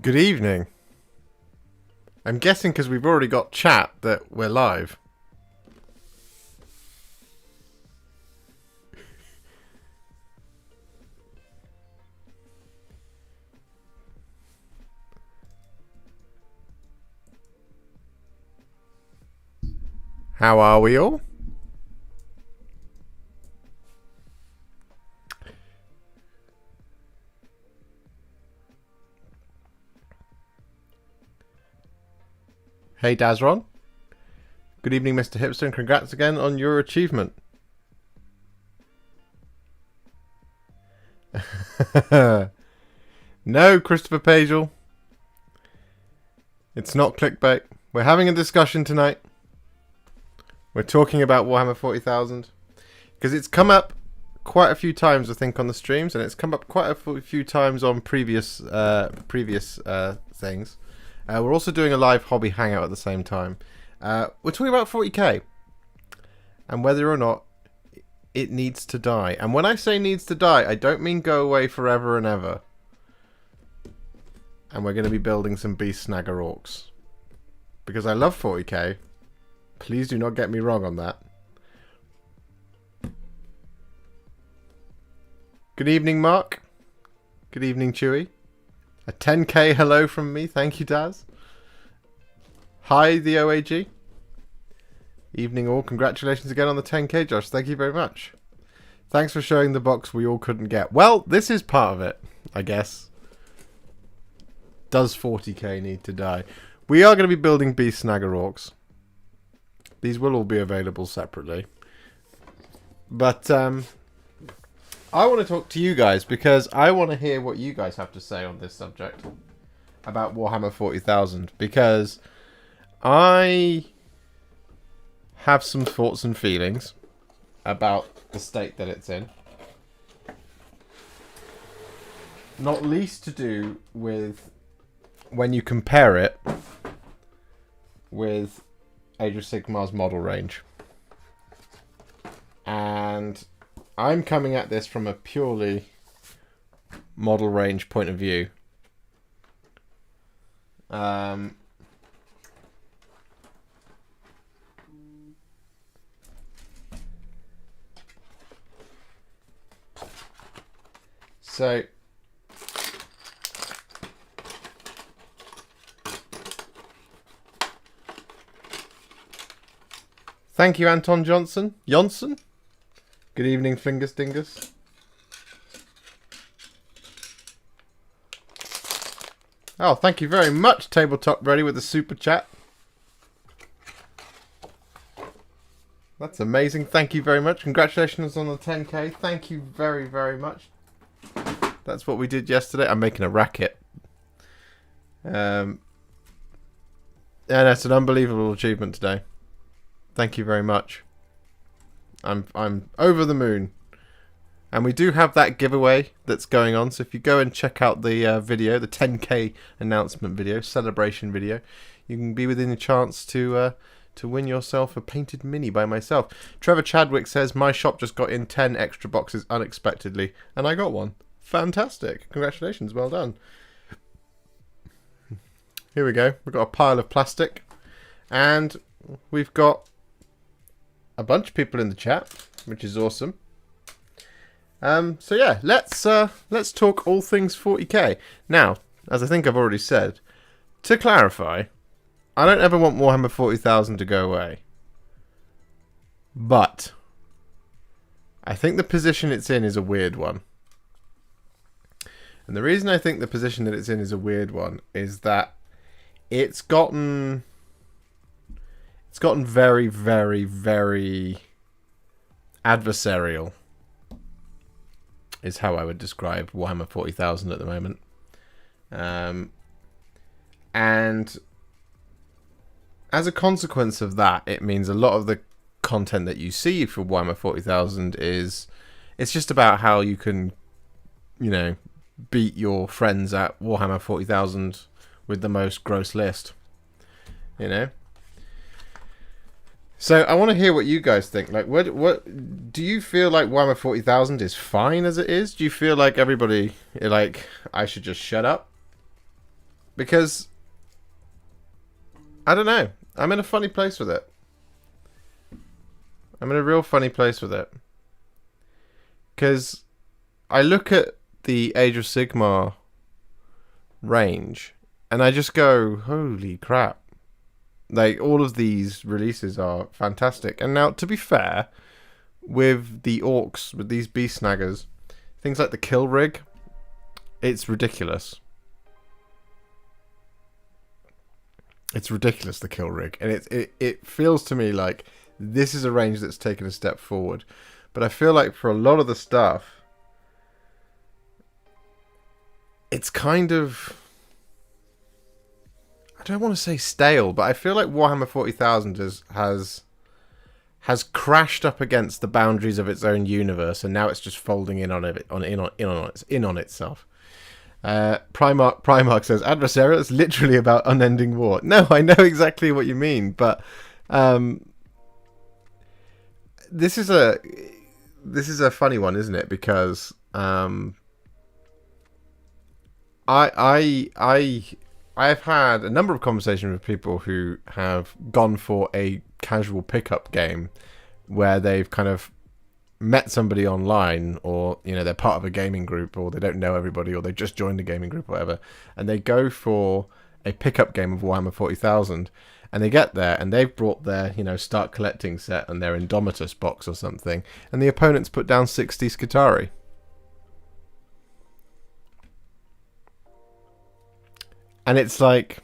Good evening. I'm guessing because we've already got chat that we're live. How are we all? Hey Dazron. Good evening, Mr. Hipster, and congrats again on your achievement. No, Christopher Pagel. It's not clickbait. We're having a discussion tonight. We're talking about Warhammer 40,000. Because it's come up quite a few times, I think, on the streams, and it's come up quite a few times on previous things. We're also doing a live hobby hangout at the same time. We're talking about 40k and whether or not it needs to die. And when I say needs to die, I don't mean go away forever and ever. And we're going to be building some beast snagger orcs. Because I love 40k. Please do not get me wrong on that. Good evening, Mark. Good evening, Chewy. A 10k hello from me. Thank you, Daz. Hi, the OAG. Evening all. Congratulations again on the 10k, Josh. Thank you very much. Thanks for showing the box we all couldn't get. Well, this is part of it, I guess. Does 40k need to die? We are going to be building beast snagger orcs. These will all be available separately. But, I want to talk to you guys because I want to hear what you guys have to say on this subject about Warhammer 40,000 because I have some thoughts and feelings about the state that it's in. Not least to do with when you compare it with Age of Sigmar's model range. And I'm coming at this from a purely model range point of view. So thank you, Anton Johnson. Good evening, Flingus Dingus. Oh, thank you very much, Tabletop Ready, with the super chat. That's amazing. Thank you very much. Congratulations on the 10k. Thank you very, very much. That's what we did yesterday. I'm making a racket. And that's an unbelievable achievement today. Thank you very much. I'm over the moon. And we do have that giveaway that's going on. So if you go and check out the video, the 10k announcement video, celebration video, you can be within a chance to win yourself a painted mini by myself. Trevor Chadwick says, my shop just got in 10 extra boxes unexpectedly. And I got one. Fantastic. Congratulations. Well done. Here we go. We've got a pile of plastic. And we've got a bunch of people in the chat, which is awesome. So yeah, let's talk all things 40k. Now, as I think I've already said, to clarify, I don't ever want Warhammer 40,000 to go away. But I think the position it's in is a weird one. And the reason I think the position that it's in is a weird one is that it's gotten very, very, very adversarial, is how I would describe Warhammer 40,000 at the moment. And as a consequence of that, it means a lot of the content that you see for Warhammer 40,000 it's just about how you can, beat your friends at Warhammer 40,000 with the most gross list. So I want to hear what you guys think. Like, what do you feel like Warhammer 40,000 is fine as it is? Do you feel like everybody, I should just shut up? Because, I don't know. I'm in a funny place with it. I'm in a real funny place with it. Because I look at the Age of Sigmar range and I just go, holy crap. Like, all of these releases are fantastic. And now, to be fair, with the orcs, with these beast snaggers, things like the kill rig, it's ridiculous. It's ridiculous, the kill rig. And it feels to me like this is a range that's taken a step forward. But I feel like for a lot of the stuff, it's kind of... I don't want to say stale, but I feel like Warhammer 40,000 has crashed up against the boundaries of its own universe, and now it's just folding in on itself. Primark says Adversarial is literally about unending war. No, I know exactly what you mean, but this is a funny one, isn't it? Because I've had a number of conversations with people who have gone for a casual pickup game where they've kind of met somebody online, or they're part of a gaming group, or they don't know everybody, or they just joined a gaming group or whatever, and they go for a pickup game of Warhammer 40,000, and they get there and they've brought their start collecting set and their Indomitus box or something, and the opponents put down 60 Skitarii. And it's like,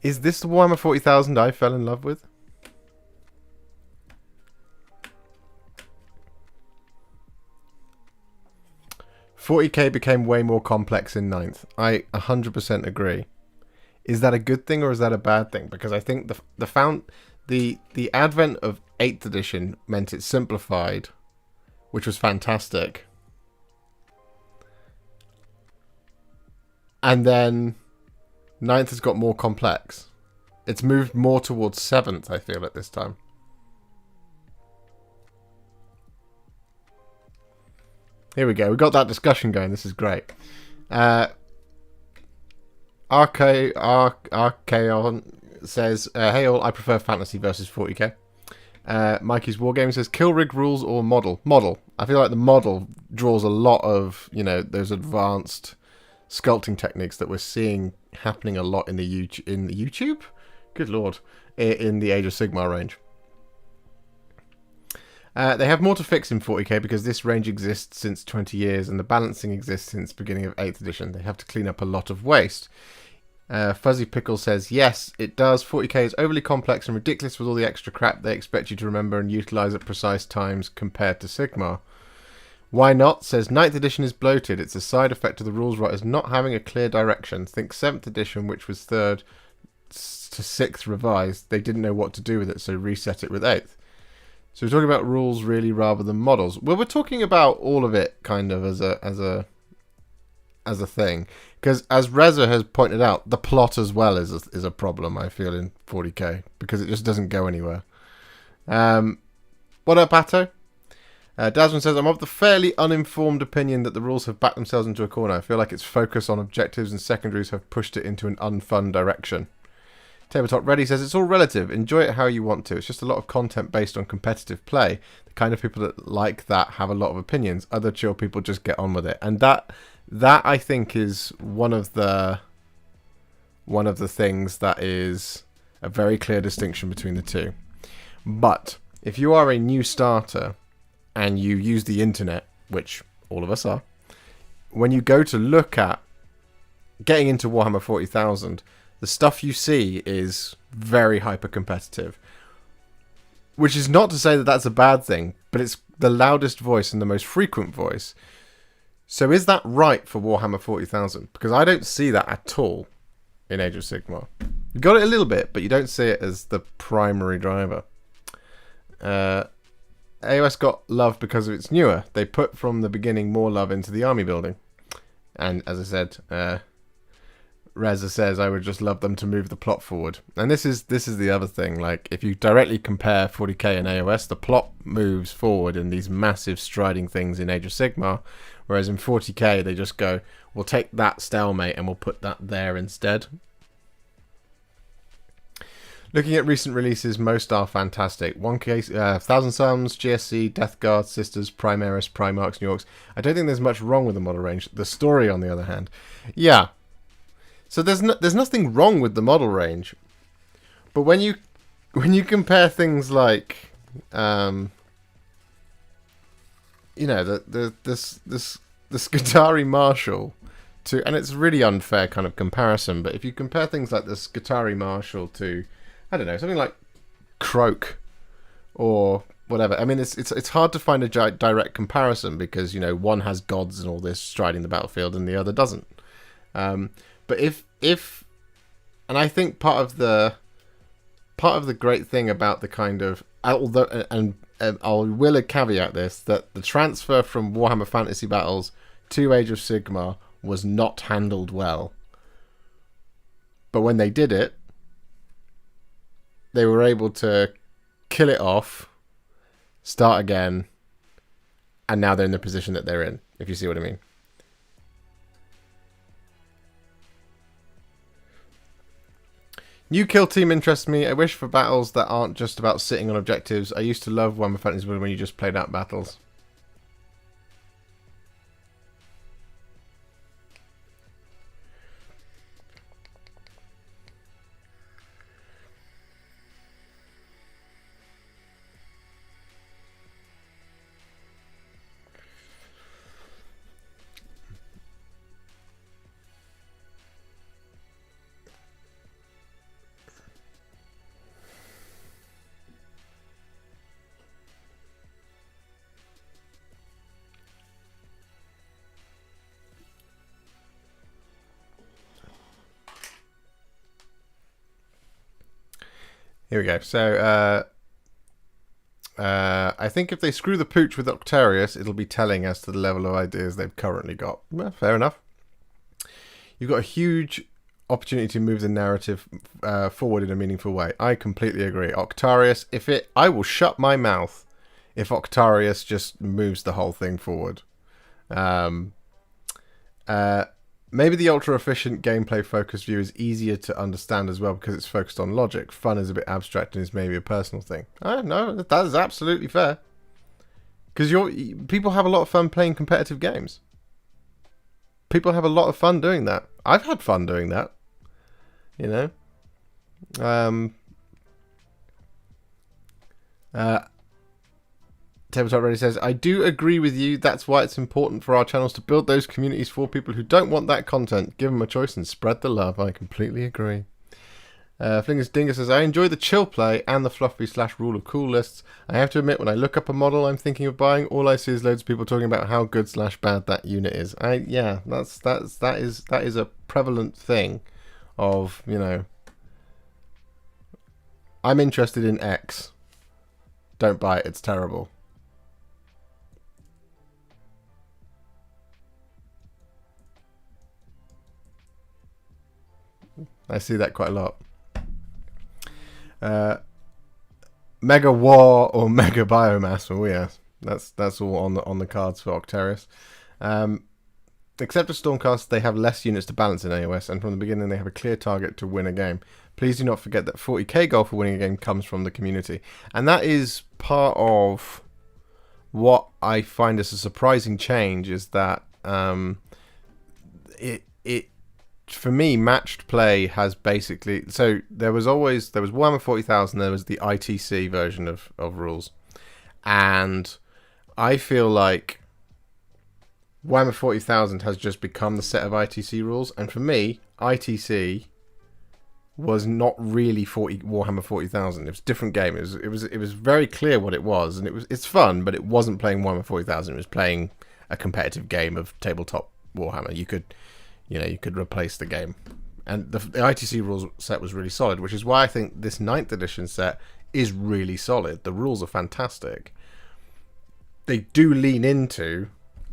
is this the Warhammer 40,000 I fell in love with? $40K became way more complex in 9th. I 100% agree. Is that a good thing or is that a bad thing? Because I think the advent of 8th edition meant it simplified, which was fantastic. And then 9th has got more complex. It's moved more towards 7th, I feel, at this time. Here we go. We got that discussion going. This is great. Archaon says, hey all, I prefer fantasy versus 40k. Mikey's Wargaming says, kill rig rules or model? Model. I feel like the model draws a lot of, those advanced sculpting techniques that we're seeing happening a lot in the YouTube? Good lord. In the Age of Sigmar range. They have more to fix in 40k because this range exists since 20 years and the balancing exists since beginning of 8th edition. They have to clean up a lot of waste. Fuzzy Pickle says, yes, it does. 40k is overly complex and ridiculous with all the extra crap they expect you to remember and utilise at precise times compared to Sigmar. Why not? Says 9th edition is bloated. It's a side effect of the rules writers not having a clear direction. Think 7th edition, which was 3rd to 6th revised. They didn't know what to do with it, so reset it with 8th. So we're talking about rules really rather than models. Well, we're talking about all of it kind of as a thing, because as Reza has pointed out, the plot as well is a problem, I feel, in 40k, because it just doesn't go anywhere. What up, Atto? Dasman says, I'm of the fairly uninformed opinion that the rules have backed themselves into a corner. I feel like its focus on objectives and secondaries have pushed it into an unfun direction. Tabletop Ready says, it's all relative. Enjoy it how you want to. It's just a lot of content based on competitive play. The kind of people that like that have a lot of opinions. Other chill people just get on with it. And that I think is one of the things that is a very clear distinction between the two. But if you are a new starter and you use the internet, which all of us are, when you go to look at getting into Warhammer 40,000, the stuff you see is very hyper-competitive. Which is not to say that that's a bad thing, but it's the loudest voice and the most frequent voice. So is that right for Warhammer 40,000? Because I don't see that at all in Age of Sigmar. You got it a little bit, but you don't see it as the primary driver. AOS got love because of its newer. They put from the beginning more love into the army building. And as I said, Reza says, I would just love them to move the plot forward. And this is the other thing. Like, if you directly compare 40k and AOS, the plot moves forward in these massive striding things in Age of Sigmar, Whereas in 40k, they just go, we'll take that stalemate and we'll put that there instead. Looking at recent releases, most are fantastic. 1K, Thousand Suns, GSC, Death Guard, Sisters, Primaris, Primarchs, New Yorks. I don't think there's much wrong with the model range. The story, on the other hand, yeah. So there's nothing wrong with the model range, but when you compare things like, you know, the Skitarii Marshal to, and it's a really unfair kind of comparison, but if you compare things like the Skitarii Marshal to, I don't know, something like Croak or whatever. I mean, it's hard to find a direct comparison because, you know, one has gods and all this striding the battlefield and the other doesn't. But if and I think part of the great thing about the kind of, although, and I will caveat this, that the transfer from Warhammer Fantasy Battles to Age of Sigmar was not handled well. But when they did it, they were able to kill it off, start again, and now they're in the position that they're in, if you see what I mean. New kill team interests me. I wish for battles that aren't just about sitting on objectives. I used to love Warhammer Fantasy when you just played out battles. Here we go. So, I think if they screw the pooch with Octarius, it'll be telling as to the level of ideas they've currently got. Well, fair enough. You've got a huge opportunity to move the narrative forward in a meaningful way. I completely agree. Octarius, I will shut my mouth if Octarius just moves the whole thing forward. Maybe the ultra-efficient gameplay-focused view is easier to understand as well because it's focused on logic. Fun is a bit abstract and is maybe a personal thing. No, that is absolutely fair. Because people have a lot of fun playing competitive games. People have a lot of fun doing that. I've had fun doing that. You know? Tabletop Ready says, I do agree with you. That's why it's important for our channels to build those communities for people who don't want that content. Give them a choice and spread the love. I completely agree. Flingers Dinger says, I enjoy the chill play and the fluffy / rule of cool lists. I have to admit, when I look up a model I'm thinking of buying, all I see is loads of people talking about how good / bad that unit is. Yeah, that is a prevalent thing of, you know, I'm interested in X. Don't buy it, it's terrible. I see that quite a lot. Mega War or Mega Biomass. Oh yeah, that's all on the cards for Octarius. Except for Stormcast, they have less units to balance in AOS, and from the beginning they have a clear target to win a game. Please do not forget that 40k goal for winning a game comes from the community, and that is part of what I find as a surprising change. Is that it for me, matched play has basically... So there was Warhammer 40,000, there was the ITC version of rules. And I feel like Warhammer 40,000 has just become the set of ITC rules. And for me, ITC was not really Warhammer 40,000. It was a different game. It was very clear what it was. And it's fun, but it wasn't playing Warhammer 40,000. It was playing a competitive game of tabletop Warhammer. You could replace the game. And the ITC rules set was really solid, which is why I think this 9th edition set is really solid. The rules are fantastic. They do lean into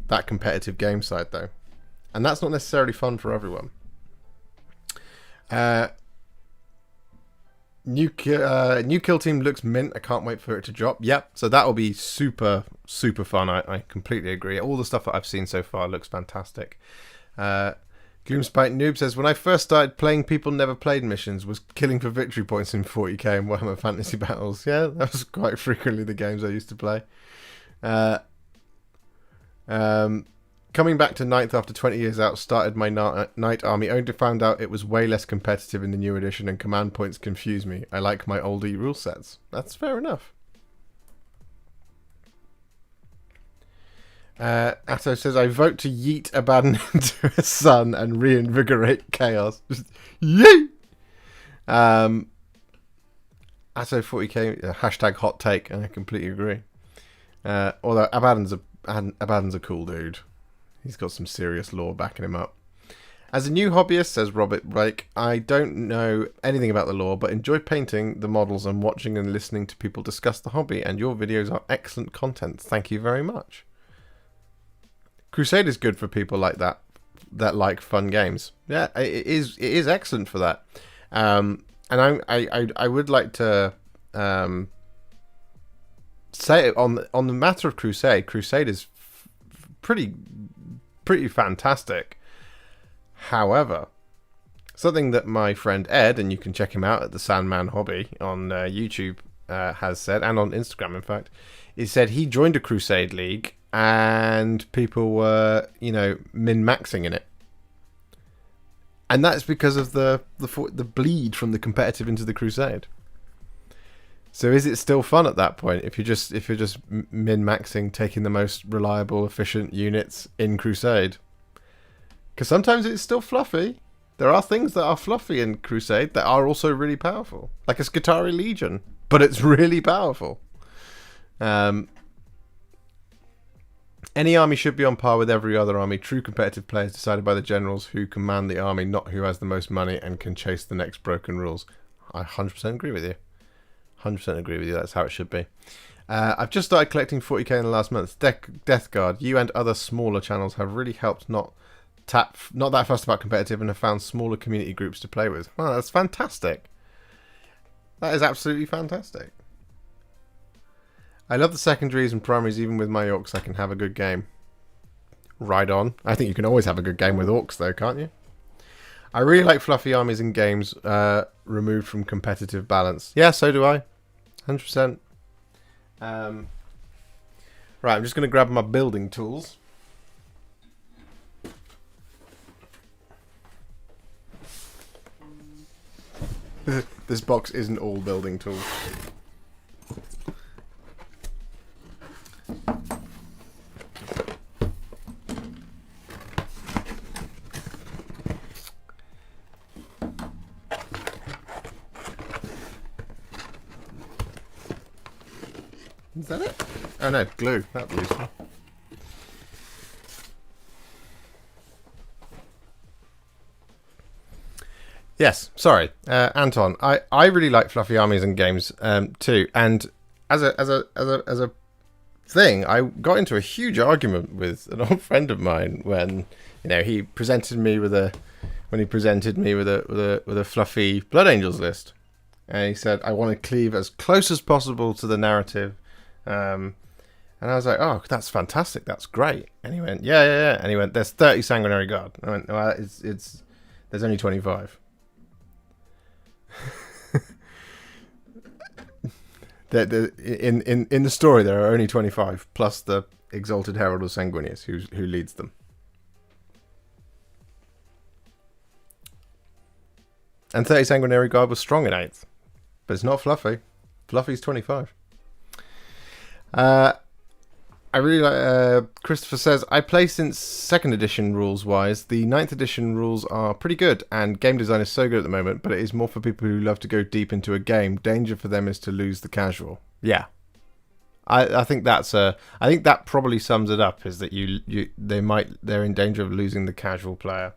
that competitive game side, though. And that's not necessarily fun for everyone. New kill team looks mint. I can't wait for it to drop. Yep. So that will be super fun. I completely agree. All the stuff that I've seen so far looks fantastic. Gloomspite Noob says, when I first started playing People Never Played missions was killing for victory points in 40k and Warhammer Fantasy Battles. Yeah, that was quite frequently the games I used to play. Coming back to 9th after 20 years out, started my Knight army, only to find out it was way less competitive in the new edition and command points confuse me. I like my oldie rule sets. That's fair enough. Atto says, I vote to yeet Abaddon into a sun and reinvigorate chaos. Just yeet! Atto 40k, hashtag hot take, and I completely agree. Although Abaddon's a cool dude. He's got some serious lore backing him up. As a new hobbyist, says Robert Blake, I don't know anything about the lore, but enjoy painting the models and watching and listening to people discuss the hobby, and your videos are excellent content. Thank you very much. Crusade is good for people like that like fun games. Yeah, it is excellent for that. And I would like to say on the matter of Crusade is pretty fantastic. However, something that my friend Ed, and you can check him out at the Sandman Hobby on YouTube, has said, and on Instagram in fact, he said he joined a Crusade League and people were, min-maxing in it. And that's because of the bleed from the competitive into the Crusade. So is it still fun at that point if you're just min-maxing, taking the most reliable, efficient units in Crusade? Because sometimes it's still fluffy. There are things that are fluffy in Crusade that are also really powerful, like a Skitarii Legion, but it's really powerful. Any army should be on par with every other army. True competitive play is decided by the generals who command the army, not who has the most money and can chase the next broken rules. I 100% agree with you. 100% agree with you. That's how it should be. I've just started collecting 40k in the last month. Death Guard, you and other smaller channels have really helped not that fussed about competitive and have found smaller community groups to play with. Wow, that's fantastic. That is absolutely fantastic. I love the secondaries and primaries. Even with my orcs, I can have a good game. Right on. I think you can always have a good game with orcs, though, can't you? I really like fluffy armies in games removed from competitive balance. Yeah, so do I. 100%. Right, I'm just going to grab my building tools. This box isn't all building tools. Is that it? Oh no, glue. That'd be useful. Yes, sorry, Anton. I really like fluffy armies and games too. And as a thing, I got into a huge argument with an old friend of mine when he presented me with a fluffy Blood Angels list, and he said I want to cleave as close as possible to the narrative. And I was like, oh, that's fantastic, that's great. And he went, yeah. And he went, there's 30 Sanguinary Guard. I went, well, there's only 25. In the story, there are only 25, plus the Exalted Herald of Sanguinius, who leads them. And 30 Sanguinary Guard was strong in 8th, but it's not fluffy. Fluffy's 25. I really like. Christopher says, I play since 2nd edition rules wise. The 9th edition rules are pretty good, and game design is so good at the moment, but it is more for people who love to go deep into a game. Danger for them is to lose the casual. Yeah. I think that probably sums it up, is that they're in danger of losing the casual player.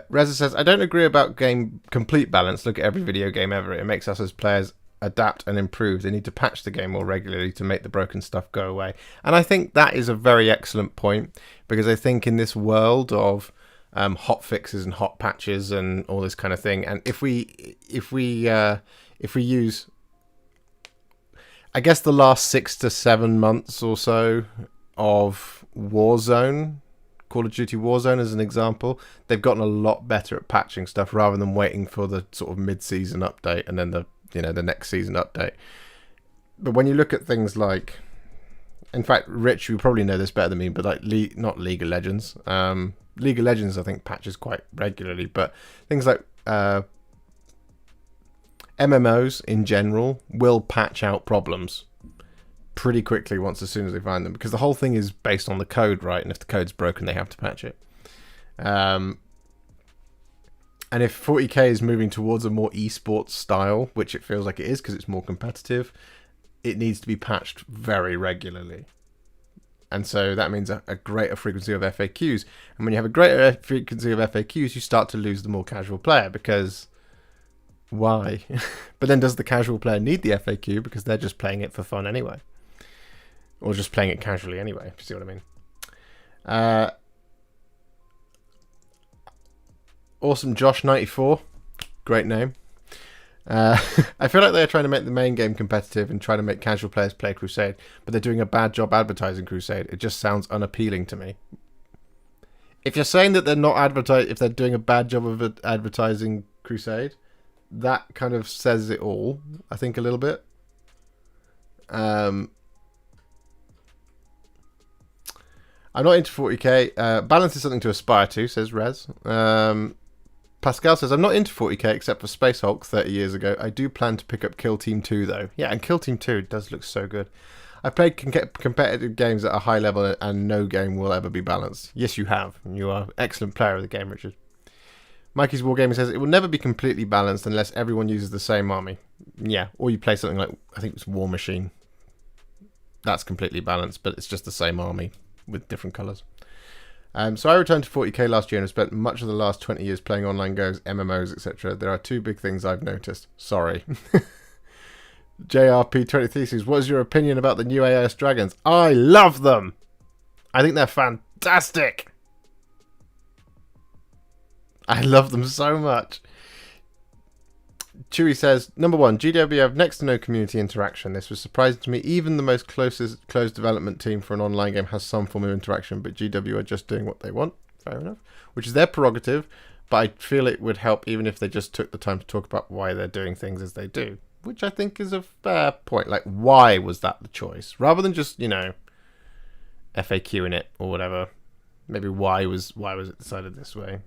Reza says, I don't agree about game complete balance. Look at every video game ever. It makes us as players adapt and improve. They need to patch the game more regularly to make the broken stuff go away. And I think that is a very excellent point, because I think in this world of hot fixes and hot patches and all this kind of thing. And if we use, I guess, the last 6 to 7 months or so of Warzone, Call of Duty Warzone as an example, they've gotten a lot better at patching stuff rather than waiting for the sort of mid-season update and then the next season update. But when you look at things like, in fact, Rich, you probably know this better than me, but like not League of Legends. League of Legends, I think, patches quite regularly, but things like MMOs in general will patch out problems pretty quickly as soon as they find them, because the whole thing is based on the code, right? And if the code's broken, they have to patch it. And if 40k is moving towards a more esports style, which it feels like it is because it's more competitive, it needs to be patched very regularly. And so that means a greater frequency of FAQs. And when you have a greater frequency of FAQs, you start to lose the more casual player, because why? But then does the casual player need the FAQ because they're just playing it for fun anyway? Or just playing it casually anyway, if you see what I mean. Awesome Josh 94. Great name. I feel like they're trying to make the main game competitive and trying to make casual players play Crusade, but they're doing a bad job advertising Crusade. It just sounds unappealing to me. If you're saying that they're not if they're doing a bad job of advertising Crusade, that kind of says it all, I think, a little bit. I'm not into 40k. Balance is something to aspire to, says Rez. Pascal says, I'm not into 40k except for Space Hulk 30 years ago. I do plan to pick up Kill Team 2 though. Yeah, and Kill Team 2 does look so good. I've played competitive games at a high level and no game will ever be balanced. Yes, you have. And you are an excellent player of the game, Richard. Mikey's Wargaming says, it will never be completely balanced unless everyone uses the same army. Yeah, or you play something like, I think it's War Machine. That's completely balanced, but it's just the same army with different colours. So I returned to 40k last year and have spent much of the last 20 years playing online games, MMOs, etc. There are two big things I've noticed. Sorry. JRP23 says, what is your opinion about the new AIS dragons? I love them! I think they're fantastic! I love them so much. Chewy says, number one, GW have next to no community interaction. This was surprising to me. Even the most closed development team for an online game has some form of interaction, but GW are just doing what they want. Fair enough. Which is their prerogative, but I feel it would help even if they just took the time to talk about why they're doing things as they do. Which I think is a fair point. Like, why was that the choice? Rather than just, FAQ in it or whatever. Maybe why was it decided this way?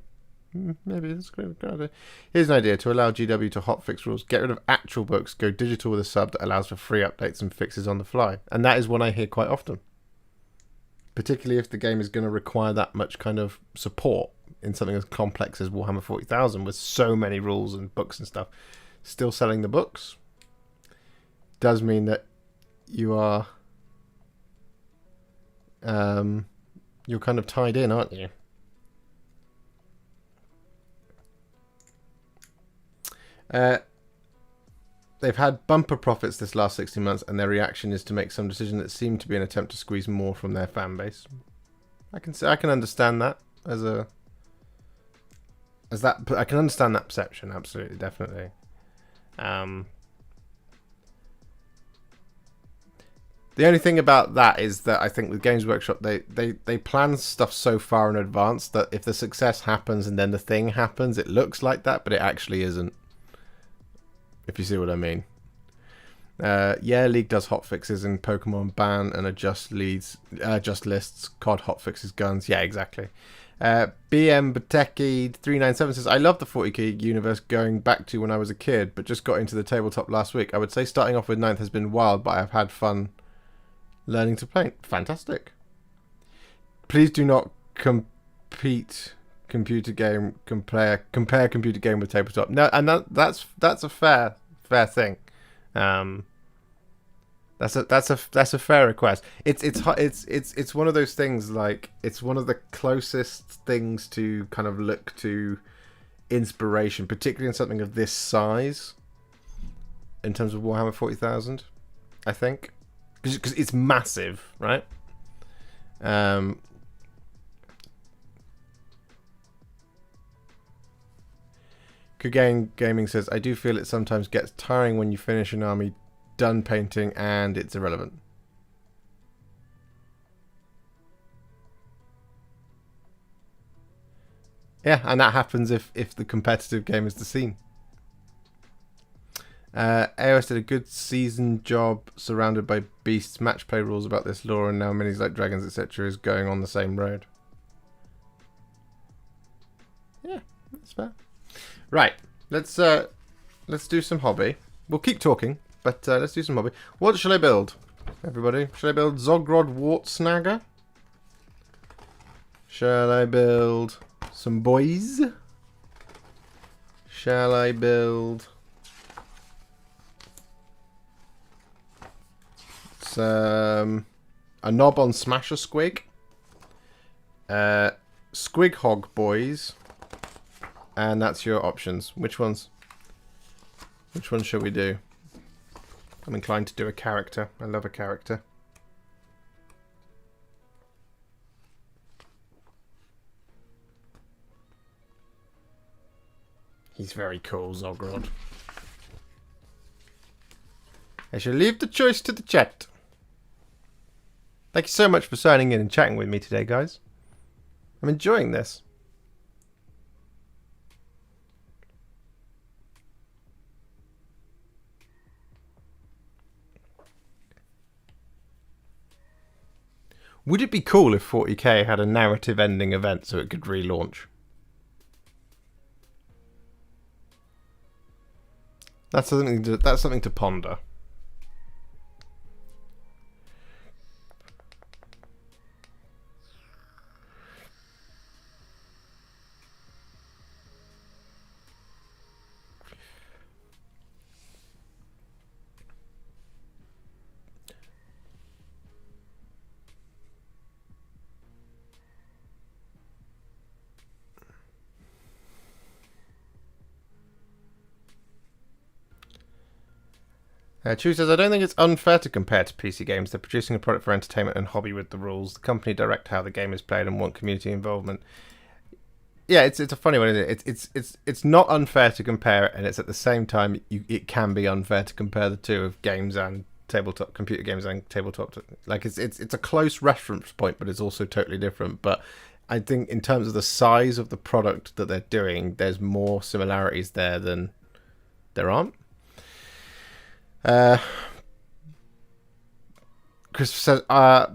Maybe it's a good idea. Here's an idea to allow GW to hotfix rules. Get rid of actual books. Go digital with a sub that allows for free updates and fixes on the fly. And that is one I hear quite often. Particularly if the game is going to require that much kind of support in something as complex as Warhammer 40,000 with so many rules and books and stuff. Still selling the books does mean that you are you're kind of tied in, aren't you? They've had bumper profits this last 16 months, and their reaction is to make some decision that seemed to be an attempt to squeeze more from their fan base. I can understand that I can understand that perception, absolutely, definitely. The only thing about that is that I think with Games Workshop, they plan stuff so far in advance that if the success happens and then the thing happens, it looks like that, but it actually isn't. If you see what I mean. Yeah, League does hotfixes in Pokemon ban and adjust lists, COD hotfixes guns. Yeah, exactly. BM Bateki 397 says, I love the 40k universe going back to when I was a kid, but just got into the tabletop last week. I would say starting off with 9th has been wild, but I've had fun learning to play. Fantastic. Please do not compare computer game with tabletop. No, and that's a fair thing. That's a fair request. It's one of those things, like, it's one of the closest things to kind of look to inspiration, particularly in something of this size, in terms of Warhammer 40,000, I think, because it's massive, right? Gaming says, I do feel it sometimes gets tiring when you finish an army done painting and it's irrelevant. Yeah, and that happens if the competitive game is the scene. AOS did a good season job surrounded by beasts. Match play rules about this lore, and now minis like dragons, etc. is going on the same road. Yeah, that's fair. Right, let's do some hobby. We'll keep talking, but let's do some hobby. What shall I build, everybody? Shall I build Zogrod Wartsnagger? Shall I build some boys? Shall I build some a knob on Smasher Squig? Squig Hog boys. And that's your options. Which ones? Which one shall we do? I'm inclined to do a character. I love a character. He's very cool, Zogrod. I shall leave the choice to the chat. Thank you so much for signing in and chatting with me today, guys. I'm enjoying this. Would it be cool if 40k had a narrative ending event so it could relaunch? That's something to ponder. Chu says, I don't think it's unfair to compare to PC games. They're producing a product for entertainment and hobby with the rules. The company direct how the game is played and want community involvement. Yeah, it's a funny one, isn't it? It's not unfair to compare it, and it's at the same time it can be unfair to compare the two of games and tabletop, computer games and tabletop. Like it's a close reference point, but it's also totally different. But I think in terms of the size of the product that they're doing, there's more similarities there than there aren't. Chris says, by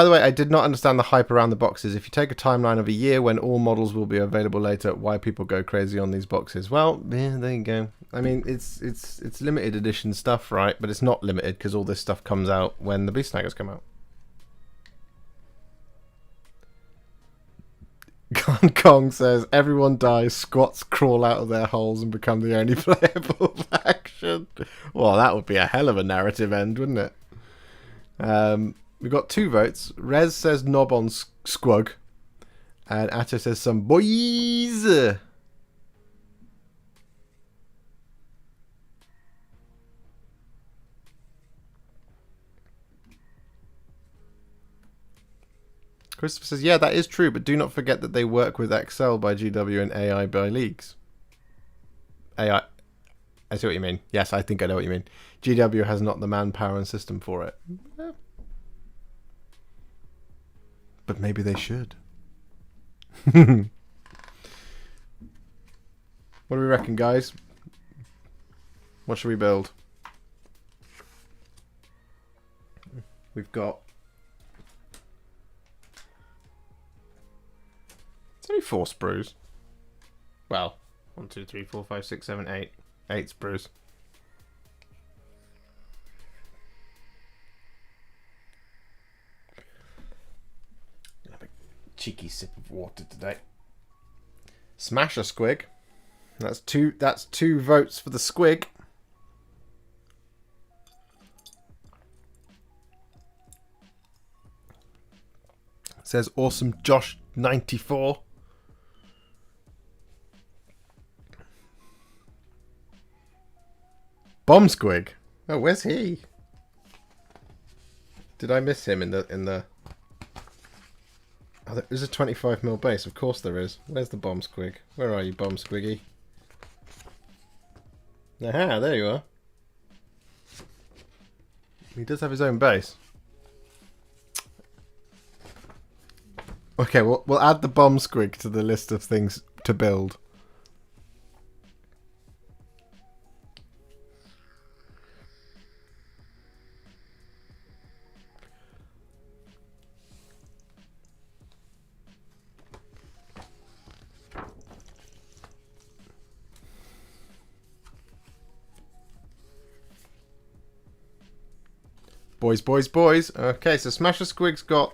the way, I did not understand the hype around the boxes. If you take a timeline of a year when all models will be available later, why people go crazy on these boxes? Well, yeah, there you go. I mean, it's limited edition stuff, right? But it's not limited because all this stuff comes out when the Beast Snaggers come out. Kong says, everyone dies, squats crawl out of their holes and become the only playable faction. Well, that would be a hell of a narrative end, wouldn't it? We've got 2 votes. Rez says knob on Squug. And Atto says some boys. Christopher says, yeah, that is true, but do not forget that they work with Excel by GW and AI by Leagues. AI. I see what you mean. Yes, I think I know what you mean. GW has not the manpower and system for it. Yeah. But maybe they should. What do we reckon, guys? What should we build? We've got... It's only 4 sprues. Well, 1, 2, 3, 4, 5, 6, 7, 8. 8 sprues. I'll have a cheeky sip of water today. Smash a squig. That's two votes for the squig. It says awesome Josh 94. Bomb Squig. Oh, where's he? Did I miss him in the? Oh, there's a 25mm base. Of course there is. Where's the Bomb Squig? Where are you, Bomb Squiggy? Aha, there you are. He does have his own base. Okay, we'll add the bomb squig to the list of things to build. Boys, boys, boys. Okay, so Smasher Squig's got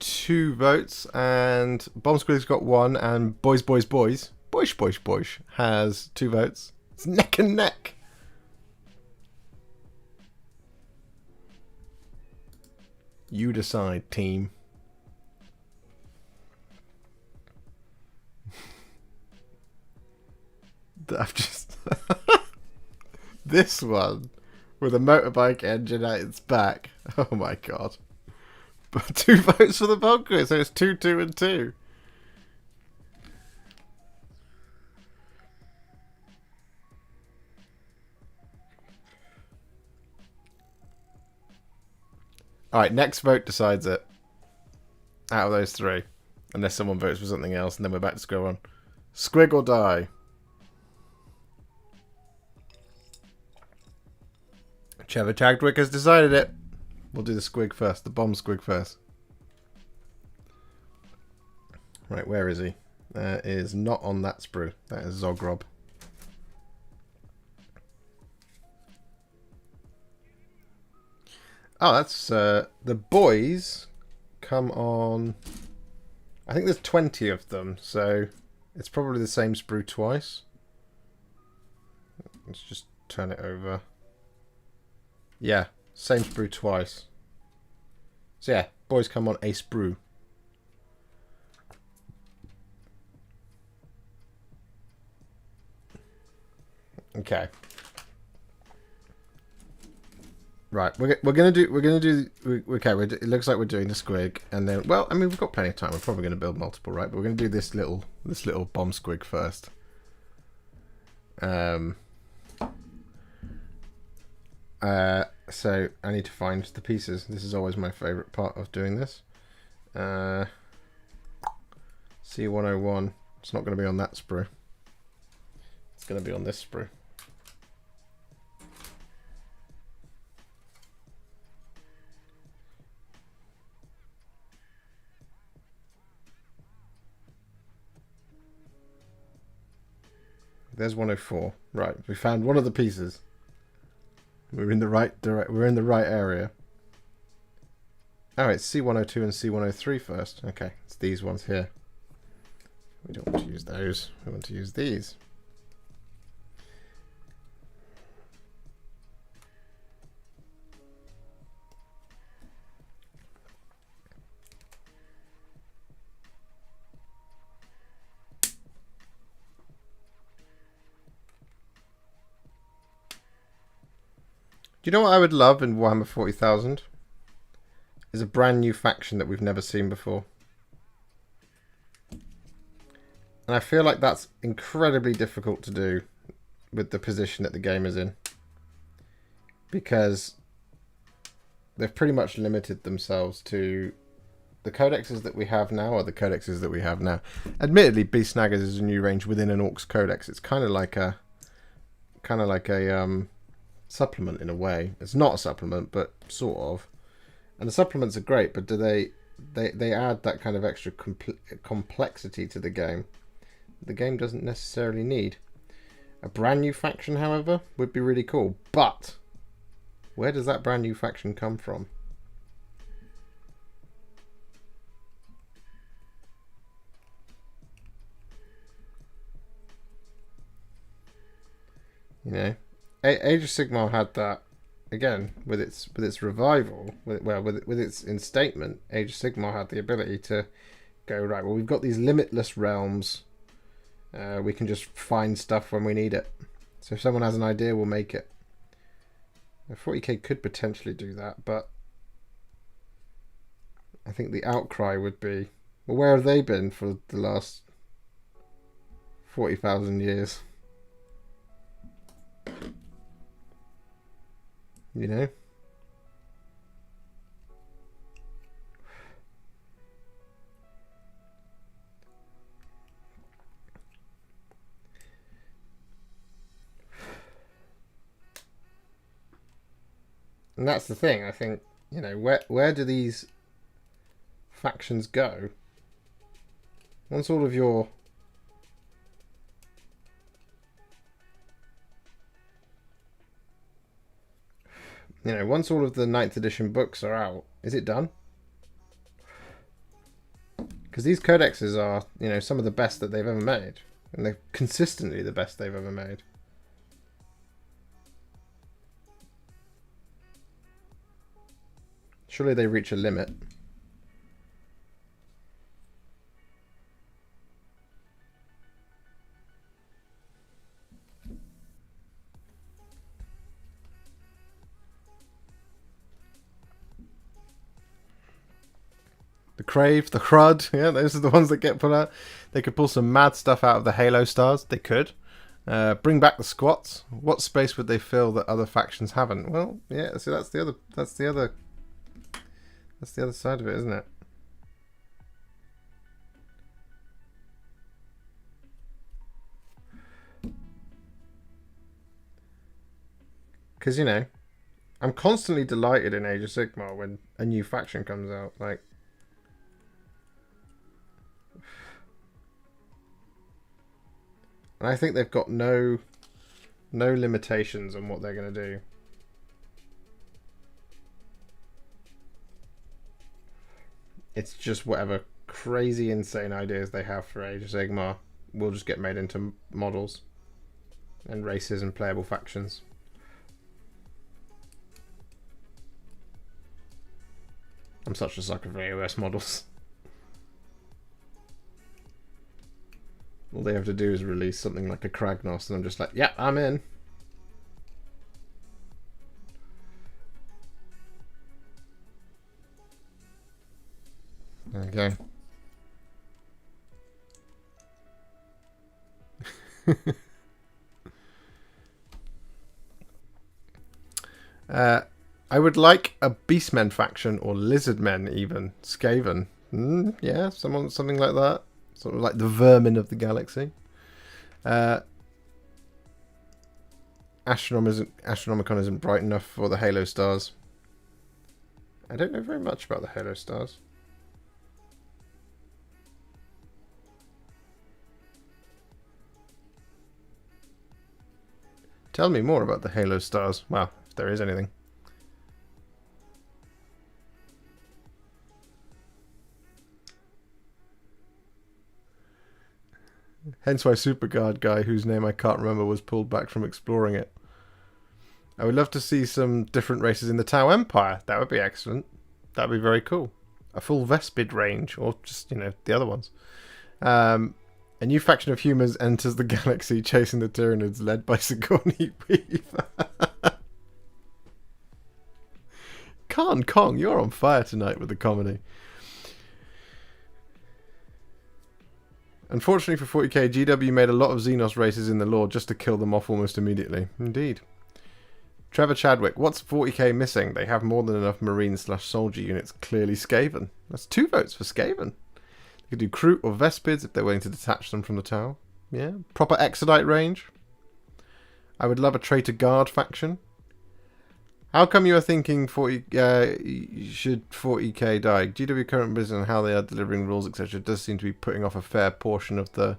2 votes, and Bomb Squig's got 1, and Boys, boys, boys, Boish, boish, boish has 2 votes. It's neck and neck. You decide, team. I've just this one with a motorbike engine at its back. Oh my god! But 2 votes for the bomb quiz, so it's 2, 2, and 2. All right, next vote decides it. Out of those 3, unless someone votes for something else, and then we're back to square one. Squig or die. Trevor Chadwick has decided it. We'll do the squig first, the bomb squig first. Right, where is he? That is not on that sprue. That is Zogrob. Oh, that's the boys come on. I think there's 20 of them, so it's probably the same sprue twice. Let's just turn it over. Yeah, same sprue twice. So yeah, boys come on a sprue. Okay. Right, we're gonna do okay. It looks like we're doing the squig, and then I mean we've got plenty of time. We're probably gonna build multiple, right? But we're gonna do this little bomb squig first. So I need to find the pieces. This is always my favourite part of doing this. C101. It's not going to be on that sprue. It's going to be on this sprue. There's 104. Right, we found one of the pieces. We're in the right We're in the right area. Oh, it's C102 and C103 first. Okay, it's these ones here. We don't want to use those. We want to use these. Do you know what I would love in Warhammer 40,000? Is a brand new faction that we've never seen before. And I feel like that's incredibly difficult to do with the position that the game is in. Because they've pretty much limited themselves to the codexes that we have now are the codexes that we have now. Admittedly, Beast Snaggers is a new range within an Orcs codex. It's kind of like a supplement in a way. It's not a supplement, but sort of. And the supplements are great, but do they add that kind of extra complexity to the game the game doesn't necessarily need. A brand new faction, however, would be really cool. But where does that brand new faction come from? You know, Age of Sigmar had that again with its revival. With its instatement, Age of Sigmar had the ability to go right. Well, we've got these limitless realms. We can just find stuff when we need it. So if someone has an idea, we'll make it. Now, 40k could potentially do that, but I think the outcry would be, well, where have they been for the last 40,000 years? You know? And that's the thing, I think, you know, where do these factions go? Once all of your... You know, once all of the 9th edition books are out, is it done? Because these codexes are, you know, some of the best that they've ever made. And they're consistently the best they've ever made. Surely they reach a limit. The Crave, the Crud, yeah, those are the ones that get put out. They could pull some mad stuff out of the Halo stars. They could. Bring back the squats. What space would they fill that other factions haven't? Well, yeah, so that's the other side of it, isn't it? Because, you know, I'm constantly delighted in Age of Sigmar when a new faction comes out. Like, and I think they've got no limitations on what they're going to do. It's just whatever crazy, insane ideas they have for Age of Sigmar will just get made into models and races and playable factions. I'm such a sucker for AOS models. All they have to do is release something like a Kragnos and I'm just like, yeah, I'm in. There we go. I would like a Beastmen faction or Lizardmen even. Skaven. Yeah, something like that. Sort of like the vermin of the galaxy. Astronomicon isn't bright enough for the Halo stars. I don't know very much about the Halo stars. Tell me more about the Halo stars. Well, if there is anything. Hence why Superguard guy, whose name I can't remember, was pulled back from exploring it. I would love to see some different races in the Tau Empire. That would be excellent. That would be very cool. A full Vespid range, or just, you know, the other ones. A new faction of humans enters the galaxy chasing the Tyranids led by Sigourney Weaver. Kong, you're on fire tonight with the comedy. Unfortunately for 40k, GW made a lot of Xenos races in the lore just to kill them off almost immediately. Indeed. Trevor Chadwick, what's 40k missing? They have more than enough Marine/soldier units, clearly Skaven. That's 2 votes for Skaven. You could do Kroot or Vespids if they're willing to detach them from the tower. Yeah. Proper Exodite range. I would love a Traitor Guard faction. How come you are thinking 40 should 40k die? GW current business and how they are delivering rules, etc. does seem to be putting off a fair portion of the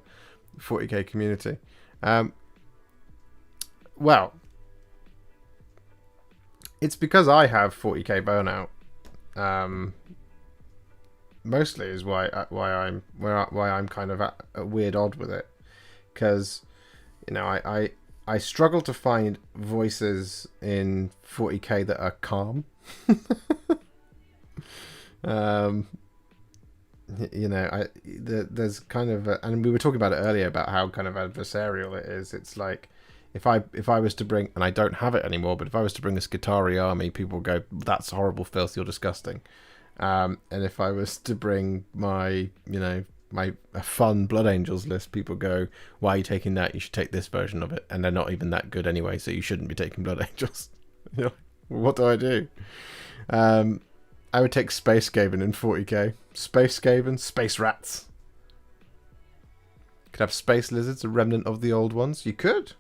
40k community. Well, it's because I have 40k burnout. Mostly is why I'm kind of at a weird odd with it, because you know I struggle to find voices in 40k that are calm. You know, there's kind of and we were talking about it earlier about how kind of adversarial it is. It's like if I was to bring, and I don't have it anymore, but if I was to bring a Skitarii army, people go, that's horrible filth, you're disgusting. And if I was to bring my, you know, a fun Blood Angels list, people go, why are you taking that? You should take this version of it. And they're not even that good anyway, so you shouldn't be taking Blood Angels. You know? What do I do? I would take Space Skaven in 40k. Space Skaven, Space Rats. Could have Space Lizards, a remnant of the old ones. You could.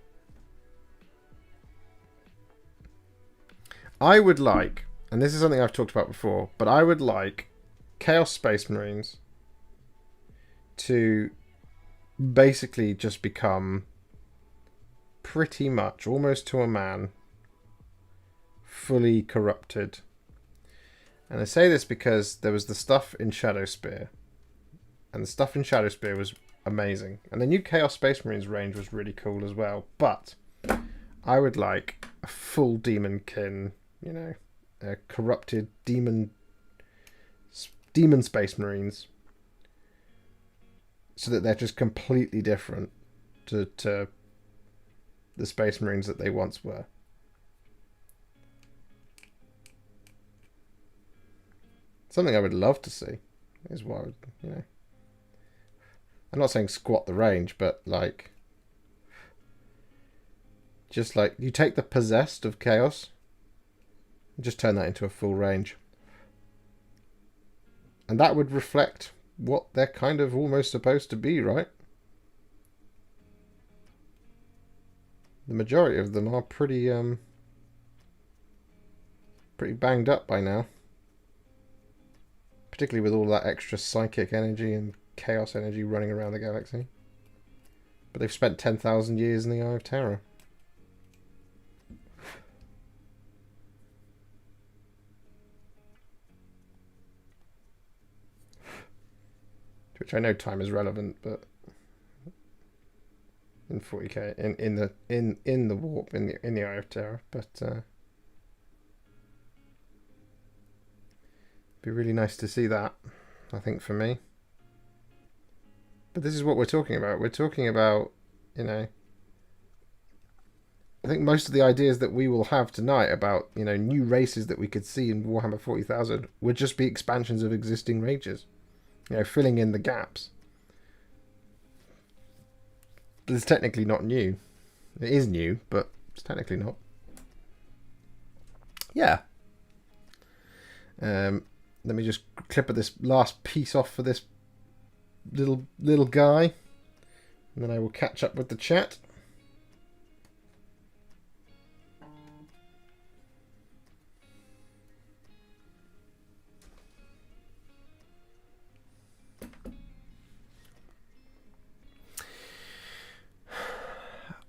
I would like, and this is something I've talked about before, but I would like Chaos Space Marines to basically just become pretty much, almost to a man, fully corrupted. And I say this because there was the stuff in Shadowspear, and the stuff in Shadowspear was amazing, and the new Chaos Space Marines range was really cool as well. But I would like a full demonkin, you know, a corrupted demon Space Marines, so that they're just completely different to the Space Marines that they once were. Something I would love to see is what I would, you know. I'm not saying squat the range, but like, just like you take the possessed of Chaos and just turn that into a full range. And that would reflect what they're kind of almost supposed to be, right? The majority of them are pretty banged up by now. Particularly with all that extra psychic energy and chaos energy running around the galaxy. But they've spent 10,000 years in the Eye of Terror. Which I know time is relevant, but in 40k, in the warp, in the Eye of Terror, but be really nice to see that, I think, for me. But this is what we're talking about. We're talking about, you know, I think most of the ideas that we will have tonight about, you know, new races that we could see in Warhammer 40,000 would just be expansions of existing rages, you know, filling in the gaps. But it's technically not new. It is new, but it's technically not. Yeah. Let me just clip this last piece off for this little guy, and then I will catch up with the chat.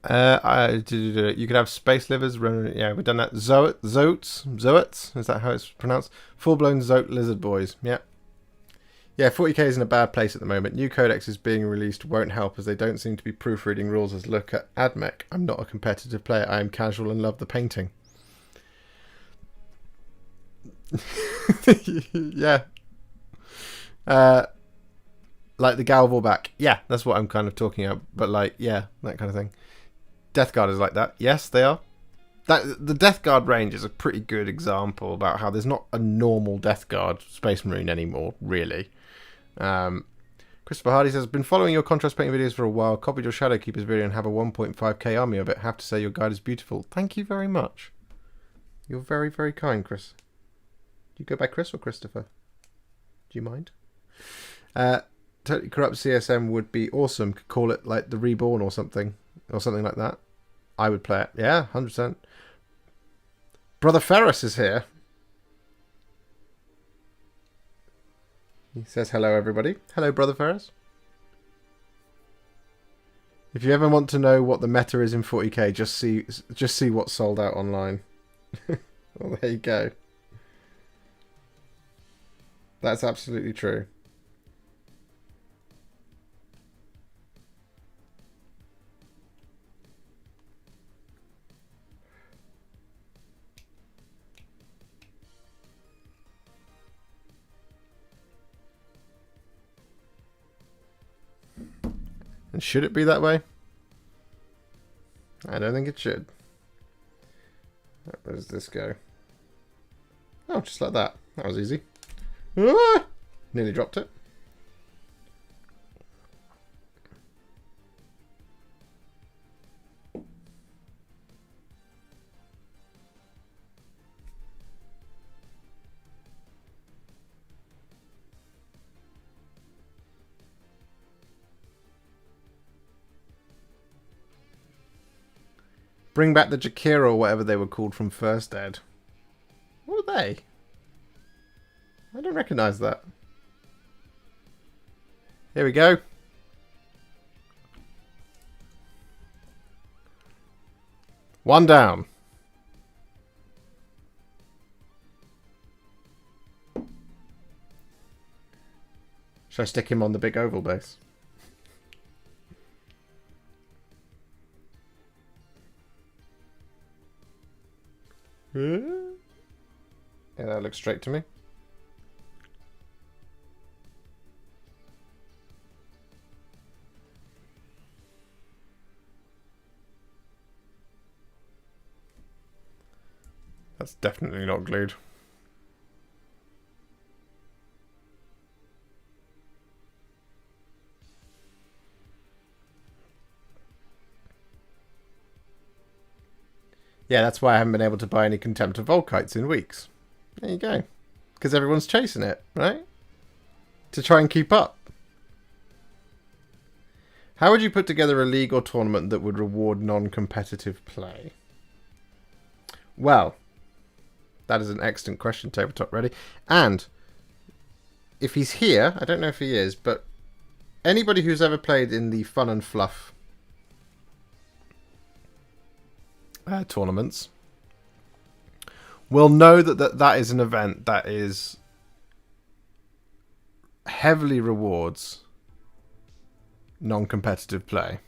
You could have space livers. Yeah, we've done that. Zoets. Is that how it's pronounced? Full-blown Zoet lizard boys. Yeah. Yeah, 40k is in a bad place at the moment. New codexes being released won't help, as they don't seem to be proofreading rules as look at AdMech. I'm not a competitive player. I am casual and love the painting. Yeah. Like the Galvorback. Yeah, that's what I'm kind of talking about. But like, yeah, that kind of thing. Death Guard is like that. Yes, they are. The Death Guard range is a pretty good example about how there's not a normal Death Guard Space Marine anymore, really. Christopher Hardy says, been following your contrast painting videos for a while. Copied your Shadowkeepers video and have a 1.5k army of it. Have to say your guide is beautiful. Thank you very much. You're very, very kind, Chris. Do you go by Chris or Christopher? Do you mind? Totally Corrupt CSM would be awesome. Could call it like the Reborn or something like that. I would play it. Yeah, 100%. Brother Ferris is here. He says hello, everybody. Hello, Brother Ferris. If you ever want to know what the meta is in 40k, just see what's sold out online. Well, there you go. That's absolutely true. And should it be that way? I don't think it should. Where does this go? Oh, just like that. That was easy. Ah! Nearly dropped it. Bring back the Jakira or whatever they were called from First Ed. What were they? I don't recognise that. Here we go. One down. Should I stick him on the big oval base? Yeah, that looks straight to me. That's definitely not glued. Yeah, that's why I haven't been able to buy any Contempt of Volkites in weeks. There you go. Because everyone's chasing it, right? To try and keep up. How would you put together a league or tournament that would reward non-competitive play? Well, that is an excellent question, Tabletop Ready. And if he's here, I don't know if he is, but anybody who's ever played in the Fun and Fluff tournaments will know that is an event that is heavily rewards non-competitive play.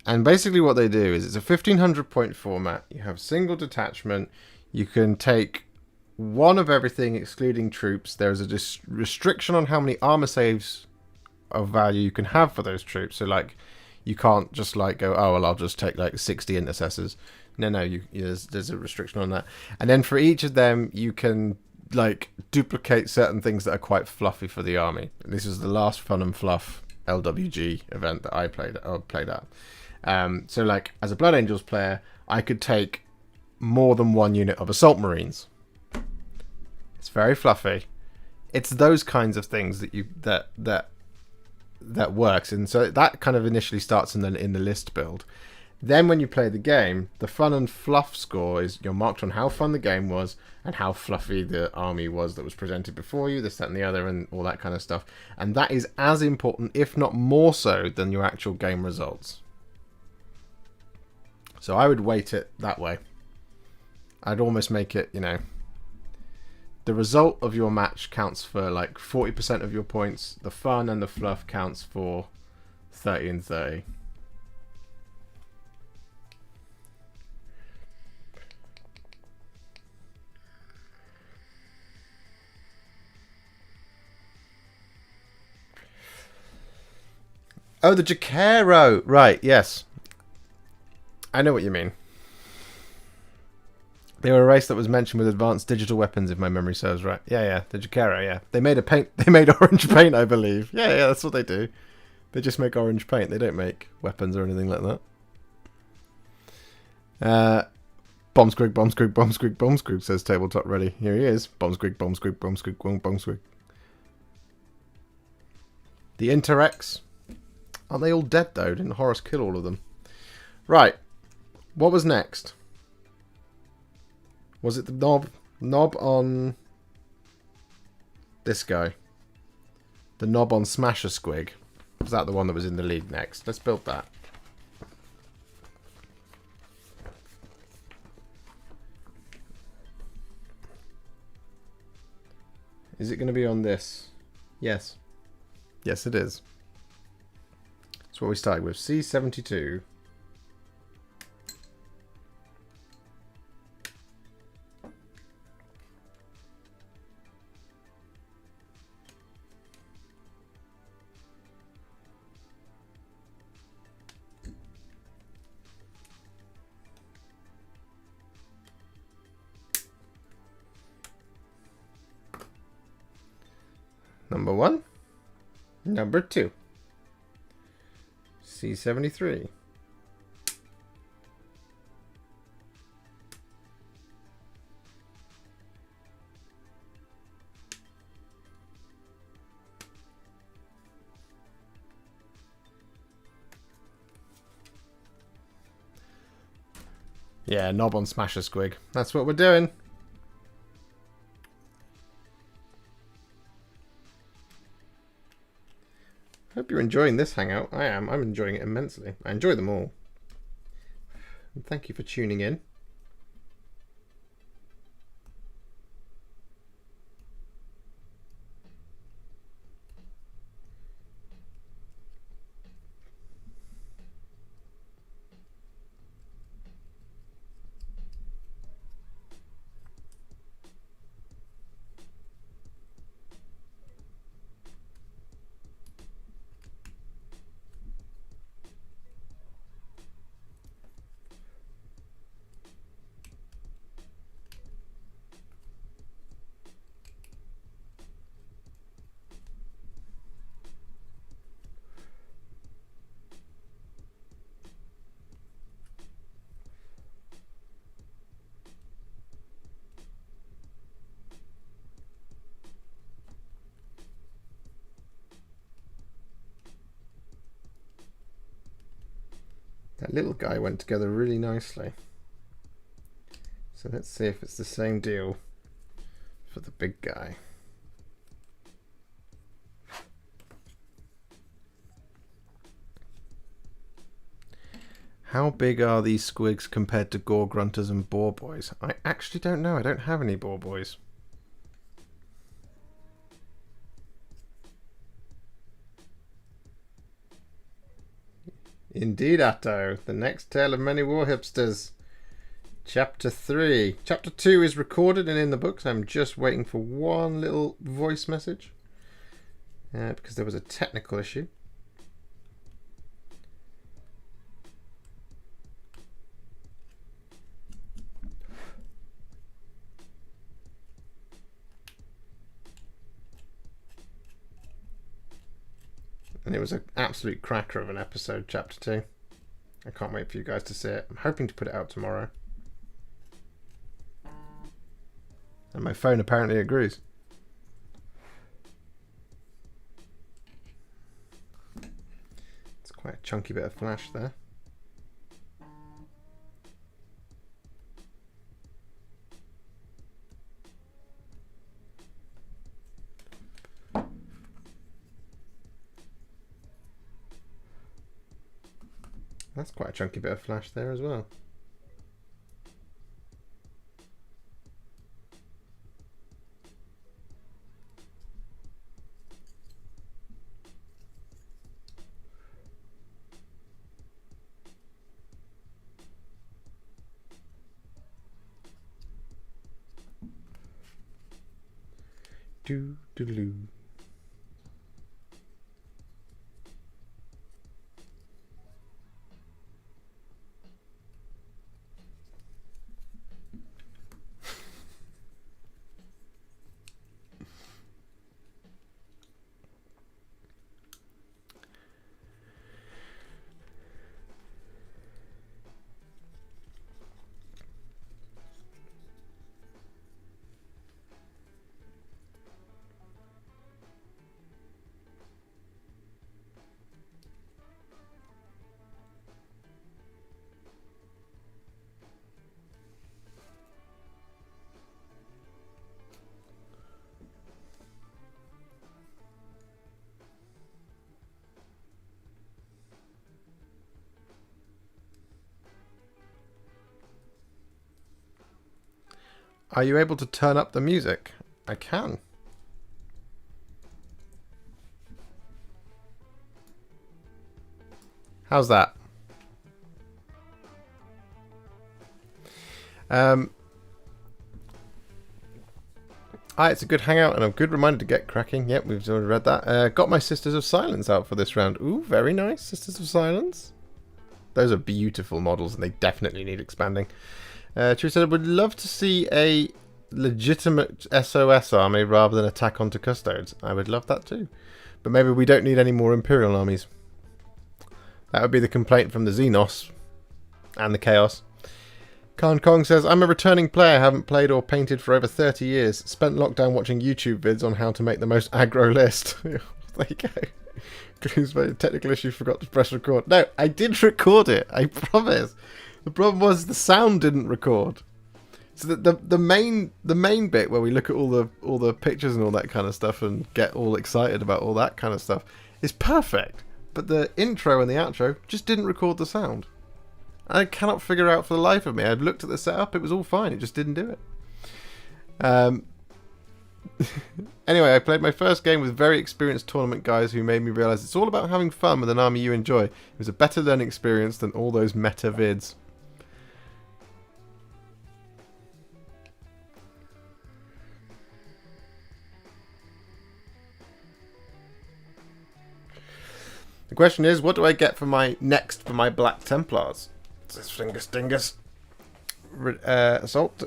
And basically what they do is it's a 1500 point format. You have single detachment. You can take one of everything excluding troops. There's a restriction on how many armor saves of value you can have for those troops. So like you can't just like go, oh well, I'll just take like 60 intercessors. No, there's a restriction on that. And then for each of them you can like duplicate certain things that are quite fluffy for the army. This was the last Fun and Fluff LWG event that I played at. So like as a Blood Angels player, I could take more than one unit of Assault Marines. It's very fluffy. It's those kinds of things that works, and so that kind of initially starts in the list build. Then when you play the game, the Fun and Fluff score is you're marked on how fun the game was and how fluffy the army was that was presented before you, this, that, and the other, and all that kind of stuff. And that is as important, if not more so, than your actual game results. So I would weight it that way. I'd almost make it, the result of your match counts for like 40% of your points. The fun and the fluff counts for 30 and 30. Oh, the Jacaro. Right, yes. I know what you mean. They were a race that was mentioned with advanced digital weapons, if my memory serves right. Yeah, the Jacaro, yeah. They made orange paint, I believe. Yeah, that's what they do. They just make orange paint. They don't make weapons or anything like that. Bombsquig, says Tabletop Ready. Here he is. Bombsquig. The Interrex. Aren't they all dead, though? Didn't Horus kill all of them? Right. What was next? Was it the knob on this guy? The knob on Smasher Squig? Was that the one that was in the lead next? Let's build that. Is it going to be on this? Yes. Yes, it is. That's what we started with. C72. Number 1. Number 2. C73. Yeah, knob on Smasher Squig. That's what we're doing. Hope you're enjoying this hangout. I am. I'm enjoying it immensely. I enjoy them all. And thank you for tuning in. That little guy went together really nicely. So let's see if it's the same deal for the big guy. How big are these squigs compared to gore grunters and boar boys? I actually don't know. I don't have any boar boys. Indeed, Atto. The next tale of many Warhipsters. Chapter 3. Chapter 2 is recorded and in the books. I'm just waiting for one little voice message. Because there was a technical issue. And it was an absolute cracker of an episode, Chapter 2. I can't wait for you guys to see it. I'm hoping to put it out tomorrow. And my phone apparently agrees. It's quite a chunky bit of flash there. That's quite a chunky bit of flash there as well. Doo-doo-doo. Are you able to turn up the music? I can. How's that? It's a good hangout and a good reminder to get cracking. Yep, we've already read that. Got my Sisters of Silence out for this round. Ooh, very nice, Sisters of Silence. Those are beautiful models and they definitely need expanding. True said, I would love to see a legitimate SOS army rather than attack onto custodes. I would love that too. But maybe we don't need any more Imperial armies. That would be the complaint from the Xenos and the Chaos. Khan Kong says, I'm a returning player, haven't played or painted for over 30 years. Spent lockdown watching YouTube vids on how to make the most aggro list. There you go. Clues by technical issue, forgot to press record. No, I did record it, I promise. The problem was the sound didn't record. So the main bit where we look at all the pictures and all that kind of stuff and get all excited about all that kind of stuff is perfect. But the intro and the outro just didn't record the sound. I cannot figure out for the life of me. I've looked at the setup, it was all fine, it just didn't do it. Anyway, I played my first game with very experienced tournament guys who made me realise it's all about having fun with an army you enjoy. It was a better learning experience than all those meta vids. The question is, what do I get for my Black Templars? This Dingus. Assault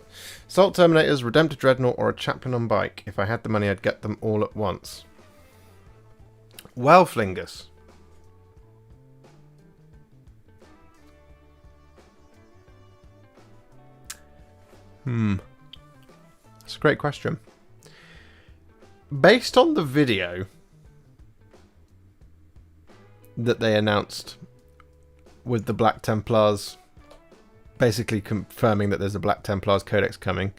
Terminators, Redemptor Dreadnought, or a Chaplain on Bike. If I had the money, I'd get them all at once. Well, Flingus. That's a great question. Based on the video that they announced with the Black Templars, basically confirming that there's a Black Templars Codex coming,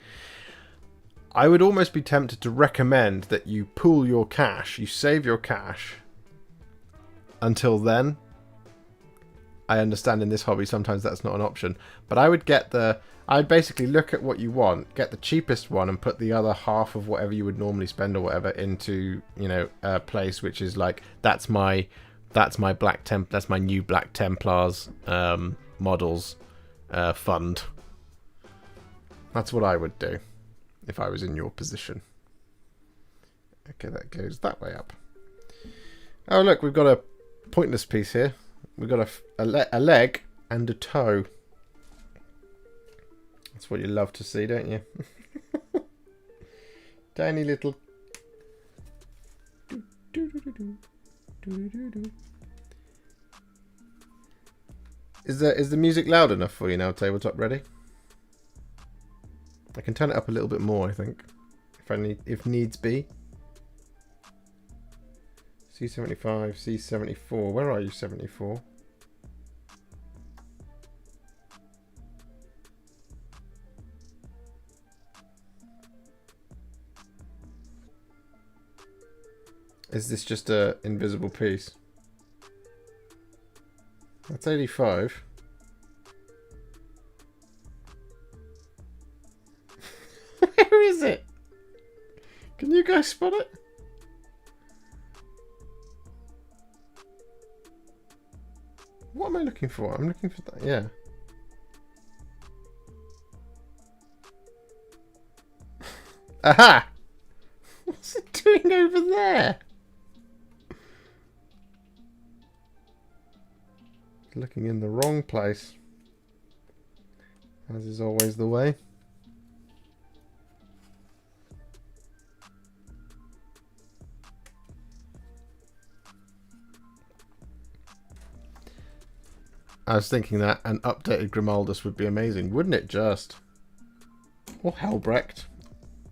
I would almost be tempted to recommend that you pool your cash, you save your cash until then. I understand in this hobby sometimes that's not an option, but I would I'd basically look at what you want, get the cheapest one, and put the other half of whatever you would normally spend or whatever into, you know, a place which is like, that's my new Black Templars models fund. That's what I would do if I was in your position. Okay, that goes that way up. Oh look, we've got a pointless piece here. We've got a leg and a toe. That's what you love to see, don't you? Tiny little... Is the music loud enough for you now, Tabletop Ready? I can turn it up a little bit more, I think, if needs be. C75, C74. Where are you, 74? Is this just a invisible piece? That's 85. Where is it? Can you guys spot it? What am I looking for? I'm looking for that, yeah. Aha! What's it doing over there? Looking in the wrong place, as is always the way. I was thinking that an updated Grimaldus would be amazing, wouldn't it just? Or Helbrecht,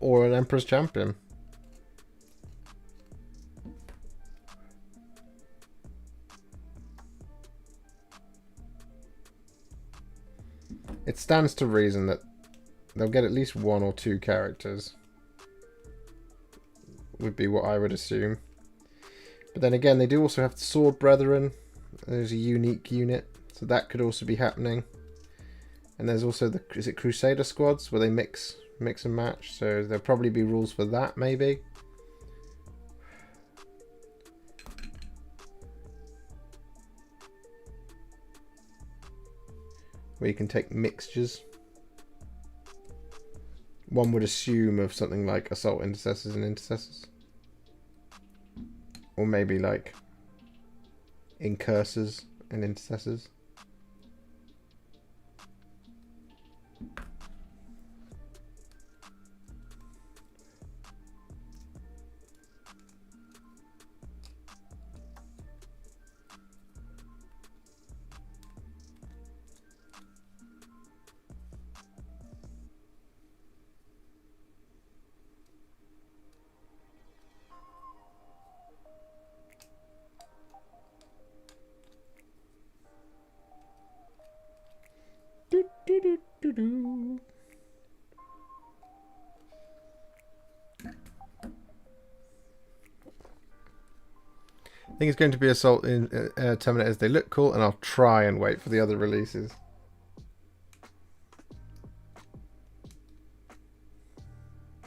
or an Emperor's Champion. It stands to reason that they'll get at least 1 or 2 characters. Would be what I would assume. But then again, they do also have the Sword Brethren. There's a unique unit, so that could also be happening. And there's also the, is it Crusader squads where they mix and match? So there'll probably be rules for that, maybe. Where you can take mixtures. One would assume of something like Assault Intercessors and Intercessors. Or maybe like Incursors and Intercessors. I think it's going to be Assault in Terminators. They look cool, and I'll try and wait for the other releases.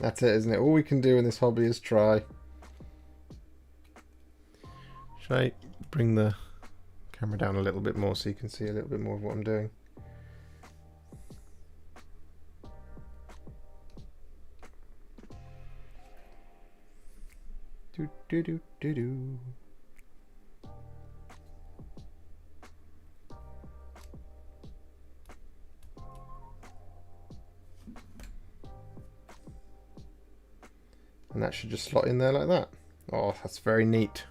That's it, isn't it? All we can do in this hobby is try. Should I bring the camera down a little bit more so you can see a little bit more of what I'm doing? Do do do do do. And that should just slot in there like that. Oh, that's very neat.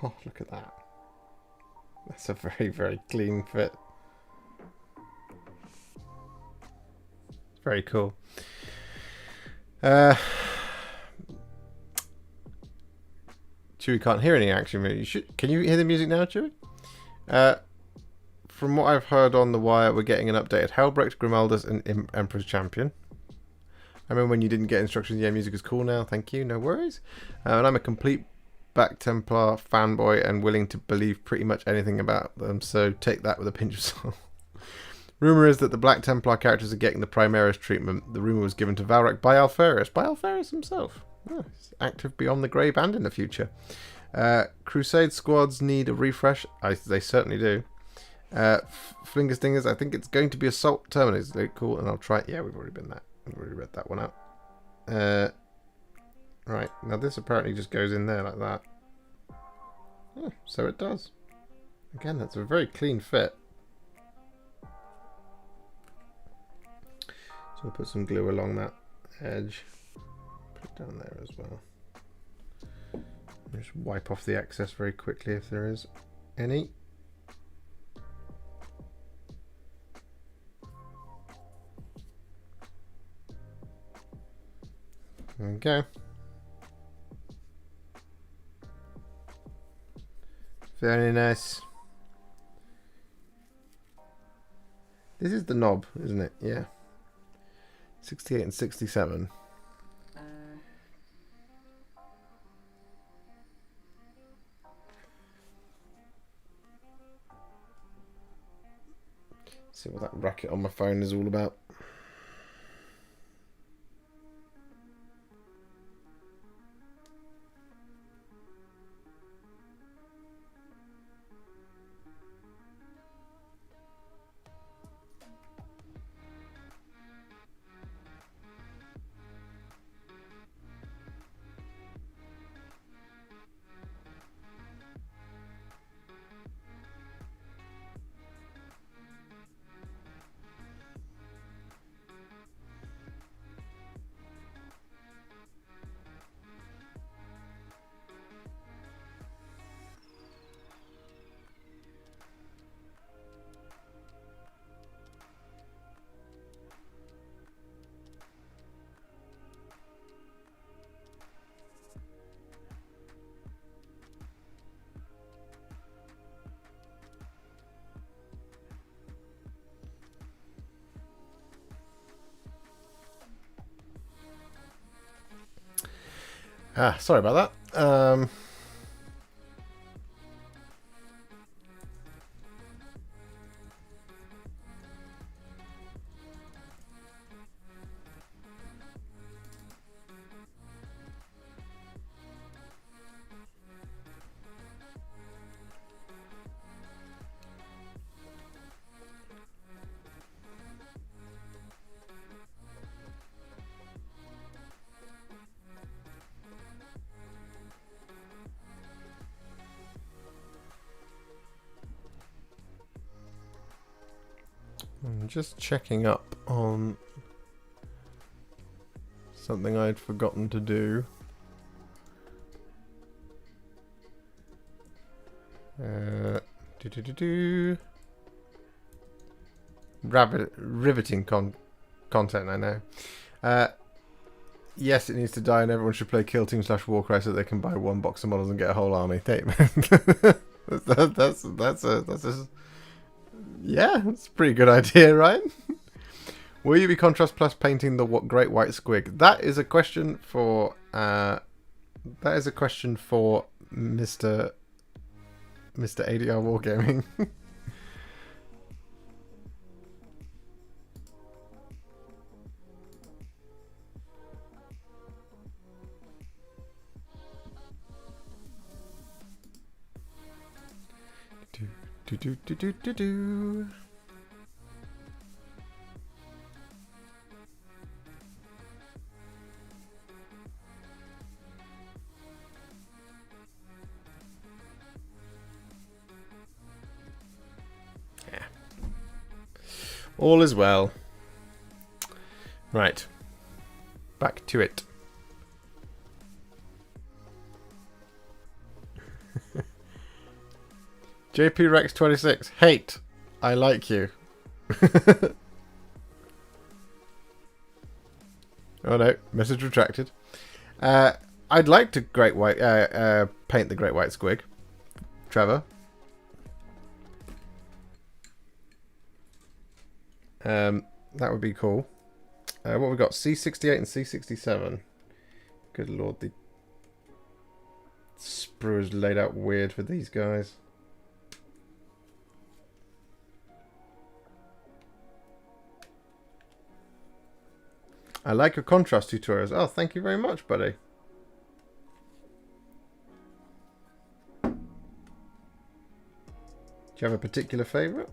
Oh, look at that. That's a very, very clean fit. Very cool. Chewie can't hear any action. You should. Can you hear the music now, Chewie? From what I've heard on the wire, we're getting an updated Helbrecht, Grimaldus, and Emperor's Champion. I remember when you didn't get instructions. Yeah, music is cool now. Thank you. No worries. And I'm a complete Black Templar fanboy and willing to believe pretty much anything about them. So take that with a pinch of salt. Rumour is that the Black Templar characters are getting the Primaris treatment. The rumour was given to Valrak by Alferis. By Alferis himself. Oh, he's active beyond the grave and in the future. Crusade squads need a refresh. They certainly do. Flinger Stingers, I think it's going to be Assault Terminators. They're cool, and I'll try. Yeah, we've already been that. We've already read that one out. Right, now this apparently just goes in there like that. Oh, so it does. Again, that's a very clean fit. So we'll put some glue along that edge. Put it down there as well. Just wipe off the excess very quickly if there is any. There we go. Very nice. This is the knob, isn't it? Yeah. 68 and 67. See what that racket on my phone is all about. Sorry about that. I'm just checking up on something I'd forgotten to do. Riveting content, I know. Yes, it needs to die, and everyone should play Kill Team / Warcry so they can buy one box of models and get a whole army. That's a yeah, that's a pretty good idea, right? Will you be contrast plus painting the great white squig? That is a question for Mr. ADR Wargaming. do. Yeah. All is well. Right. Back to it. JP Rex 26. Hate. I like you. Oh no, message retracted. I'd like to paint the great white squig. Trevor. That would be cool. What we got? C68 and C67. Good lord, the sprue is laid out weird for these guys. I like your contrast tutorials. Oh, thank you very much, buddy. Do you have a particular favourite?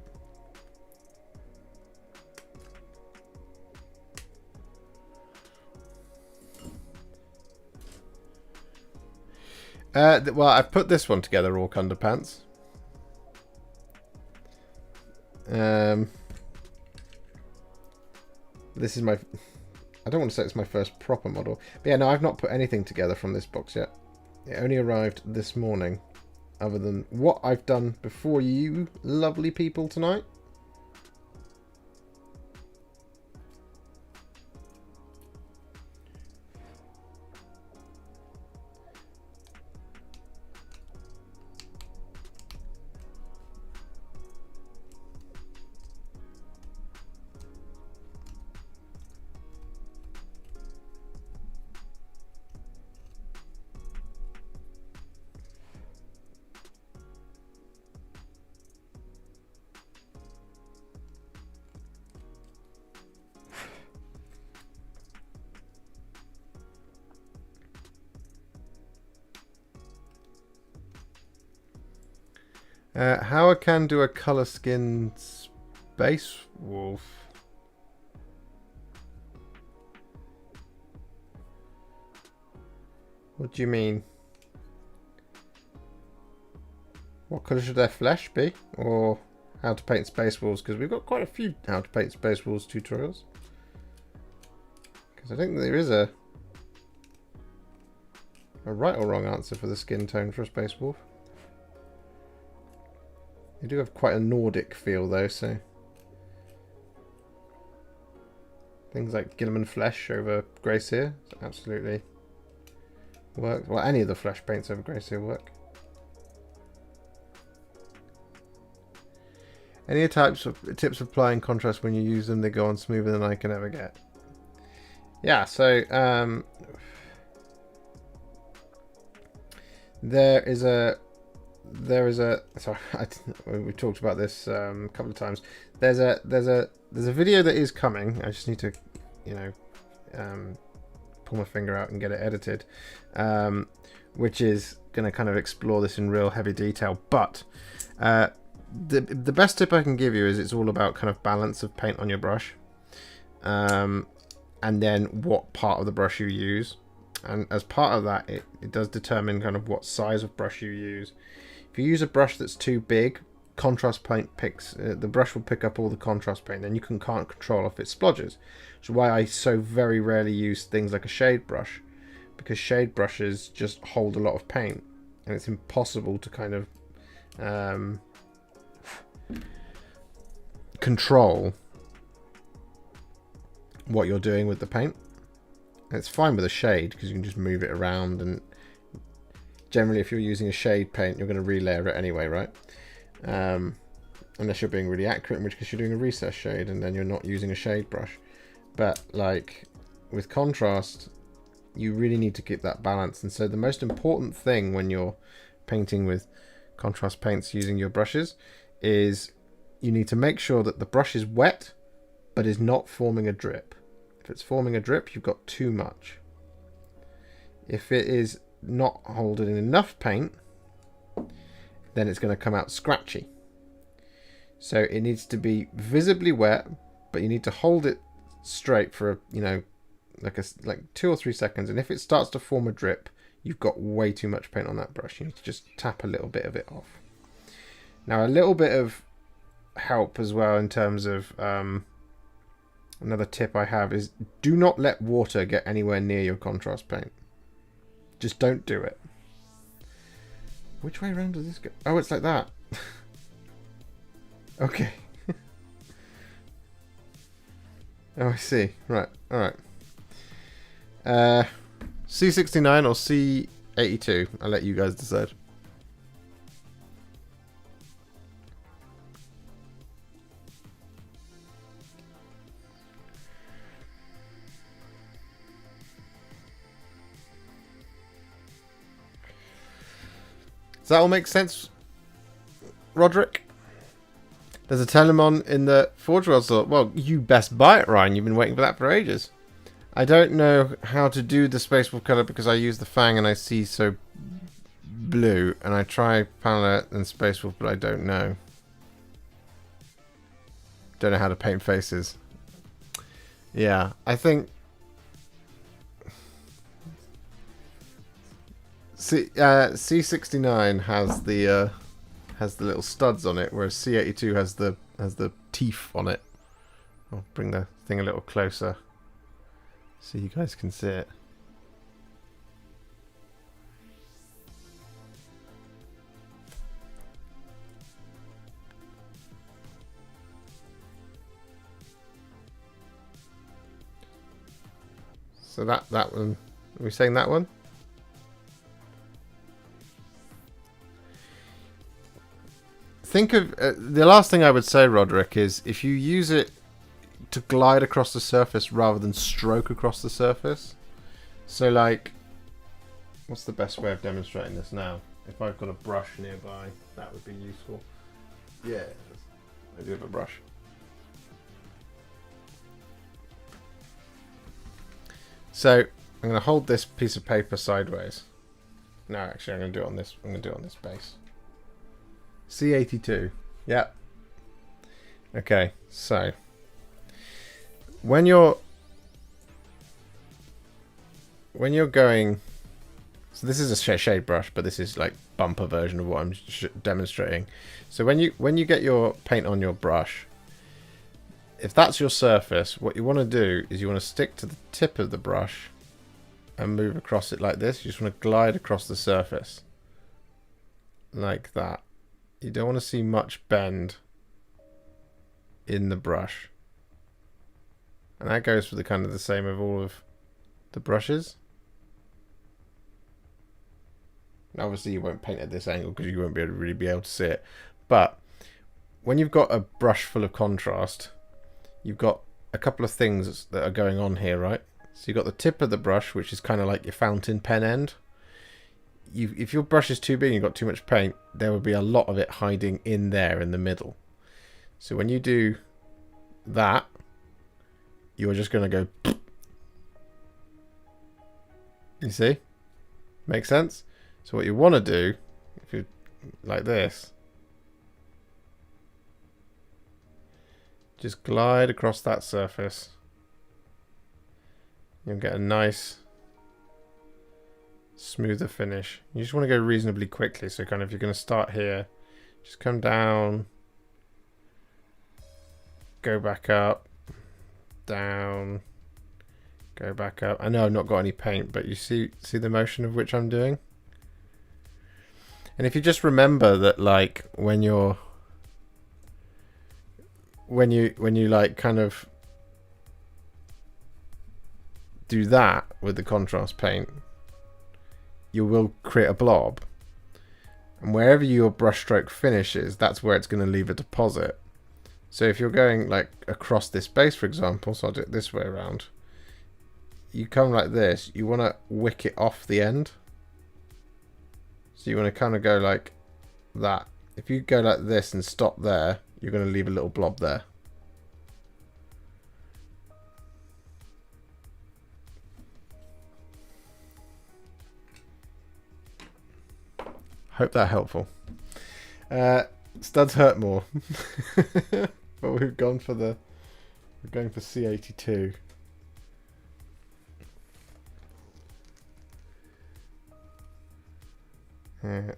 Well, I've put this one together, Orc Underpants. This is my... I don't want to say it's my first proper model. But yeah, no, I've not put anything together from this box yet. It only arrived this morning. Other than what I've done before you lovely people tonight. How I can do a colour skin space wolf. What do you mean? What colour should their flesh be? Or how to paint space wolves? Because we've got quite a few how to paint space wolves tutorials. Because I think there is a right or wrong answer for the skin tone for a space wolf. They do have quite a Nordic feel though, so things like Gilliman flesh over grey seer absolutely work. Well, any of the flesh paints over grey seer work. Any tips of applying contrast when you use them, they go on smoother than I can ever get. Yeah, so there is a sorry, we talked about this a couple of times. There's a video that is coming. I just need to, pull my finger out and get it edited, which is going to kind of explore this in real heavy detail. But the best tip I can give you is it's all about kind of balance of paint on your brush, and then what part of the brush you use. And as part of that, it does determine kind of what size of brush you use. If you use a brush that's too big, contrast paint the brush will pick up all the contrast paint, and you can't control if it splodges. Which is why I so very rarely use things like a shade brush, because shade brushes just hold a lot of paint, and it's impossible to kind of control what you're doing with the paint. And it's fine with a shade because you can just move it around, and generally if you're using a shade paint, you're going to relayer it anyway, right? Unless you're being really accurate, in which case you're doing a recess shade and then you're not using a shade brush. But like with contrast, you really need to keep that balance. And so the most important thing when you're painting with contrast paints using your brushes is you need to make sure that the brush is wet but is not forming a drip. If it's forming a drip, you've got too much. If it is not holding enough paint, then it's going to come out scratchy. So it needs to be visibly wet, but you need to hold it straight for, you know, like 2 or 3 seconds. And if it starts to form a drip, you've got way too much paint on that brush. You need to just tap a little bit of it off. Now, a little bit of help as well in terms of another tip I have is do not let water get anywhere near your contrast paint. Just don't do it. Which way around does this go? Oh, it's like that. Okay. Oh, I see. Right. All right. C69 or C82? I'll let you guys decide. Does that all make sense, Roderick? There's a Telemon in the Forge World store. Well, you best buy it, Ryan. You've been waiting for that for ages. I don't know how to do the Space Wolf colour because I use the Fang and I see so blue. And I try Palette and Space Wolf, but I don't know. Don't know how to paint faces. Yeah, I think... C69 has the little studs on it, whereas C82 has the teeth on it. I'll bring the thing a little closer so you guys can see it. So that one, are we saying that one? Think of the last thing I would say, Roderick, is if you use it to glide across the surface rather than stroke across the surface. So, like, what's the best way of demonstrating this now? If I've got a brush nearby, that would be useful. Yeah, I do have a brush. So I'm going to hold this piece of paper sideways. No, actually, I'm going to do it on this. I'm going to do it on this base. C82. Yeah. Okay, so when you're going, so this is a shade brush, but this is like bumper version of what I'm demonstrating. So when you get your paint on your brush, if that's your surface, what you want to do is you want to stick to the tip of the brush and move across it like this. You just want to glide across the surface like that. You don't want to see much bend in the brush. And that goes for the kind of the same of all of the brushes. And obviously you won't paint at this angle because you won't really be able to see it. But when you've got a brush full of contrast, you've got a couple of things that are going on here, right? So you've got the tip of the brush, which is kind of like your fountain pen end. If your brush is too big and you've got too much paint, there will be a lot of it hiding in there in the middle. So when you do that, you're just going to go... You see? Make sense? So what you want to do, if you like this, just glide across that surface. You'll get a nice smoother finish. You just want to go reasonably quickly, so kind of you're going to start here, just come down, go back up, down, go back up. I know I've not got any paint, but you see the motion of which I'm doing. And if you just remember that, like, when you like kind of do that with the contrast paint, you will create a blob. And wherever your brushstroke finishes, that's where it's going to leave a deposit. So if you're going like across this base, for example, so I'll do it this way around. You come like this, you want to wick it off the end. So you want to kind of go like that. If you go like this and stop there, you're going to leave a little blob there. Hope that helpful. Studs hurt more. But we're going for C82. There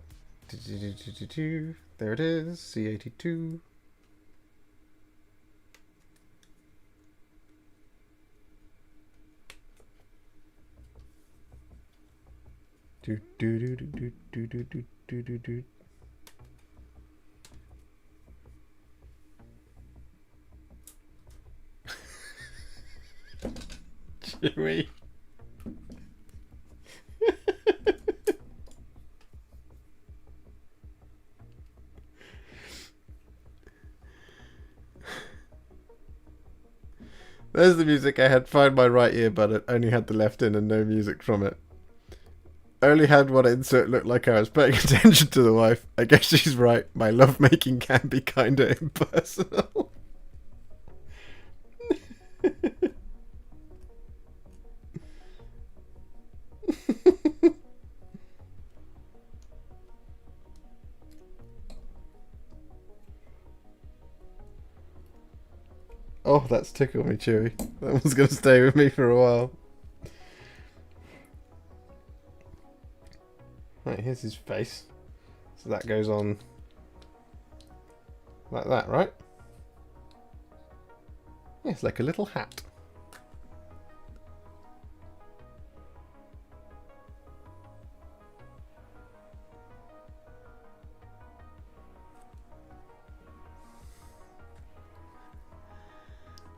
it is, C82. Do do do do do do do do do do. Chewy. There's the music I had. Find my right ear, but it only had the left in and no music from it. Only had one insert looked like I was paying attention to the wife. I guess she's right. My lovemaking can be kinda impersonal. Oh, that's tickled me, Chewy. That one's going to stay with me for a while. Right, here's his face. So that goes on like that, right? Yeah, it's like a little hat.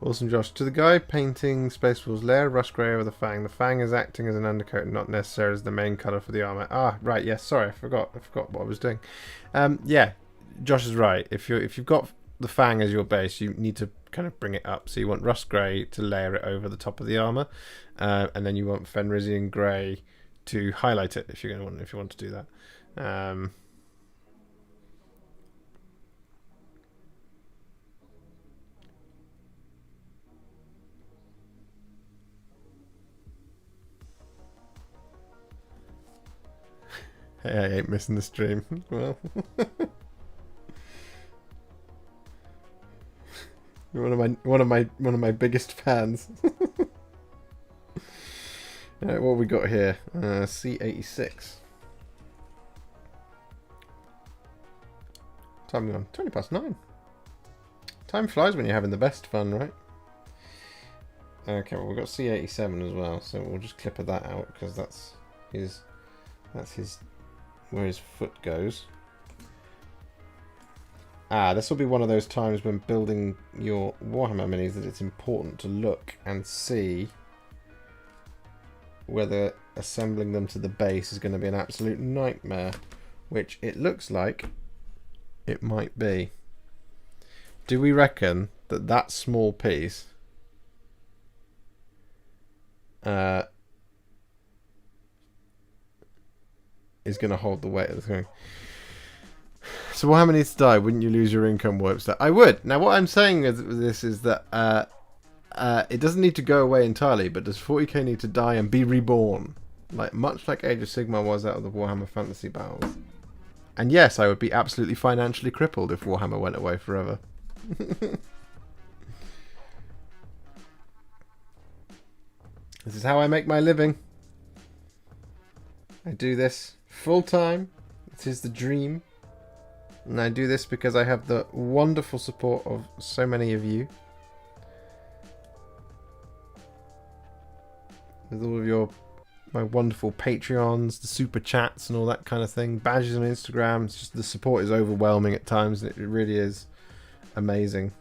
Awesome, Josh. To the guy painting Space Wolf's lair, rust grey over the fang. The fang is acting as an undercoat, not necessarily as the main colour for the armour. Ah, right. Yes. Sorry, I forgot what I was doing. Yeah, Josh is right. If you've got the fang as your base, you need to kind of bring it up. So you want rust grey to layer it over the top of the armour, and then you want Fenrisian grey to highlight it if you want to do that. Hey, I ain't missing the stream. Well, you're one of my biggest fans. Alright, what have we got here? C86. Time gone 9:20. Time flies when you're having the best fun, right? Okay, well we've got C87 as well, so we'll just clipper that out because that's his where his foot goes. This will be one of those times when building your Warhammer minis that it's important to look and see whether assembling them to the base is going to be an absolute nightmare, which it looks like it might be. Do we reckon that small piece is going to hold the weight of the thing? So Warhammer needs to die. Wouldn't you lose your income, Warhipster? I would. Now what I'm saying with this is that it doesn't need to go away entirely, but does 40k need to die and be reborn? Much like Age of Sigmar was out of the Warhammer Fantasy Battles. And yes, I would be absolutely financially crippled if Warhammer went away forever. This is how I make my living. I do this full time. It is the dream. And I do this because I have the wonderful support of so many of you. With all of my wonderful Patreons, the super chats and all that kind of thing. Badges on Instagram. It's just the support is overwhelming at times, and it really is amazing.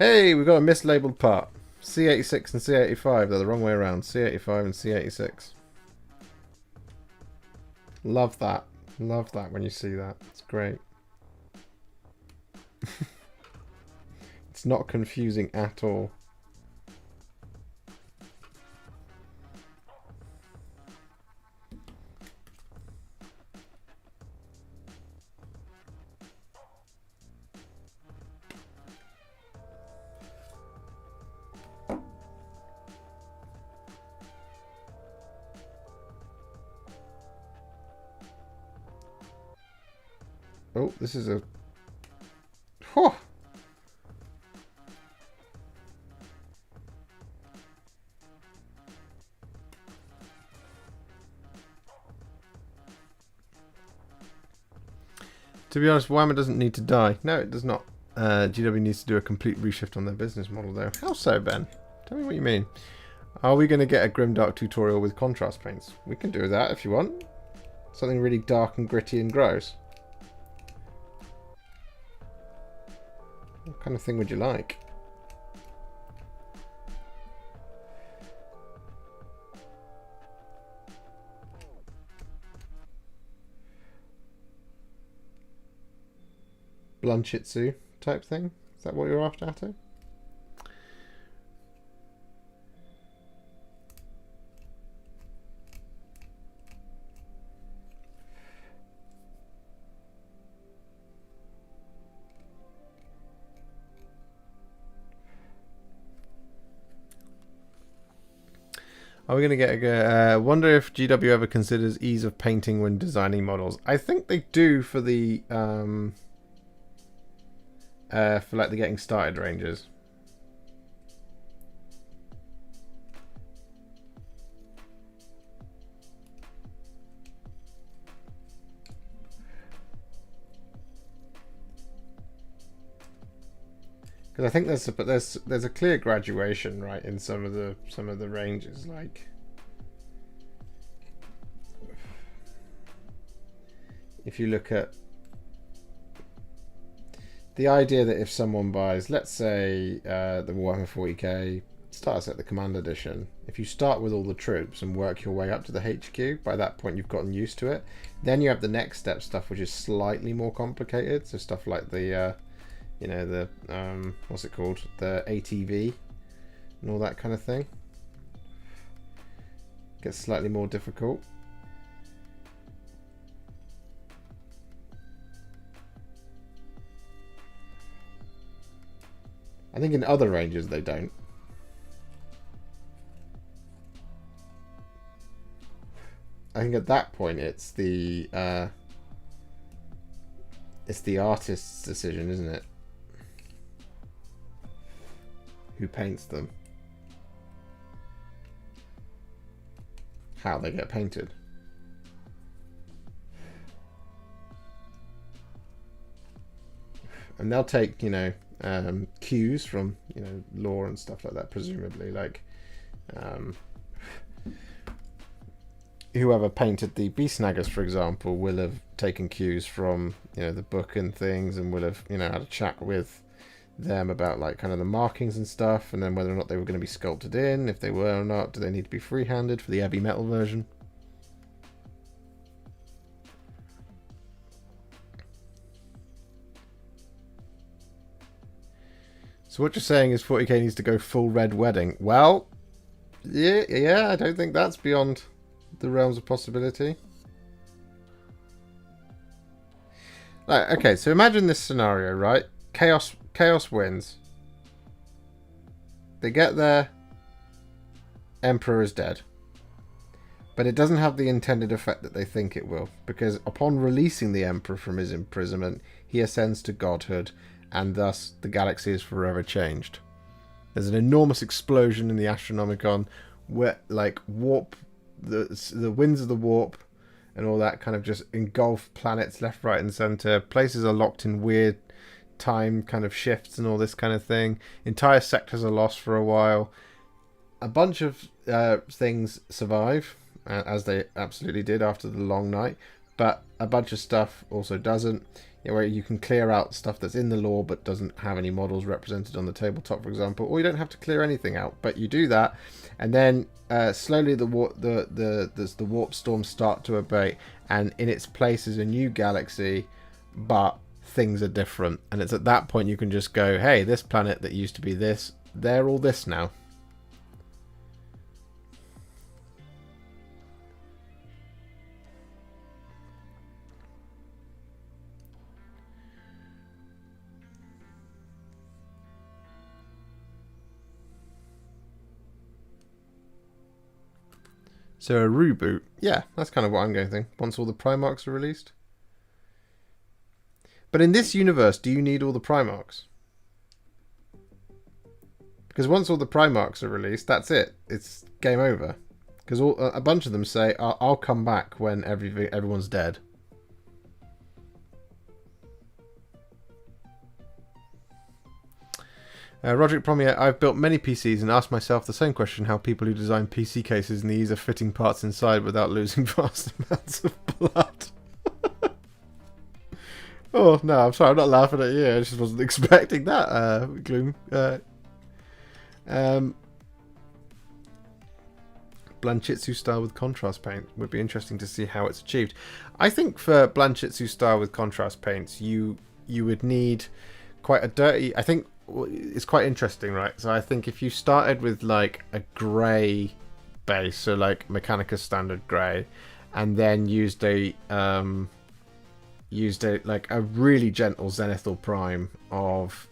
Hey, we've got a mislabeled part. C86 and C85. They're the wrong way around. C85 and C86. Love that. Love that when you see that. It's great. It's not confusing at all. Oh, this is a... Whew. To be honest, Warhammer doesn't need to die. No, it does not. GW needs to do a complete reshift on their business model, though. How so, Ben? Tell me what you mean. Are we going to get a Grimdark tutorial with contrast paints? We can do that if you want. Something really dark and gritty and gross. What kind of thing would you like? Blunchitsu type thing? Is that what you're after, Atto? Are we going to get a... wonder if GW ever considers ease of painting when designing models. I think they do for the... for like the getting started ranges. Because I think there's a clear graduation, right, in some of the ranges. Like, if you look at the idea that if someone buys, let's say, the Warhammer 40k starter set, the Command Edition, if you start with all the troops and work your way up to the HQ, by that point you've gotten used to it. Then you have the next step stuff, which is slightly more complicated. So stuff like the you know, the what's it called, the ATV and all that kind of thing gets slightly more difficult. I think in other ranges they don't. I think at that point it's the artist's decision, isn't it? Who paints them, how they get painted. And they'll take, you know, cues from, you know, lore and stuff like that, presumably. Like, whoever painted the Beast Snaggers, for example, will have taken cues from, you know, the book and things, and will have, you know, had a chat with them about, like, kind of the markings and stuff, and then whether or not they were going to be sculpted in. If they were or not, do they need to be freehanded for the heavy metal version? So what you're saying is 40k needs to go full red wedding. Well, yeah, I don't think that's beyond the realms of possibility. Right, okay, so imagine this scenario, right? Chaos wins. They get there. Emperor is dead. But it doesn't have the intended effect that they think it will, because upon releasing the Emperor from his imprisonment, he ascends to godhood, and thus the galaxy is forever changed. There's an enormous explosion in the Astronomicon, where, like, warp, the winds of the warp and all that kind of just engulf planets left, right, and center. Places are locked in weird time kind of shifts and all this kind of thing. Entire sectors are lost for a while. A bunch of things survive, as they absolutely did after the long night, but a bunch of stuff also doesn't. where you can clear out stuff that's in the lore but doesn't have any models represented on the tabletop, for example, or you don't have to clear anything out, but you do that, and then slowly the warp storms start to abate, and in its place is a new galaxy, but things are different, and it's at that point you can just go, hey, this planet that used to be this, they're all this now. So a reboot. Yeah, that's kind of what I'm going to think. Once all the Primarchs are released. But in this universe, do you need all the Primarchs? Because once all the Primarchs are released, that's it. It's game over. Because a bunch of them say, I'll come back when everyone's dead. Roderick Promier, I've built many PCs and asked myself the same question, how people who design PC cases and the ease of fitting parts inside without losing vast amounts of blood. Oh, no, I'm sorry, I'm not laughing at you. I just wasn't expecting that, Gloom. Blanchitsu style with contrast paint would be interesting to see how it's achieved. I think for Blanchitsu style with contrast paints, you would need quite a dirty... I think it's quite interesting, right? So I think if you started with like a grey base, so like Mechanicus standard grey, and then used a like a really gentle Zenithal Prime of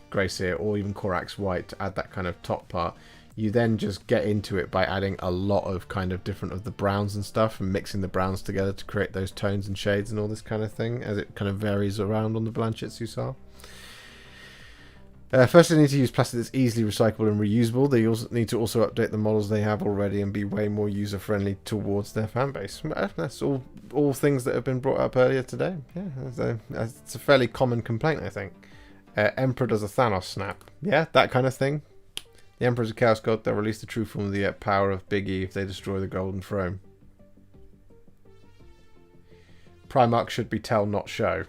Grey Seer or even Corax White to add that kind of top part, you then just get into it by adding a lot of kind of different of the browns and stuff and mixing the browns together to create those tones and shades and all this kind of thing as it kind of varies around on the Blanchitsu style. First, they need to use plastic that's easily recyclable and reusable. They also need to update the models they have already and be way more user-friendly towards their fan base. That's all things that have been brought up earlier today. Yeah, it's a fairly common complaint, I think. Emperor does a Thanos snap. Yeah, that kind of thing. The Emperor's a Chaos God. They'll release the true form of the power of Big E if they destroy the Golden Throne. Primarch should be tell, not show.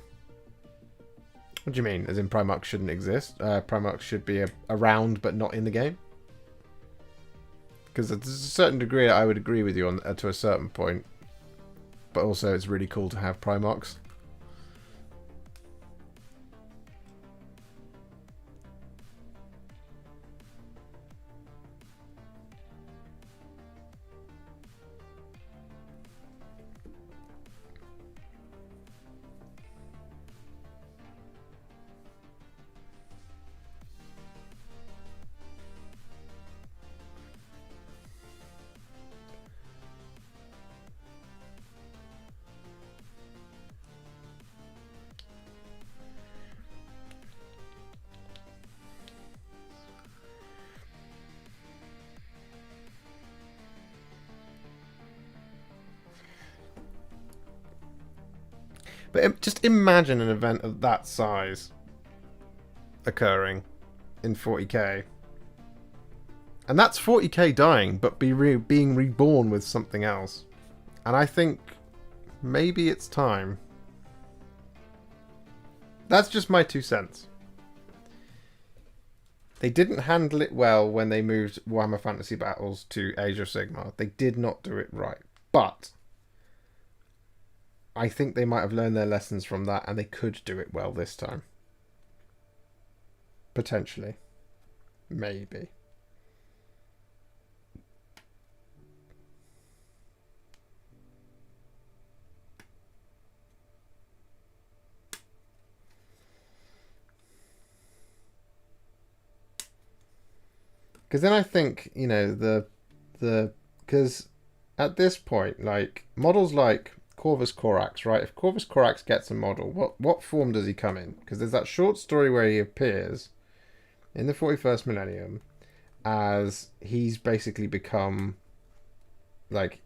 What do you mean? As in Primarch shouldn't exist? Primarch should be around but not in the game? Because there's a certain degree I would agree with you on to a certain point. But also it's really cool to have Primarchs. But just imagine an event of that size occurring in 40k. And that's 40k dying, but being reborn with something else. And I think maybe it's time. That's just my 2 cents. They didn't handle it well when they moved Warhammer Fantasy Battles to Age of Sigmar. They did not do it right. But I think they might have learned their lessons from that, and they could do it well this time. Potentially. Maybe. Because then I think, you know, because at this point, like, models like Corvus Corax, right? If Corvus Corax gets a model, what form does he come in? Because there's that short story where he appears in the 41st millennium as he's basically become, like,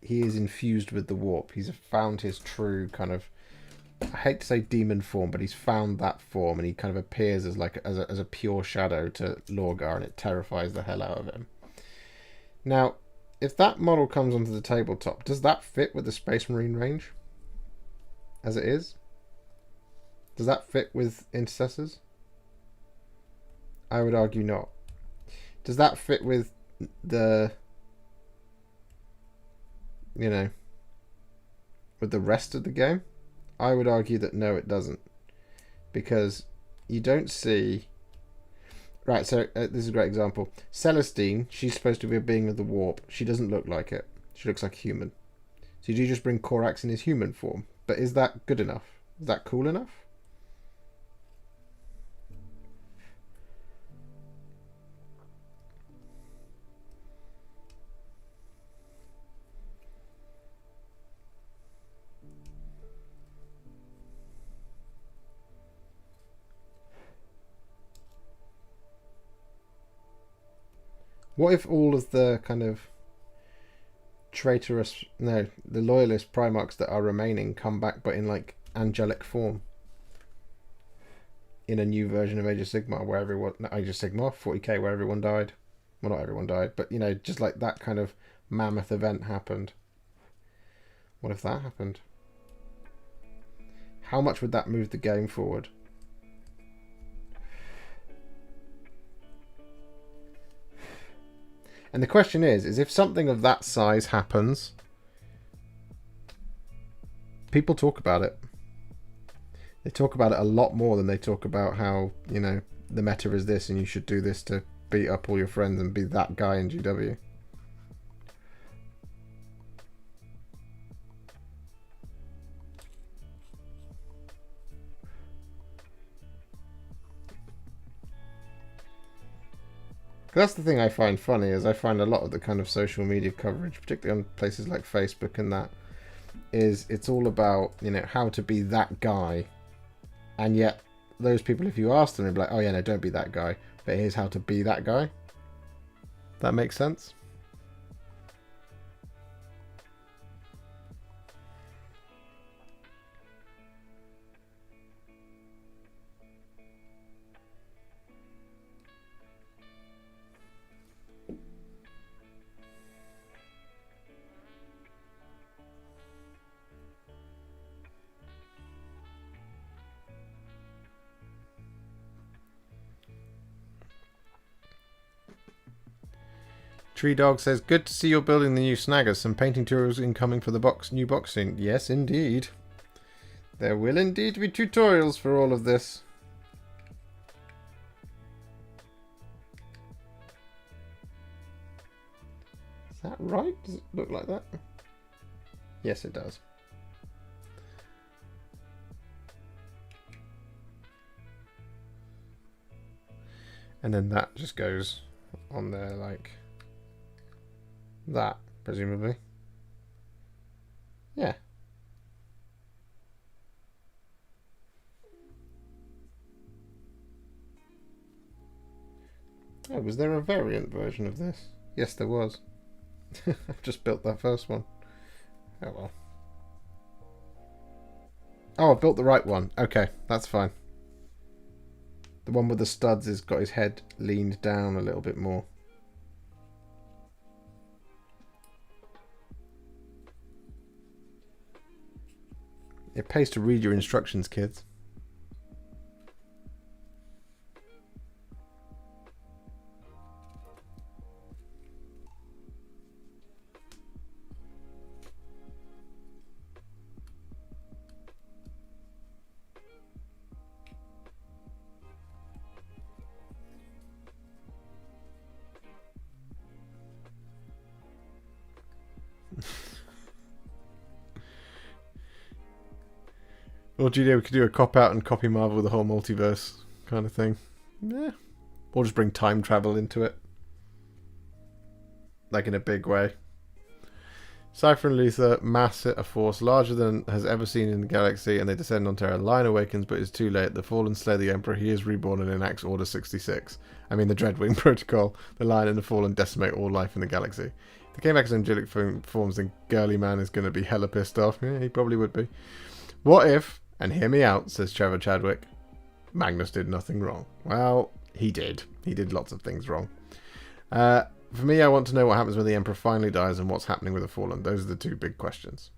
he is infused with the warp. He's found his true kind of, I hate to say demon form, but he's found that form, and he kind of appears as like as a pure shadow to Lorgar, and it terrifies the hell out of him. Now, if that model comes onto the tabletop, does that fit with the Space Marine range? as it is? Does that fit with intercessors? I would argue not. Does that fit with the, you know, with the rest of the game? I would argue that no, it doesn't. Because you don't see... Right, so this is a great example. Celestine, she's supposed to be a being of the warp. She doesn't look like it. She looks like a human. So you do just bring Korax in his human form. But is that good enough? Is that cool enough? What if all of the kind of traitorous, no, the loyalist Primarchs that are remaining come back, but in like angelic form? In a new version of Age of Sigmar, where everyone, not Age of Sigmar, 40k, where everyone died. Well, not everyone died, but you know, just like that kind of mammoth event happened. What if that happened? How much would that move the game forward? And the question is if something of that size happens, people talk about it. They talk about it a lot more than they talk about how, you know, the meta is this and you should do this to beat up all your friends and be that guy in GW. That's the thing I find funny, is I find a lot of the kind of social media coverage, particularly on places like Facebook and that, is it's all about, you know, how to be that guy. And yet those people, if you ask them, they'll be like, oh yeah, no, don't be that guy. But here's how to be that guy. That makes sense? Tree Dog says, good to see you're building the new snaggers. Some painting tutorials incoming for the new boxing. Yes, indeed. There will indeed be tutorials for all of this. Is that right? Does it look like that? Yes, it does. And then that just goes on there like... that, presumably. Yeah. Oh, was there a variant version of this? Yes, there was. I've just built that first one. Oh well. Oh, I've built the right one. Okay, that's fine. The one with the studs has got his head leaned down a little bit more. It pays to read your instructions, kids. Or do you know, we could do a cop-out and copy Marvel with the whole multiverse kind of thing. Yeah. Or just bring time travel into it. Like in a big way. Cypher and Luther mass hit a force larger than has ever seen in the galaxy, and they descend on Terra. Lion awakens, but it's too late. The Fallen slay the Emperor. He is reborn and enacts Order 66. I mean, the Dreadwing Protocol. The Lion and the Fallen decimate all life in the galaxy. If they came back as angelic forms, then Girly Man is going to be hella pissed off. Yeah, he probably would be. What if... and hear me out, says Trevor Chadwick, Magnus did nothing wrong. Well, he did. He did lots of things wrong. For me, I want to know what happens when the Emperor finally dies and what's happening with the Fallen. Those are the two big questions.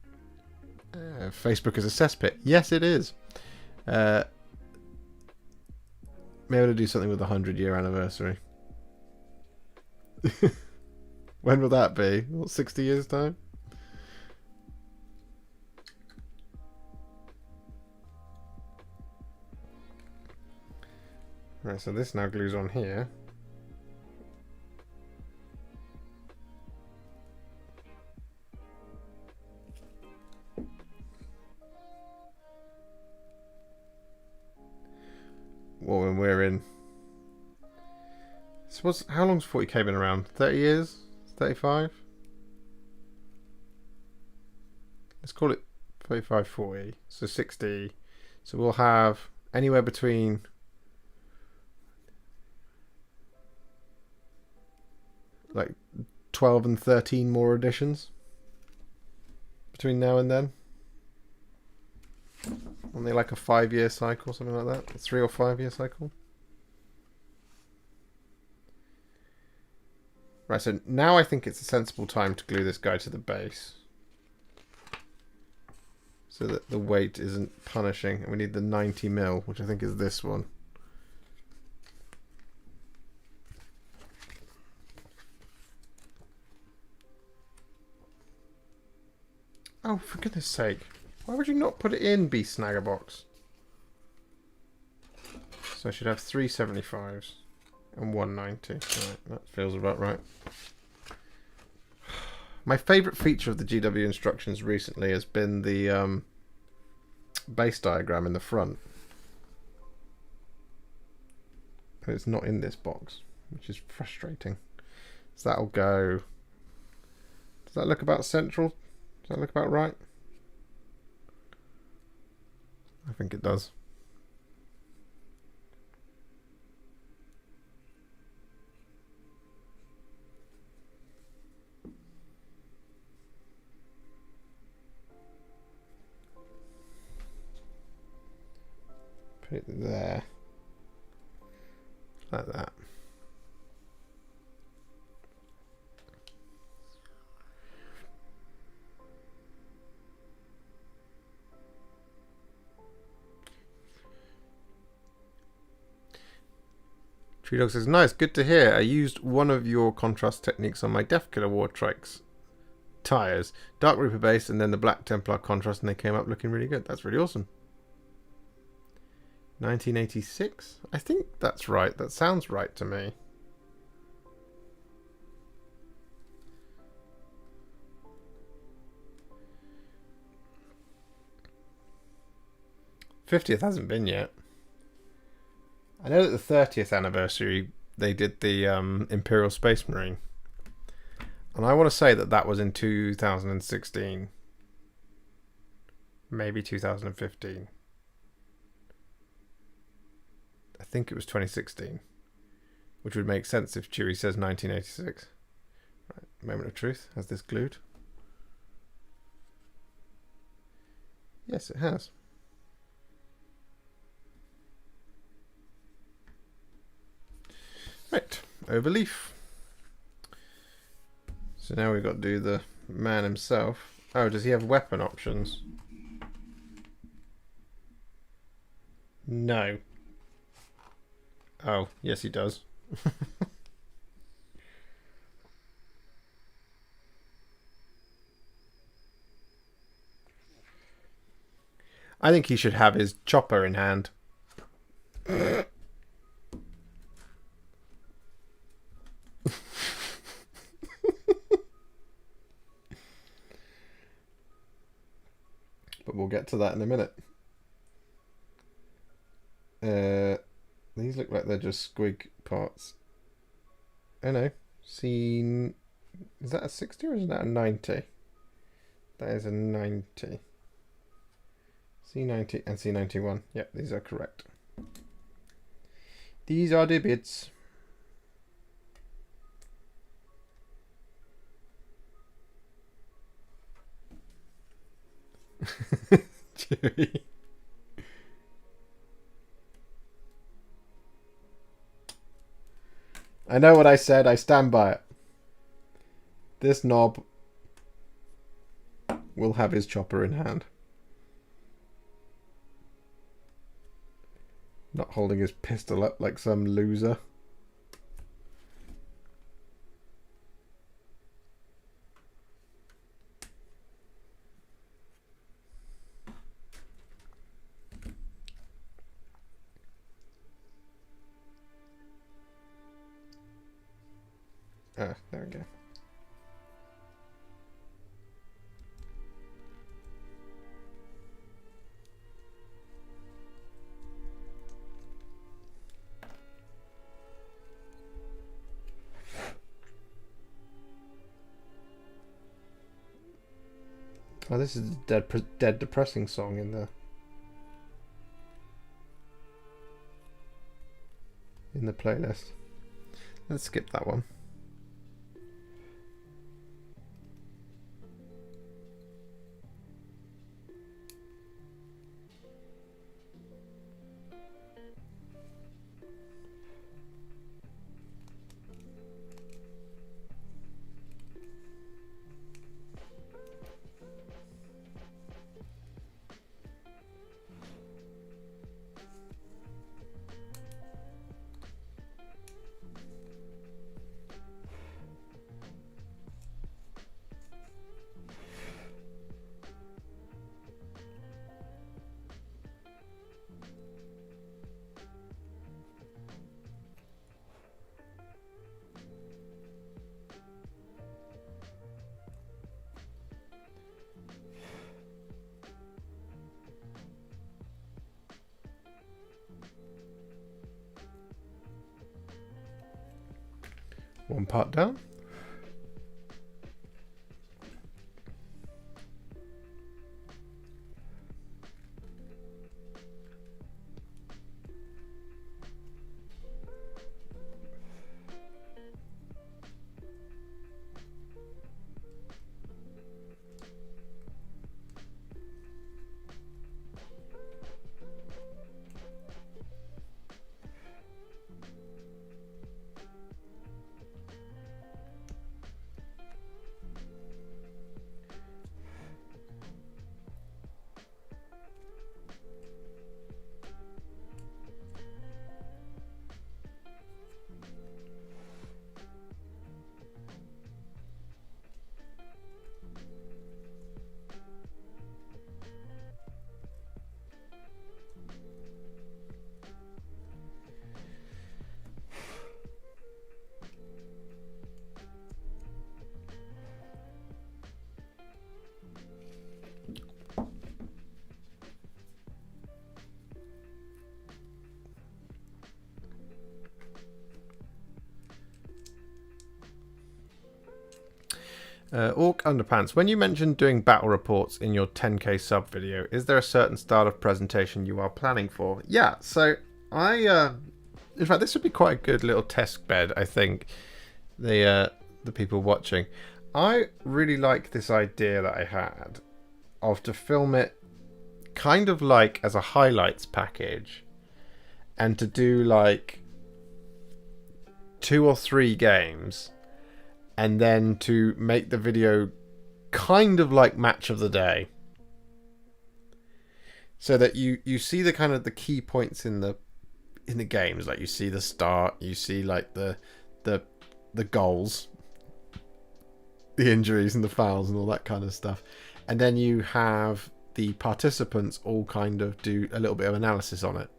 Facebook is a cesspit. Yes, it is. Maybe to do something with the 100-year anniversary. When will that be? What, 60 years time? Right, so this now glues on here. Well, when we're in... So how long's 40k been around? 30 years? 35? Let's call it 35, 40. So 60. So we'll have anywhere between... like 12 and 13 more editions between now and then. Only like a 5-year cycle, something like that. A 3 or 5-year cycle. Right, so now I think it's a sensible time to glue this guy to the base, so that the weight isn't punishing. And we need the 90mm, which I think is this one. Oh, for goodness sake. Why would you not put it in, Beast Snagger Box? So I should have 375s and 190. Right, that feels about right. My favourite feature of the GW instructions recently has been the base diagram in the front. But it's not in this box, which is frustrating. So that'll go... Does that look about central? Does that look about right? I think it does. Put it there. Like that. Tree Dog says, nice, good to hear. I used one of your contrast techniques on my Death Killer War Trikes tyres. Dark Reaper base and then the Black Templar contrast, and they came up looking really good. That's really awesome. 1986? I think that's right. That sounds right to me. '50th hasn't been yet. I know that the 30th anniversary they did the Imperial Space Marine, and I want to say that that was in 2016, maybe 2015. I think it was 2016, which would make sense if Chewie says 1986. Right, moment of truth. Has this glued? Yes, it has. Right, overleaf. So now we've got to do the man himself. Oh, does he have weapon options? No. Oh, yes he does. I think he should have his chopper in hand. But we'll get to that in a minute. These look like they're just squig parts. Oh no. Is that a 60 or is that a 90? That is a 90. C90 and C91. Yep, these are correct. These are the bits. Chewie. I know what I said. I stand by it. This knob will have his chopper in hand. Not holding his pistol up like some loser. Ah, there we go. Oh, this is a dead depressing song in the playlist. Let's skip that one. One part down. Orc Underpants, when you mentioned doing battle reports in your 10k sub video, is there a certain style of presentation you are planning for? Yeah, so in fact, this would be quite a good little test bed, I think, the people watching. I really like this idea that I had of to film it kind of like as a highlights package and to do like 2 or 3 games and then to make the video kind of like match of the day, so that you see the kind of the key points in the games, like you see the start, you see like the goals, the injuries and the fouls and all that kind of stuff, and then you have the participants all kind of do a little bit of analysis on it.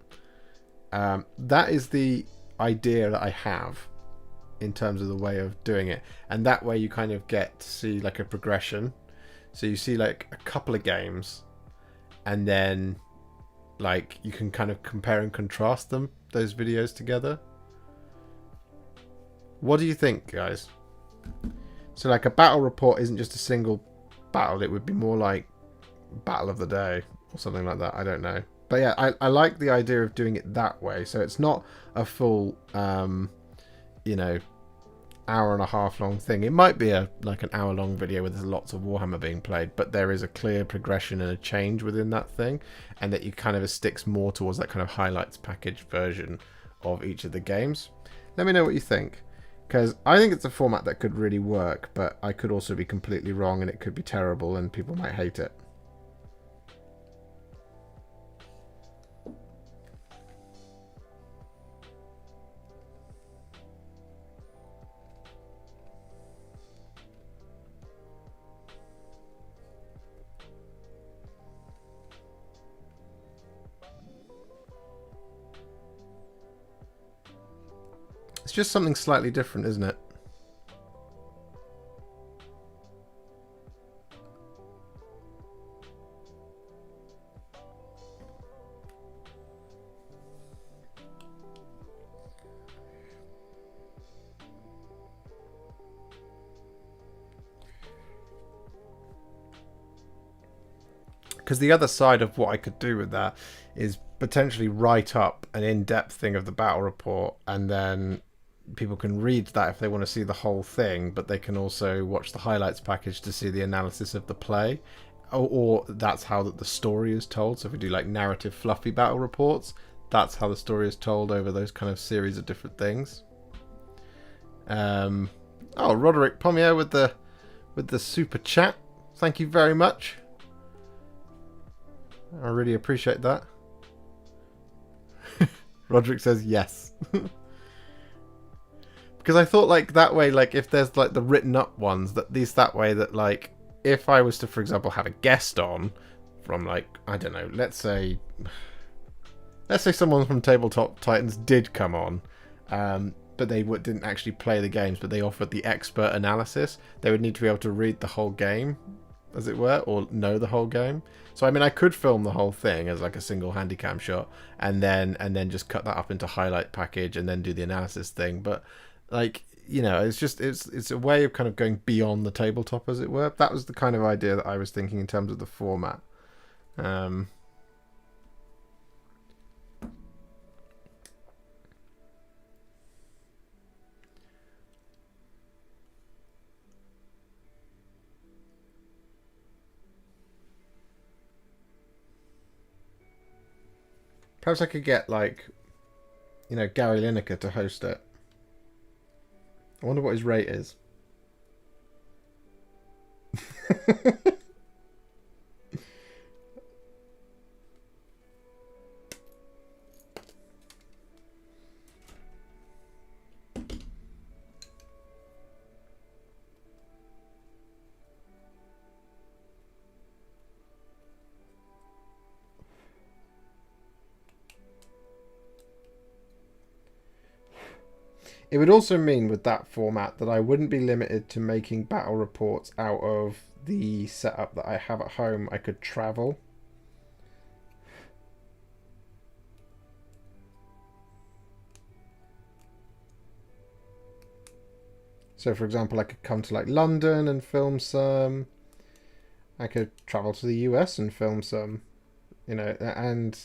That is the idea that I have in terms of the way of doing it, and that way you kind of get to see like a progression. So you see like a couple of games, and then like you can kind of compare and contrast those videos together. What do you think, guys? So like a battle report isn't just a single battle, it would be more like battle of the day or something like that. I don't know, but yeah, I like the idea of doing it that way, so it's not a full hour and a half long thing. It might be like an hour long video where there's lots of Warhammer being played, but there is a clear progression and a change within that thing, and that you kind of sticks more towards that kind of highlights package version of each of the games. Let me know what you think, because I think it's a format that could really work, but I could also be completely wrong and it could be terrible and people might hate it. It's just something slightly different, isn't it? Because the other side of what I could do with that is potentially write up an in-depth thing of the battle report, and then people can read that if they want to see the whole thing, but they can also watch the highlights package to see the analysis of the play. Or that's how the story is told. So if we do like narrative fluffy battle reports, that's how the story is told over those kind of series of different things. Oh, Roderick Pommier with the super chat. Thank you very much. I really appreciate that. Roderick says yes. Because I thought like that way, like if there's like the written up ones, that way that like if I was to, for example, have a guest on from like, I don't know, let's say someone from Tabletop Titans did come on, but they didn't actually play the games, but they offered the expert analysis. They would need to be able to read the whole game, as it were, or know the whole game. So I mean, I could film the whole thing as like a single handycam shot, and then just cut that up into highlight package, and then do the analysis thing. But like, you know, it's a way of kind of going beyond the tabletop, as it were. That was the kind of idea that I was thinking in terms of the format. Perhaps I could get, like, you know, Gary Lineker to host it. I wonder what his rate is. It would also mean with that format that I wouldn't be limited to making battle reports out of the setup that I have at home. I could travel. So for example, I could come to like London and film some. I could travel to the US and film some, you know, and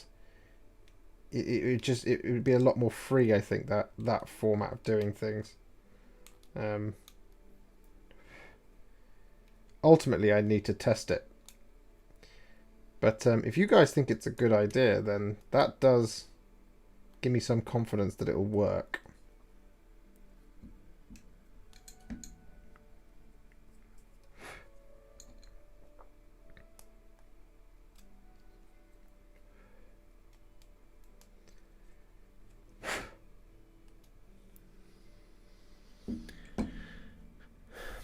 it would be a lot more free, I think, that format of doing things. Ultimately, I need to test it. But if you guys think it's a good idea, then that does give me some confidence that it will work.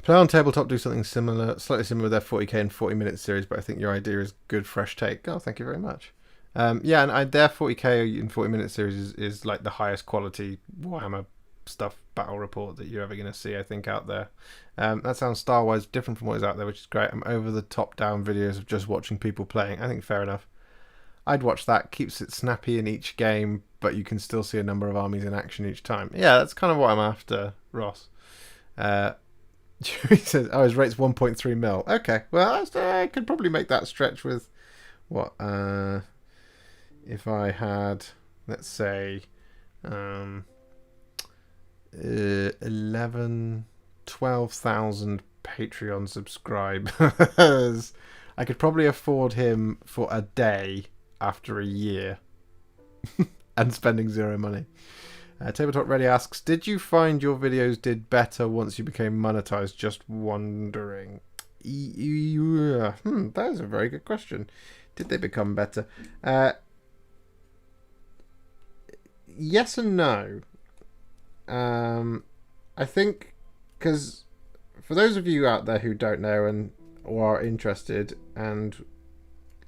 Play on Tabletop do something similar, slightly similar with their 40k and 40-minute series, but I think your idea is good, fresh take. Oh, thank you very much. Yeah, and their 40k and 40-minute series is like the highest quality Warhammer stuff battle report that you're ever going to see, I think, out there. That sounds Star Wars different from what is out there, which is great. I'm over the top-down videos of just watching people playing. I think fair enough. I'd watch that. Keeps it snappy in each game, but you can still see a number of armies in action each time. Yeah, that's kind of what I'm after, Ross. He says, oh, his rate's 1.3 mil. Okay, well, I could probably make that stretch with, what, if I had, let's say, 12,000 Patreon subscribers. I could probably afford him for a day after a year and spending zero money. Tabletop Ready asks, did you find your videos did better once you became monetized? Just wondering. That is a very good question. Did they become better? Yes and no. I think, because for those of you out there who don't know or are interested and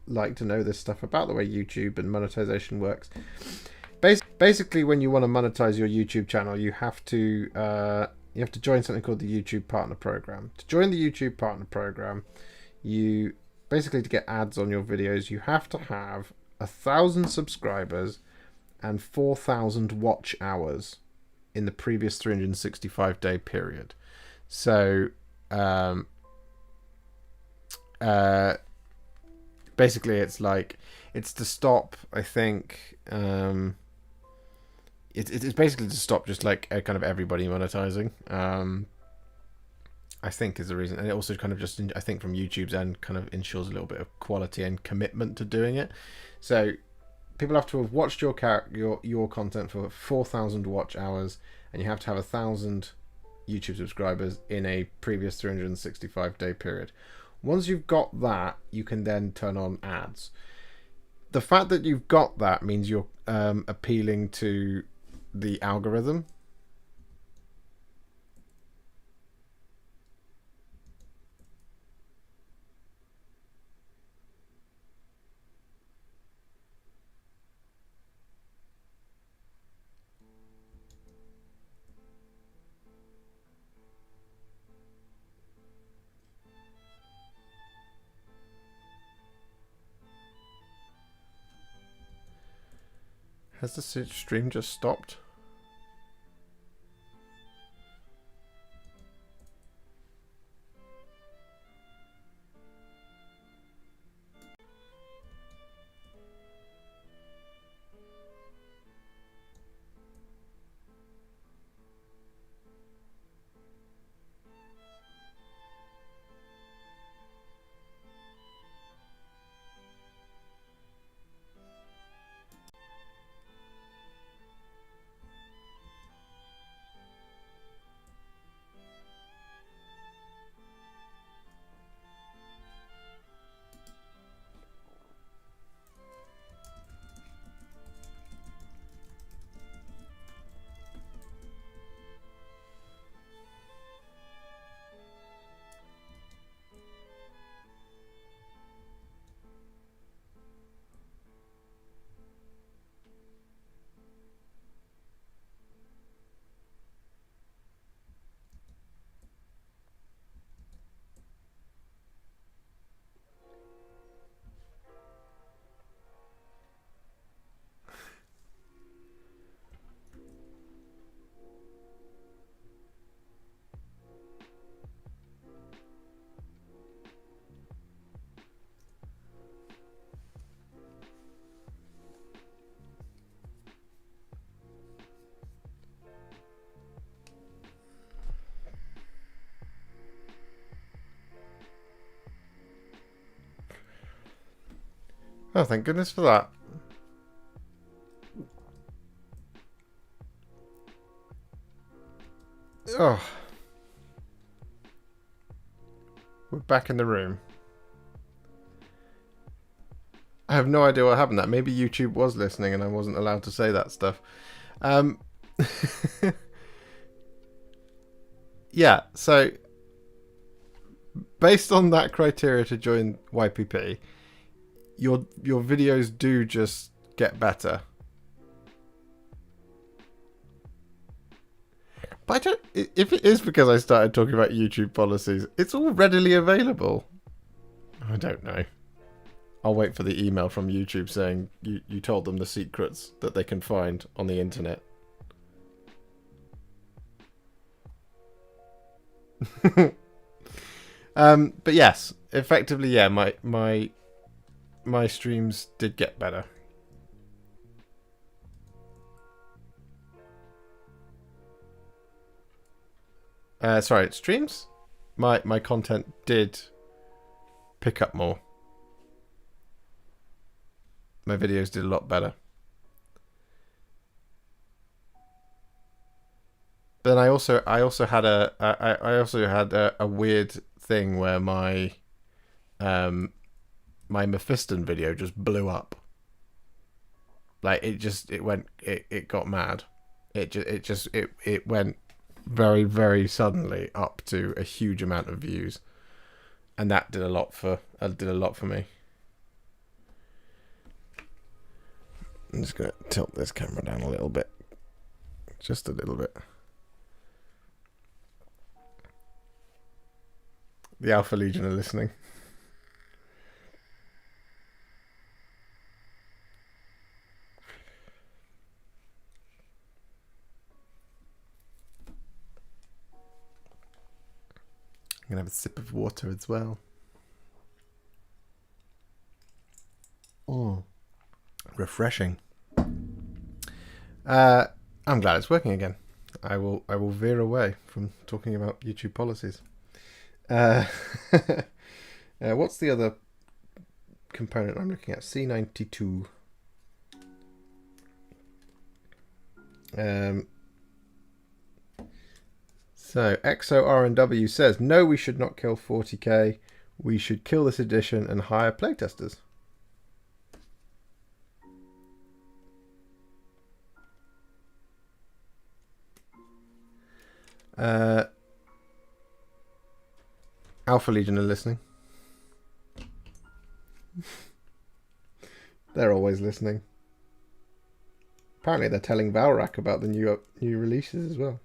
like to know this stuff about the way YouTube and monetization works, basically, basically, when you want to monetize your YouTube channel, you have to join something called the YouTube Partner Program. To join the YouTube Partner Program, you basically, to get ads on your videos, you have to have 1,000 subscribers and 4,000 watch hours in the previous 365-day period. So basically, it's to stop, I think, it's basically to stop just like kind of everybody monetizing. I think is the reason, and it also kind of just, I think, from YouTube's end, kind of ensures a little bit of quality and commitment to doing it. So people have to have watched your content for 4,000 watch hours, and you have to have 1,000 YouTube subscribers in a previous 365-day period. Once you've got that, you can then turn on ads. The fact that you've got that means you're appealing to the algorithm. Has the stream just stopped? Oh, thank goodness for that. Oh. We're back in the room. I have no idea what happened there. Maybe YouTube was listening and I wasn't allowed to say that stuff. Yeah, so based on that criteria to join YPP, your videos do just get better. But I don't, if it is because I started talking about YouTube policies, it's all readily available. I don't know. I'll wait for the email from YouTube saying you told them the secrets that they can find on the internet. But yes, effectively, yeah, my streams did get better. Sorry, streams? My content did pick up more. My videos did a lot better. But then I also had a weird thing where my Mephiston video just blew up. Like it got mad. It went very, very suddenly up to a huge amount of views, and that did a lot for me. I'm just going to tilt this camera down a little bit. Just a little bit. The Alpha Legion are listening. I'm going to have a sip of water as well. Oh, refreshing. I'm glad it's working again. I will veer away from talking about YouTube policies. What's the other component I'm looking at? C92. So XO RNW says, no, we should not kill 40k. We should kill this edition and hire playtesters. Alpha Legion are listening. They're always listening. Apparently they're telling Valrak about the new releases as well.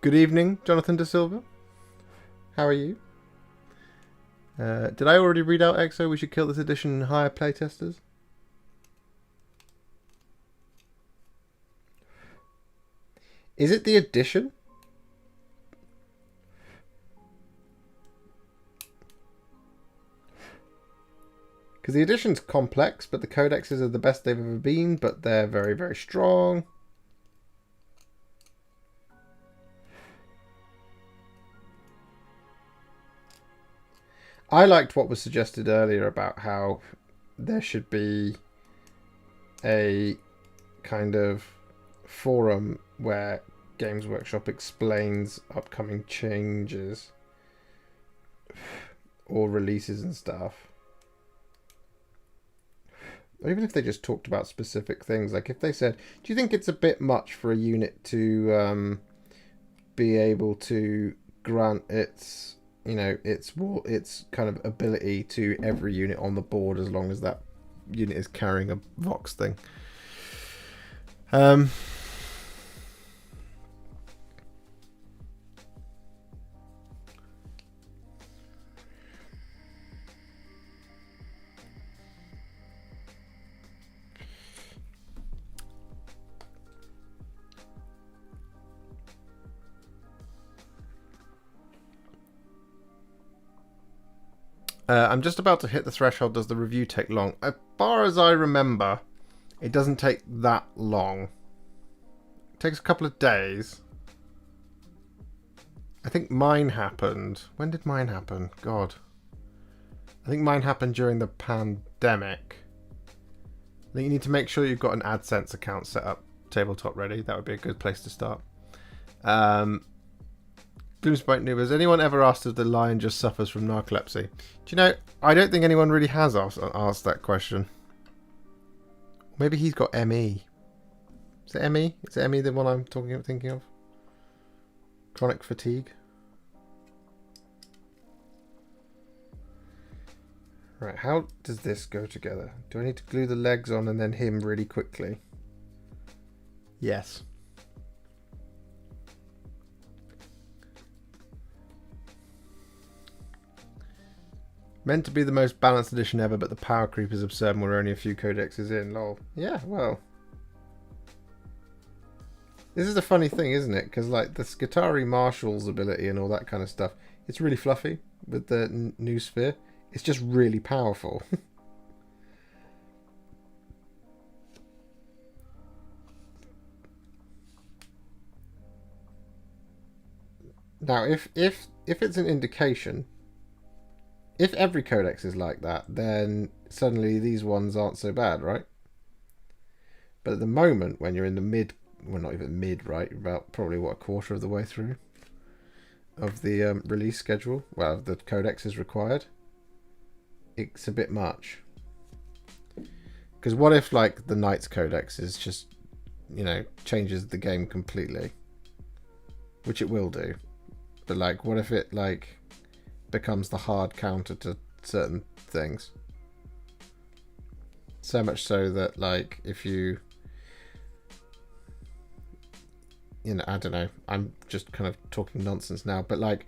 Good evening, Jonathan De Silva. How are you? Did I already read out EXO? We should kill this edition and hire playtesters. Is it the edition? Because the edition's complex, but the codexes are the best they've ever been, but they're very, very strong. I liked what was suggested earlier about how there should be a kind of forum where Games Workshop explains upcoming changes or releases and stuff. Or even if they just talked about specific things, like if they said, do you think it's a bit much for a unit to be able to grant its, you know, its kind of ability to every unit on the board as long as that unit is carrying a Vox thing? I'm just about to hit the threshold. Does the review take long? As far as I remember, it doesn't take that long. It takes a couple of days. I think mine happened. When did mine happen? God. I think mine happened during the pandemic. I think you need to make sure you've got an AdSense account set up, tabletop ready. That would be a good place to start. Gloomspike Noob, has anyone ever asked if the lion just suffers from narcolepsy? Do you know, I don't think anyone really has asked that question. Maybe he's got ME. Is it ME? Is it ME the one I'm thinking of? Chronic fatigue? Right, how does this go together? Do I need to glue the legs on and then him really quickly? Yes. Meant to be the most balanced edition ever, but the power creep is absurd and we're only a few codexes in. Lol. Yeah, well. This is a funny thing, isn't it? Because like the Skitarii Marshal's ability and all that kind of stuff, it's really fluffy with the new sphere. It's just really powerful. Now, if it's an indication, if every codex is like that, then suddenly these ones aren't so bad, right? But at the moment, when you're in the mid, well, not even mid, right? About probably, what, a quarter of the way through of the release schedule. Well, the codex is required. It's a bit much. Because what if, like, the Knights Codex is just, you know, changes the game completely? Which it will do. But like, what if it like becomes the hard counter to certain things? So much so that like if you know, I don't know, I'm just kind of talking nonsense now, but like,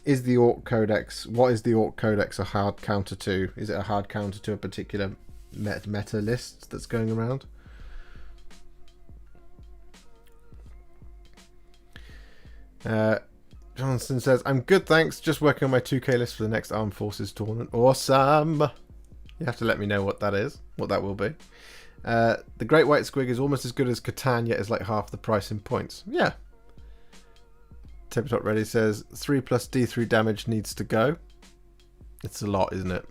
is the Orc Codex, what is the Orc Codex a hard counter to? Is it a hard counter to a particular meta list that's going around? Johnson says, I'm good, thanks. Just working on my 2K list for the next Armed Forces tournament. Awesome! You have to let me know what that is, what that will be. The Great White Squig is almost as good as Catan, yet is like half the price in points. Yeah. Tabletop Ready says 3 plus D3 damage needs to go. It's a lot, isn't it?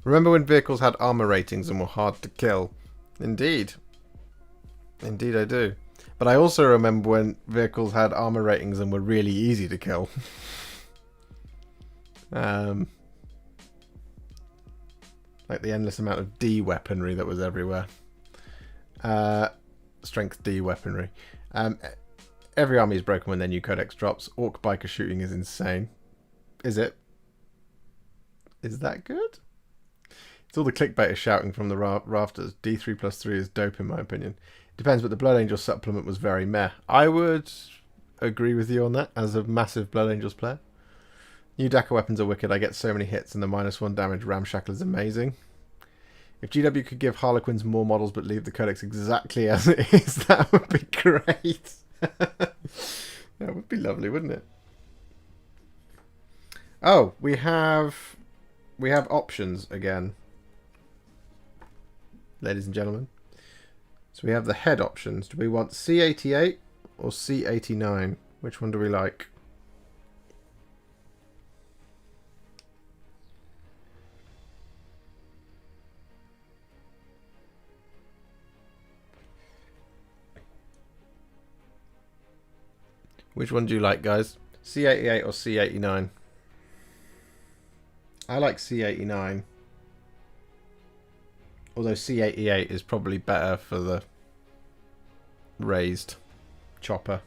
Remember when vehicles had armor ratings and were hard to kill? Indeed. Indeed I do. But I also remember when vehicles had armor ratings and were really easy to kill. Like the endless amount of D weaponry that was everywhere. Strength D weaponry. Every army is broken when their new codex drops. Orc biker shooting is insane. Is it? Is that good? It's all the clickbaiters shouting from the rafters. D3 plus 3 is dope in my opinion. Depends, but the Blood Angel supplement was very meh. I would agree with you on that as a massive Blood Angels player. New Dakka weapons are wicked. I get so many hits and the -1 damage Ramshackle is amazing. If GW could give Harlequins more models but leave the codex exactly as it is, that would be great. That would be lovely, wouldn't it? Oh, we have options again, ladies and gentlemen. So we have the head options. Do we want C88 or C89? Which one do we like? Which one do you like, guys? C88 or C89? I like C89. Although C88 is probably better for the raised chopper.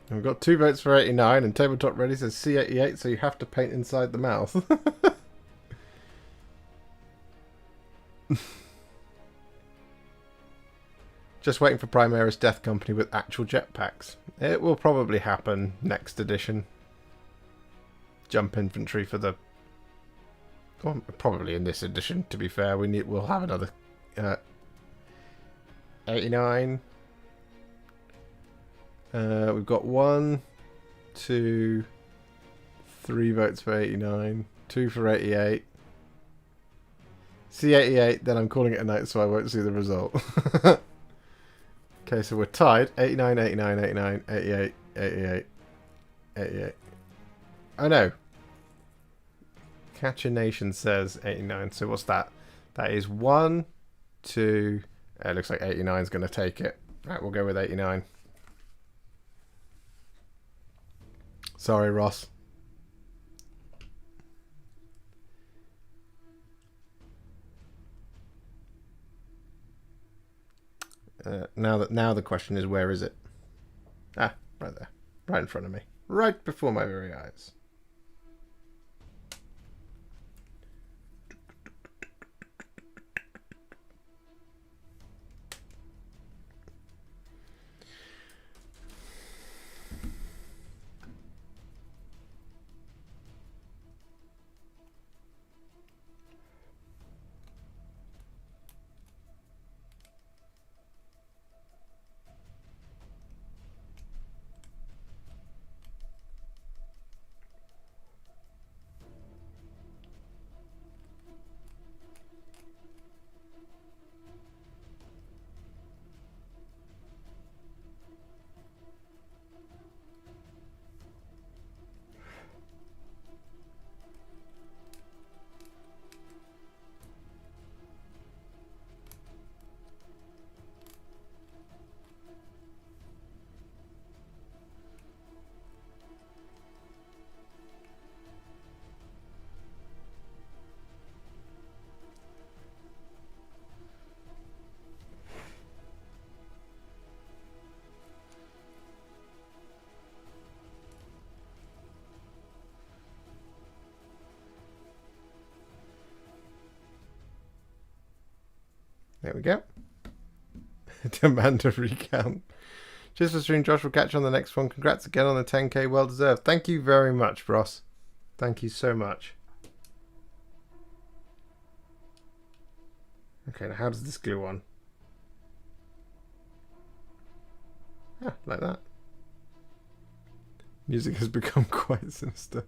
We've got 2 votes for 89 and Tabletop Ready says C88, so you have to paint inside the mouth. Just waiting for Primaris Death Company with actual jetpacks. It will probably happen next edition. Jump infantry for the... Well, probably in this edition, to be fair. We'll have another 89. We've got 1, 2, 3 votes for 89, 2 for 88. C88, then I'm calling it a night so I won't see the result. Okay, so we're tied. 89, 89, 89, 88, 88, 88. Oh no. Catcher Nation says 89. So what's that? That is 1, 2. It looks like 89 is going to take it. Right, we'll go with 89. Sorry, Ross. Now the question is, where is it? Ah, right there. Right in front of me. Right before my very eyes. There we go. Demand a recount. Cheers for stream, Josh. We'll catch you on the next one. Congrats again on the 10k. Well deserved. Thank you very much, Ross. Thank you so much. Okay, now how does this glue on? Ah, like that. Music has become quite sinister.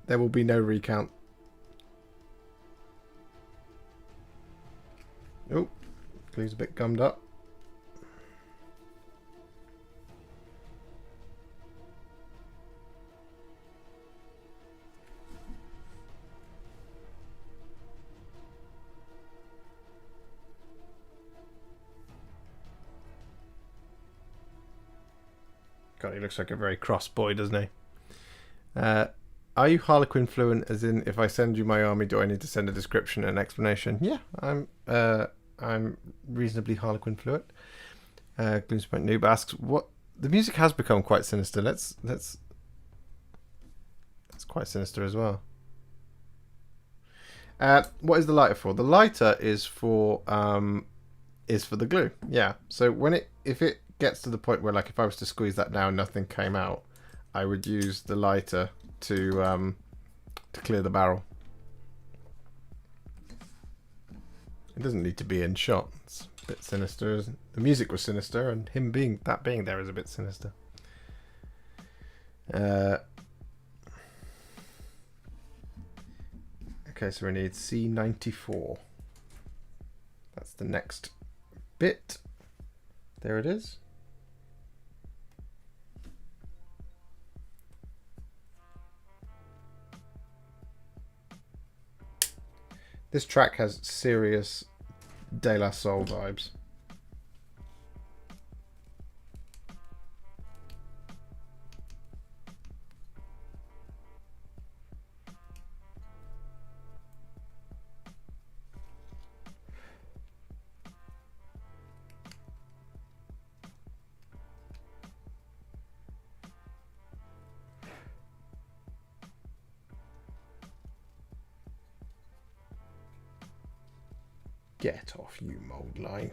There will be no recount. Oh, glue's a bit gummed up. God, he looks like a very cross boy, doesn't he? Are you Harlequin fluent? As in, if I send you my army, do I need to send a description and explanation? Yeah, I'm reasonably Harlequin fluent. Gloomspite Noob asks, what the music has become quite sinister. That's quite sinister as well. What is the lighter for? The lighter is for the glue. Yeah. So if it gets to the point where, like, if I was to squeeze that down, nothing came out, I would use the lighter to clear the barrel. It doesn't need to be in shot. It's a bit sinister, isn't it? The music was sinister, and him being there is a bit sinister. Okay, so we need C94. That's the next bit. There it is. This track has serious De La Soul vibes. Get off, you mold line.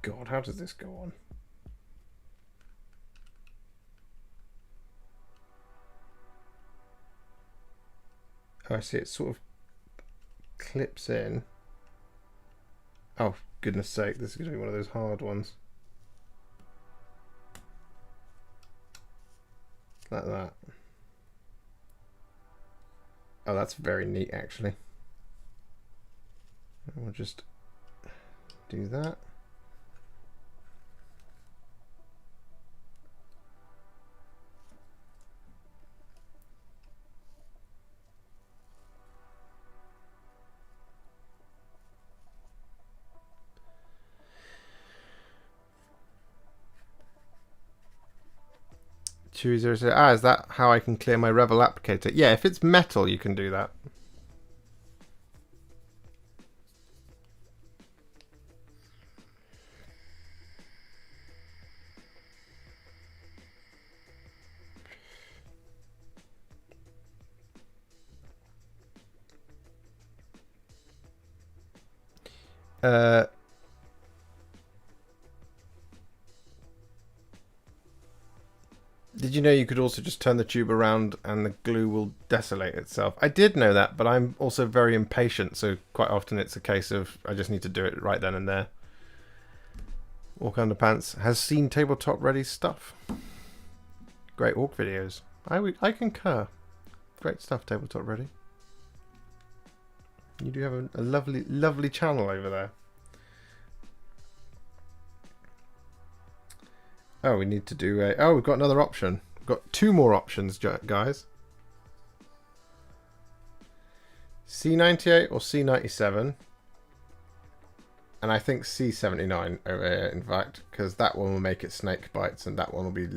God, how does this go on? Oh, I see. It sort of clips in. Oh, goodness sake. This is going to be one of those hard ones. Like that. Oh, that's very neat, actually. We'll just do that. Choose is that how I can clear my Revel applicator? Yeah, if it's metal, you can do that. Did you know you could also just turn the tube around and the glue will desolate itself? I did know that, but I'm also very impatient, so quite often it's a case of I just need to do it right then and there. Orc Underpants has seen tabletop ready stuff. Great orc videos. I concur. Great stuff, tabletop ready. You do have a lovely, lovely channel over there. Oh, we need to do a... Oh, we've got another option. We've got 2 more options, guys. C98 or C97. And I think C79 over here, in fact, because that one will make it snake bites and that one will be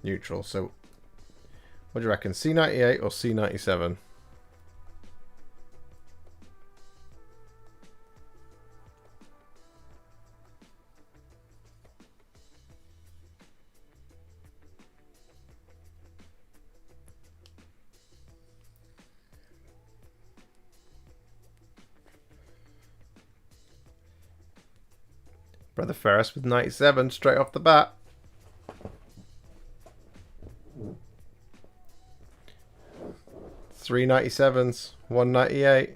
neutral. So, what do you reckon? C98 or C97? Brother Ferris with 97 straight off the bat. Three 97s, 198.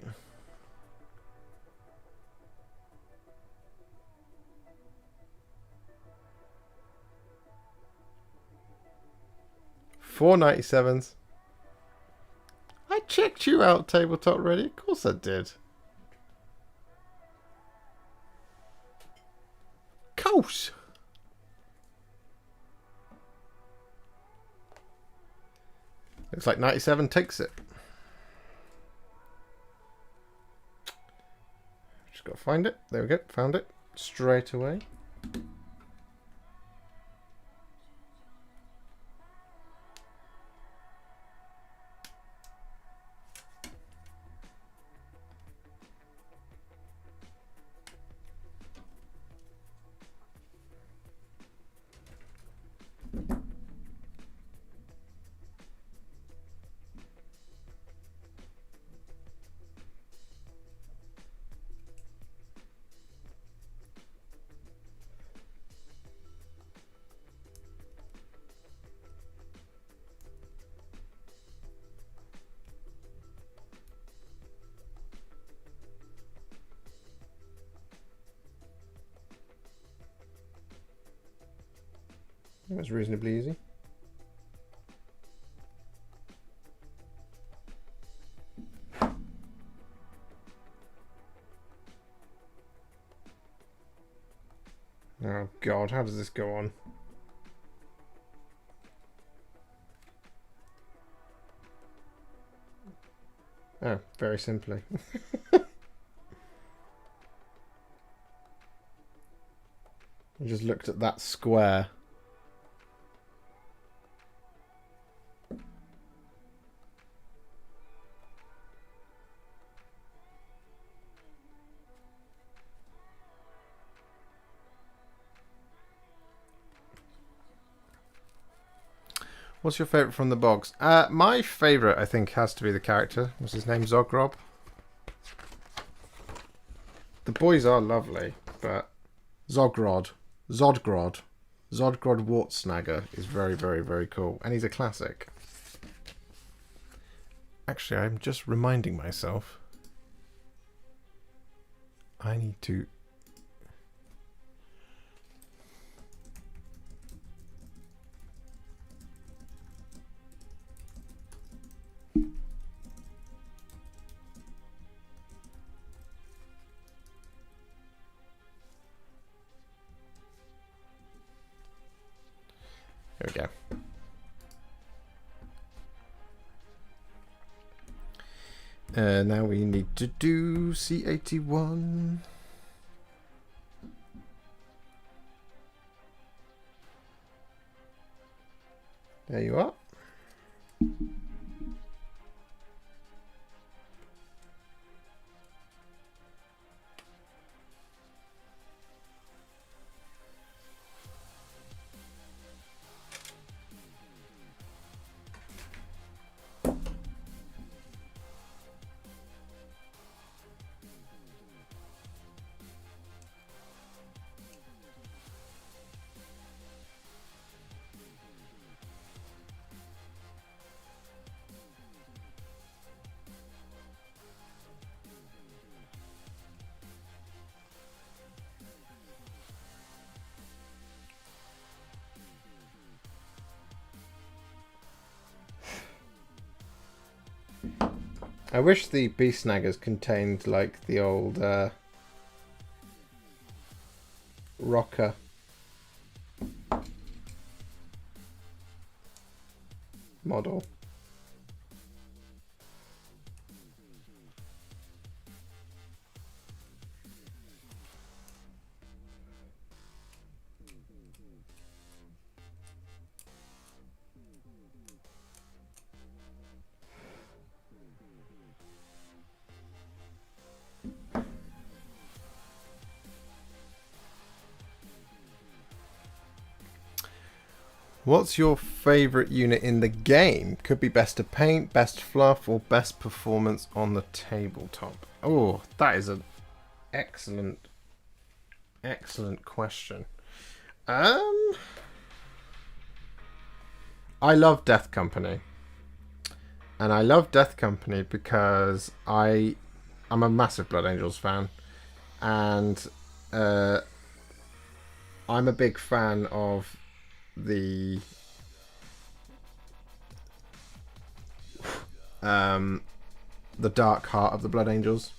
Four 97s. I checked you out, tabletop ready. Of course I did. Course. Looks like 97 takes it. Just got to find it. There we go. Found it straight away. It was reasonably easy. Oh God, how does this go on? Oh, very simply. I just looked at that square. What's your favourite from the box? My favourite, I think, has to be the character. What's his name? Zogrod. The boys are lovely, but Zogrod Wartsnagger is very, very, very cool. And he's a classic. Actually, I'm just reminding myself. I need to... There we go. Now we need to do C81. There you are. I wish the Beast Snaggers contained like the old rocker. Model. What's your favourite unit in the game? Could be best to paint, best fluff, or best performance on the tabletop. Oh, that is an excellent question. I love Death Company. And I love Death Company because I'm a massive Blood Angels fan. And I'm a big fan of the dark heart of the Blood Angels,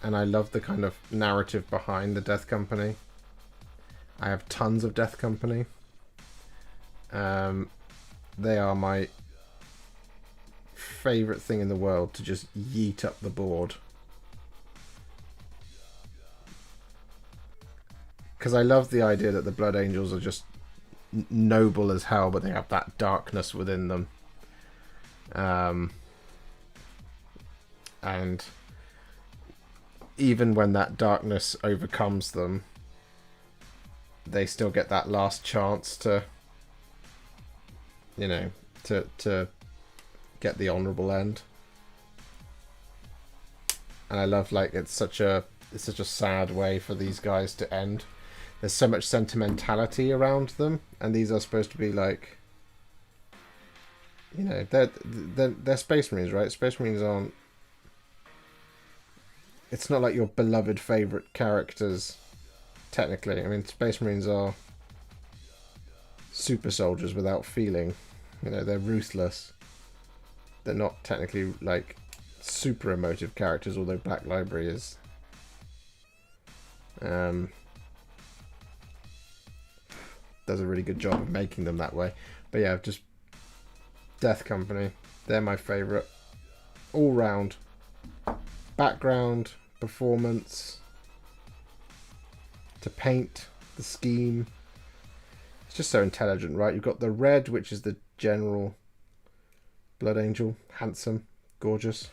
and I love the kind of narrative behind the Death Company. I have tons of Death Company. They are my favorite thing in the world to just yeet up the board, because I love the idea that the Blood Angels are just noble as hell, but they have that darkness within them. And even when that darkness overcomes them, they still get that last chance to, you know, to get the honorable end. And I love, like, it's such a sad way for these guys to end. There's so much sentimentality around them, and these are supposed to be like, you know, they're Space Marines, right? Space Marines aren't. It's not like your beloved favorite characters, technically. I mean, Space Marines are super soldiers without feeling. You know, they're ruthless. They're not technically like super emotive characters, although Black Library is. Does a really good job of making them that way. But yeah, just Death Company. They're my favourite. All round. Background, performance, to paint, the scheme. It's just so intelligent, right? You've got the red, which is the general Blood Angel. Handsome, gorgeous.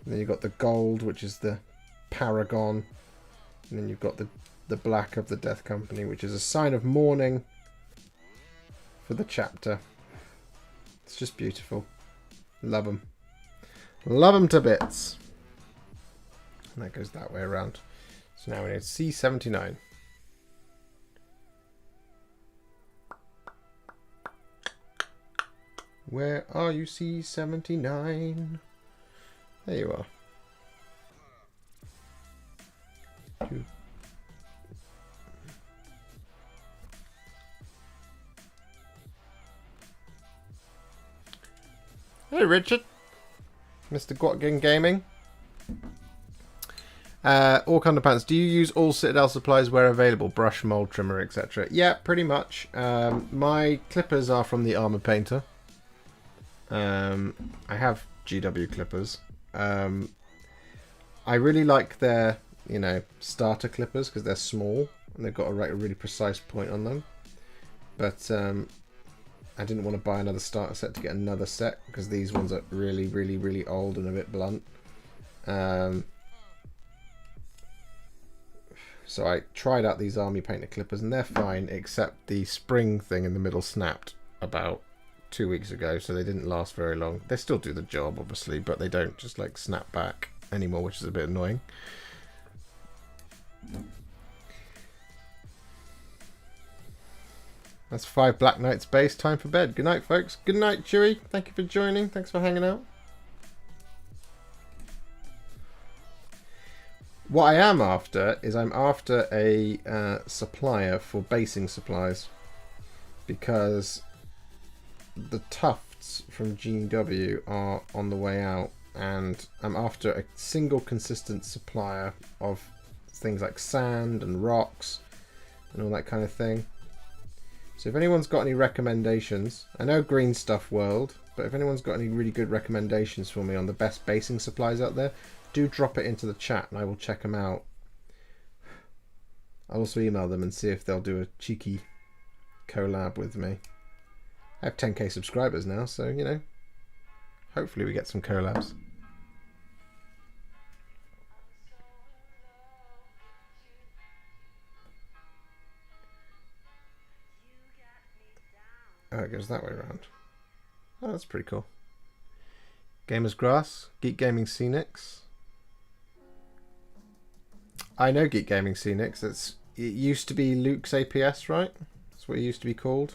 And then you've got the gold, which is the Paragon. And then you've got the black of the Death Company, which is a sign of mourning for the chapter. It's just beautiful. Love them. Love them to bits. And that goes that way around. So now we need C79. Where are you, C79? There you are. Hey Richard, Mr. Gwatkin Gaming. Orc Underpants, do you use all Citadel supplies where available? Brush, mold, trimmer, etc. Yeah, pretty much. My clippers are from the Armor Painter. I have GW clippers. I really like their, you know, starter clippers because they're small and they've got a really precise point on them. But I didn't want to buy another starter set to get another set because these ones are really, really, really old and a bit blunt. So I tried out these Army Painter clippers and they're fine, except the spring thing in the middle snapped about 2 weeks ago, so they didn't last very long. They still do the job, obviously, but they don't just like snap back anymore, which is a bit annoying. That's 5 Black Knights base. Time for bed. Good night, folks. Good night, Chewy. Thank you for joining. Thanks for hanging out. What I am after is I'm after a supplier for basing supplies, because the tuft drafts from GW are on the way out, and I'm after a single consistent supplier of things like sand and rocks and all that kind of thing. So if anyone's got any recommendations, I know Green Stuff World, but if anyone's got any really good recommendations for me on the best basing supplies out there, do drop it into the chat and I will check them out. I'll also email them and see if they'll do a cheeky collab with me. I have 10k subscribers now, so, you know, hopefully we get some collabs. Oh, it goes that way around. Oh, that's pretty cool. Gamers Grass, Geek Gaming Scenics. I know Geek Gaming Scenics. It used to be Luke's APS, right? That's what it used to be called.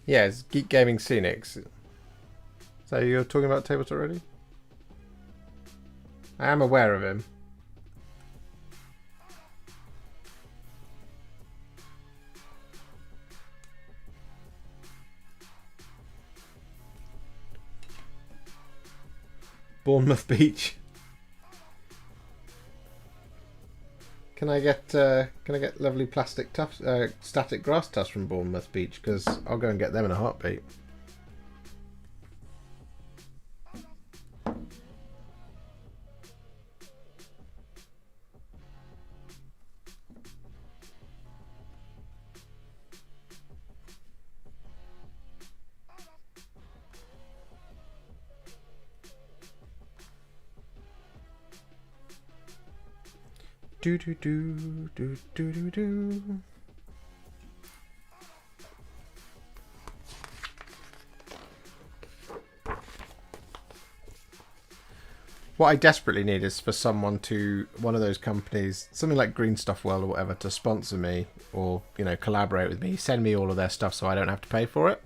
Yeah, it's Geek Gaming Scenics. So you're talking about Tabletop already? I am aware of him. Bournemouth Beach. Can I get lovely plastic tufts, static grass tufts from Bournemouth Beach? Because I'll go and get them in a heartbeat. Do do do do do do do. What I desperately need is for someone to, one of those companies, something like Green Stuff World or whatever, to sponsor me or, you know, collaborate with me, send me all of their stuff so I don't have to pay for it.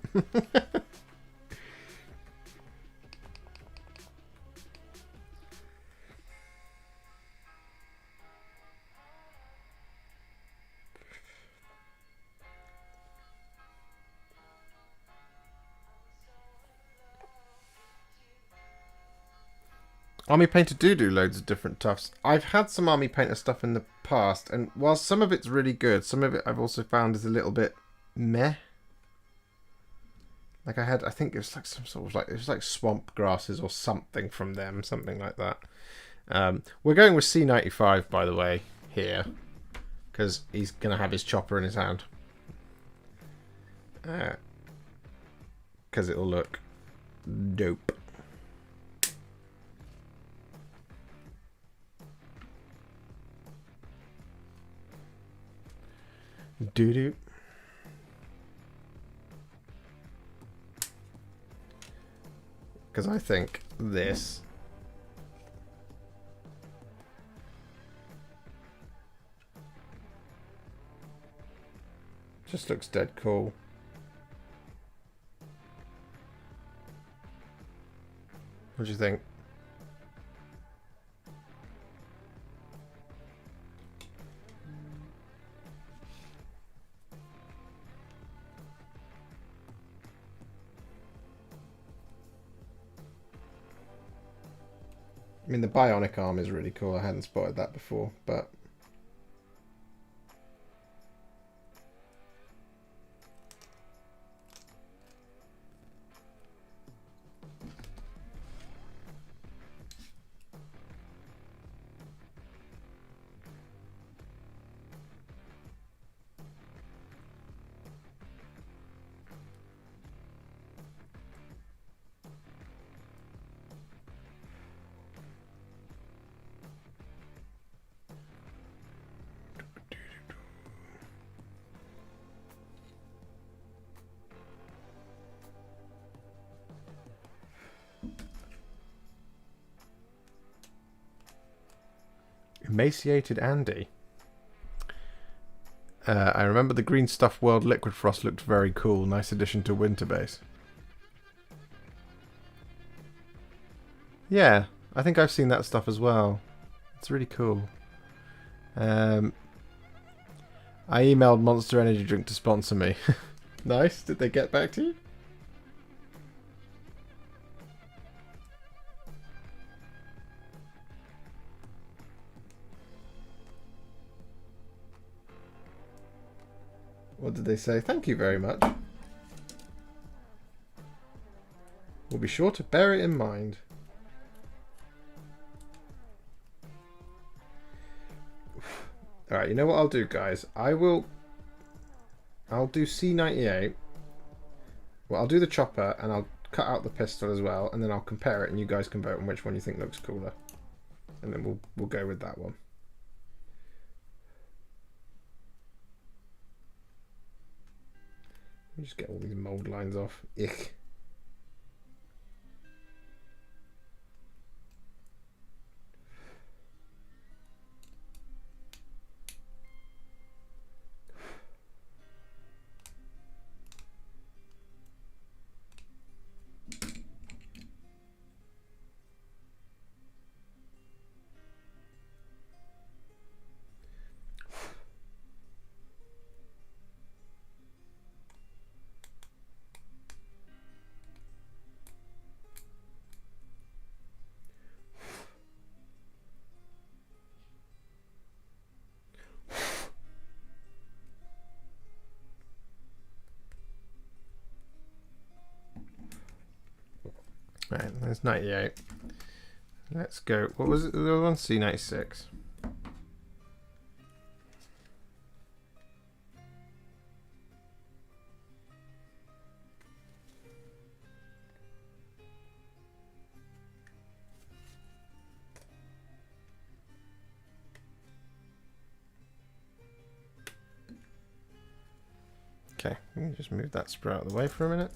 Army Painter do loads of different tufts. I've had some Army Painter stuff in the past, and while some of it's really good, some of it I've also found is a little bit meh. Like I think it was like some sort of like, it was like swamp grasses or something from them, something like that. We're going with C95, by the way, here, because he's going to have his chopper in his hand. Because it'll look dope. Doo-doo. Because I think this just looks dead cool. What do you think? I mean, the bionic arm is really cool. I hadn't spotted that before, but Emaciated Andy. I remember the Green Stuff World Liquid Frost looked very cool. Nice addition to Winter Base. Yeah, I think I've seen that stuff as well. It's really cool. I emailed Monster Energy Drink to sponsor me. Nice. Did they get back to you? What did they say? Thank you very much. We'll be sure to bear it in mind. Alright, you know what I'll do, guys? I'll do C98. Well, I'll do the chopper, and I'll cut out the pistol as well, and then I'll compare it, and you guys can vote on which one you think looks cooler. And then we'll go with that one. Let me just get all these mold lines off. Ick. Right, there's 98. Let's go. What was it? The other one? C96. Okay, let me just move that sprue out of the way for a minute.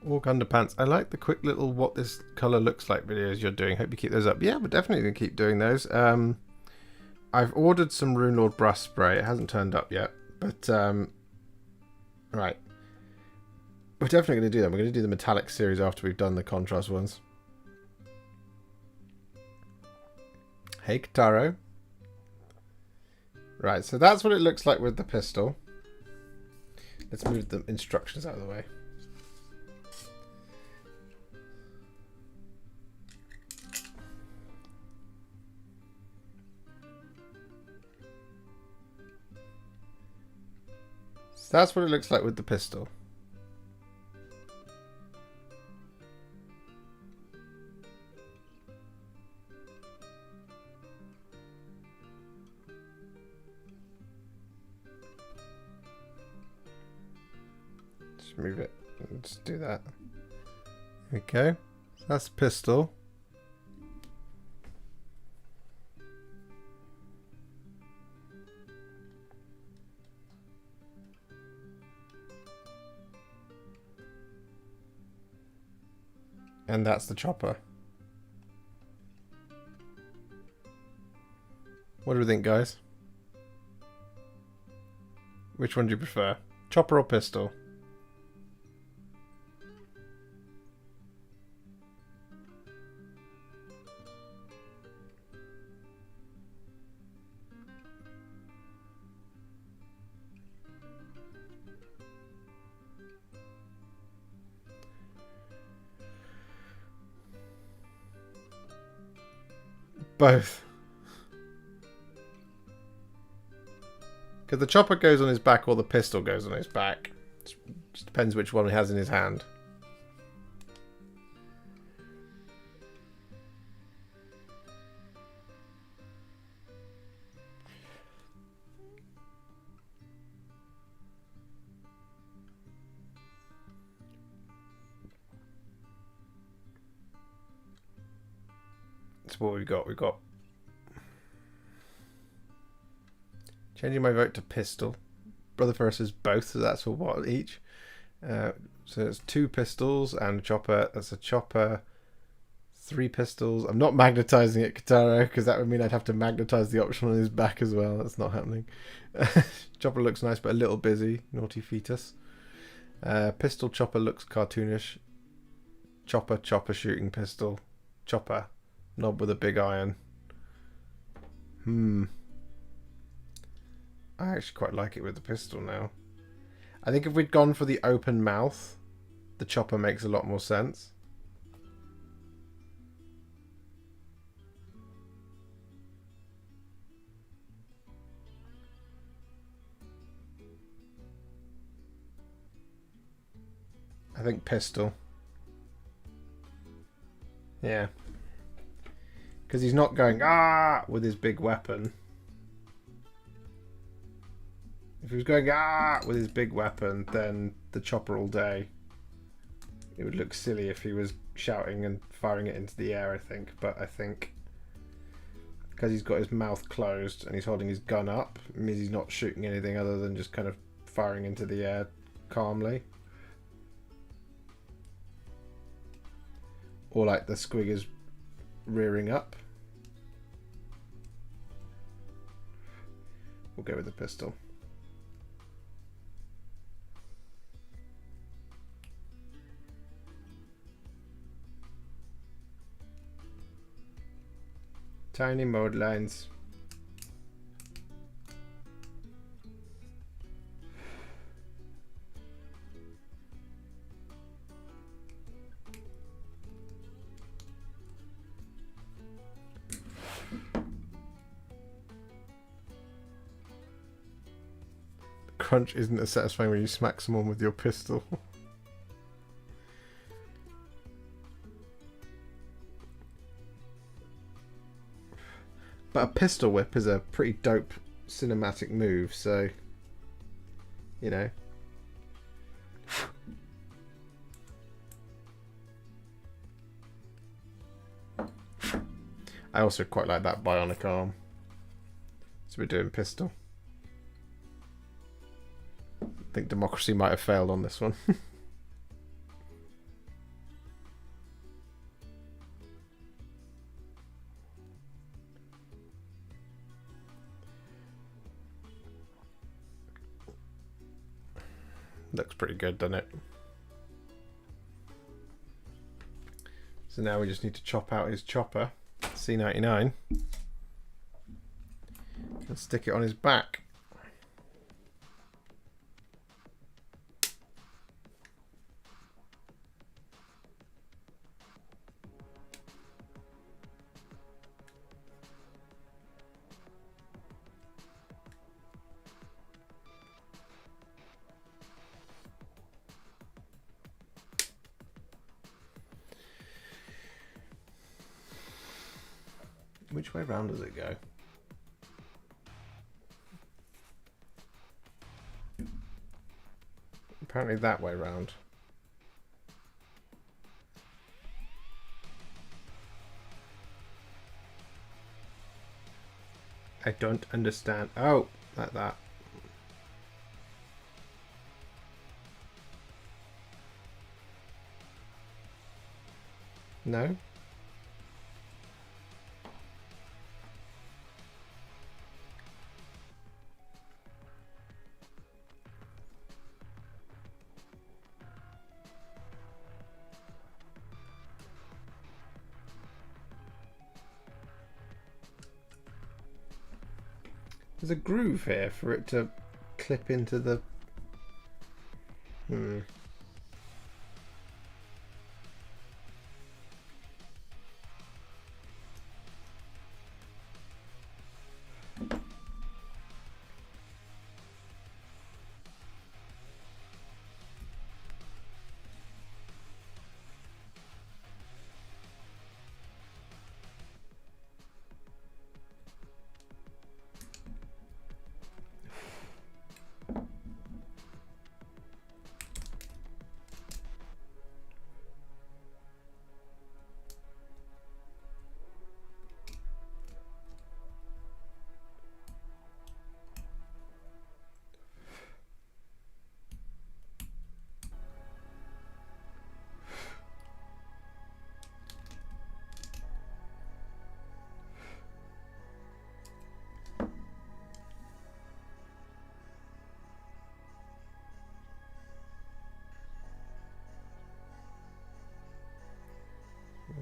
Orc Underpants. I like the quick little what this colour looks like videos you're doing. Hope you keep those up. Yeah, we're definitely going to keep doing those. I've ordered some Rune Lord Brass Spray. It hasn't turned up yet. But, right. We're definitely going to do that. We're going to do the metallic series after we've done the contrast ones. Hey, Kataro. Right, so that's what it looks like with the pistol. Let's move the instructions out of the way. So that's what it looks like with the pistol. Just move it. Let's do that. There we go. So that's the pistol. And that's the chopper. What do we think, guys? Which one do you prefer? Chopper or pistol? Both. Because the chopper goes on his back or the pistol goes on his back. It just depends which one he has in his hand. That's what we've got. We've got changing my vote to pistol. Brother versus both, so that's for what each. So it's 2 pistols and a chopper. That's a chopper. 3 pistols. I'm not magnetizing it, Kataro, because that would mean I'd have to magnetize the option on his back as well. That's not happening. Chopper looks nice, but a little busy. Naughty fetus. Pistol chopper looks cartoonish. Chopper shooting pistol. Chopper. Knob with a big iron. I actually quite like it with the pistol now. I think if we'd gone for the open mouth, the chopper makes a lot more sense. I think pistol. Yeah. Because he's not going, ah, with his big weapon. If he was going, ah, with his big weapon, then the chopper all day. It would look silly if he was shouting and firing it into the air, I think. But I think because he's got his mouth closed and he's holding his gun up, it means he's not shooting anything other than just kind of firing into the air calmly. Or like the squig is rearing up. We'll go with the pistol. Tiny mode lines. Crunch isn't as satisfying when you smack someone with your pistol. But a pistol whip is a pretty dope cinematic move, so you know. I also quite like that bionic arm. So we're doing pistol. I think democracy might have failed on this one. Looks pretty good, doesn't it? So now we just need to chop out his chopper, C99, and stick it on his back. Which way round does it go? Apparently that way round. I don't understand. Oh, like that. No? There's a groove here for it to clip into the...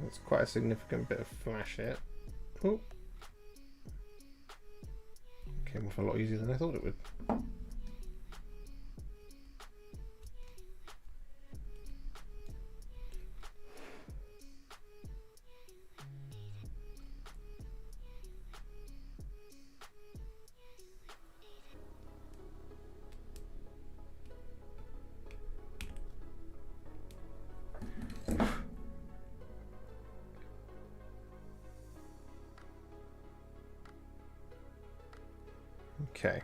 That's quite a significant bit of flash here. Oh. Came off a lot easier than I thought it would. Okay.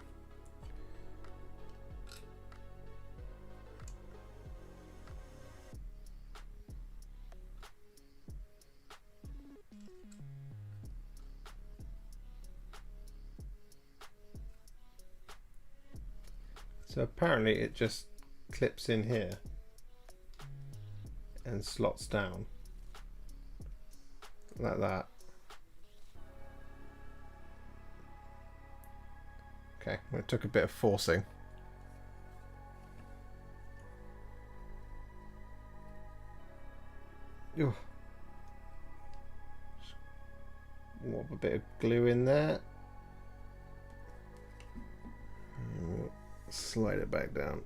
So apparently it just clips in here and slots down like that. Okay, well, it took a bit of forcing. Ooh. More of a bit of glue in there. Slide it back down.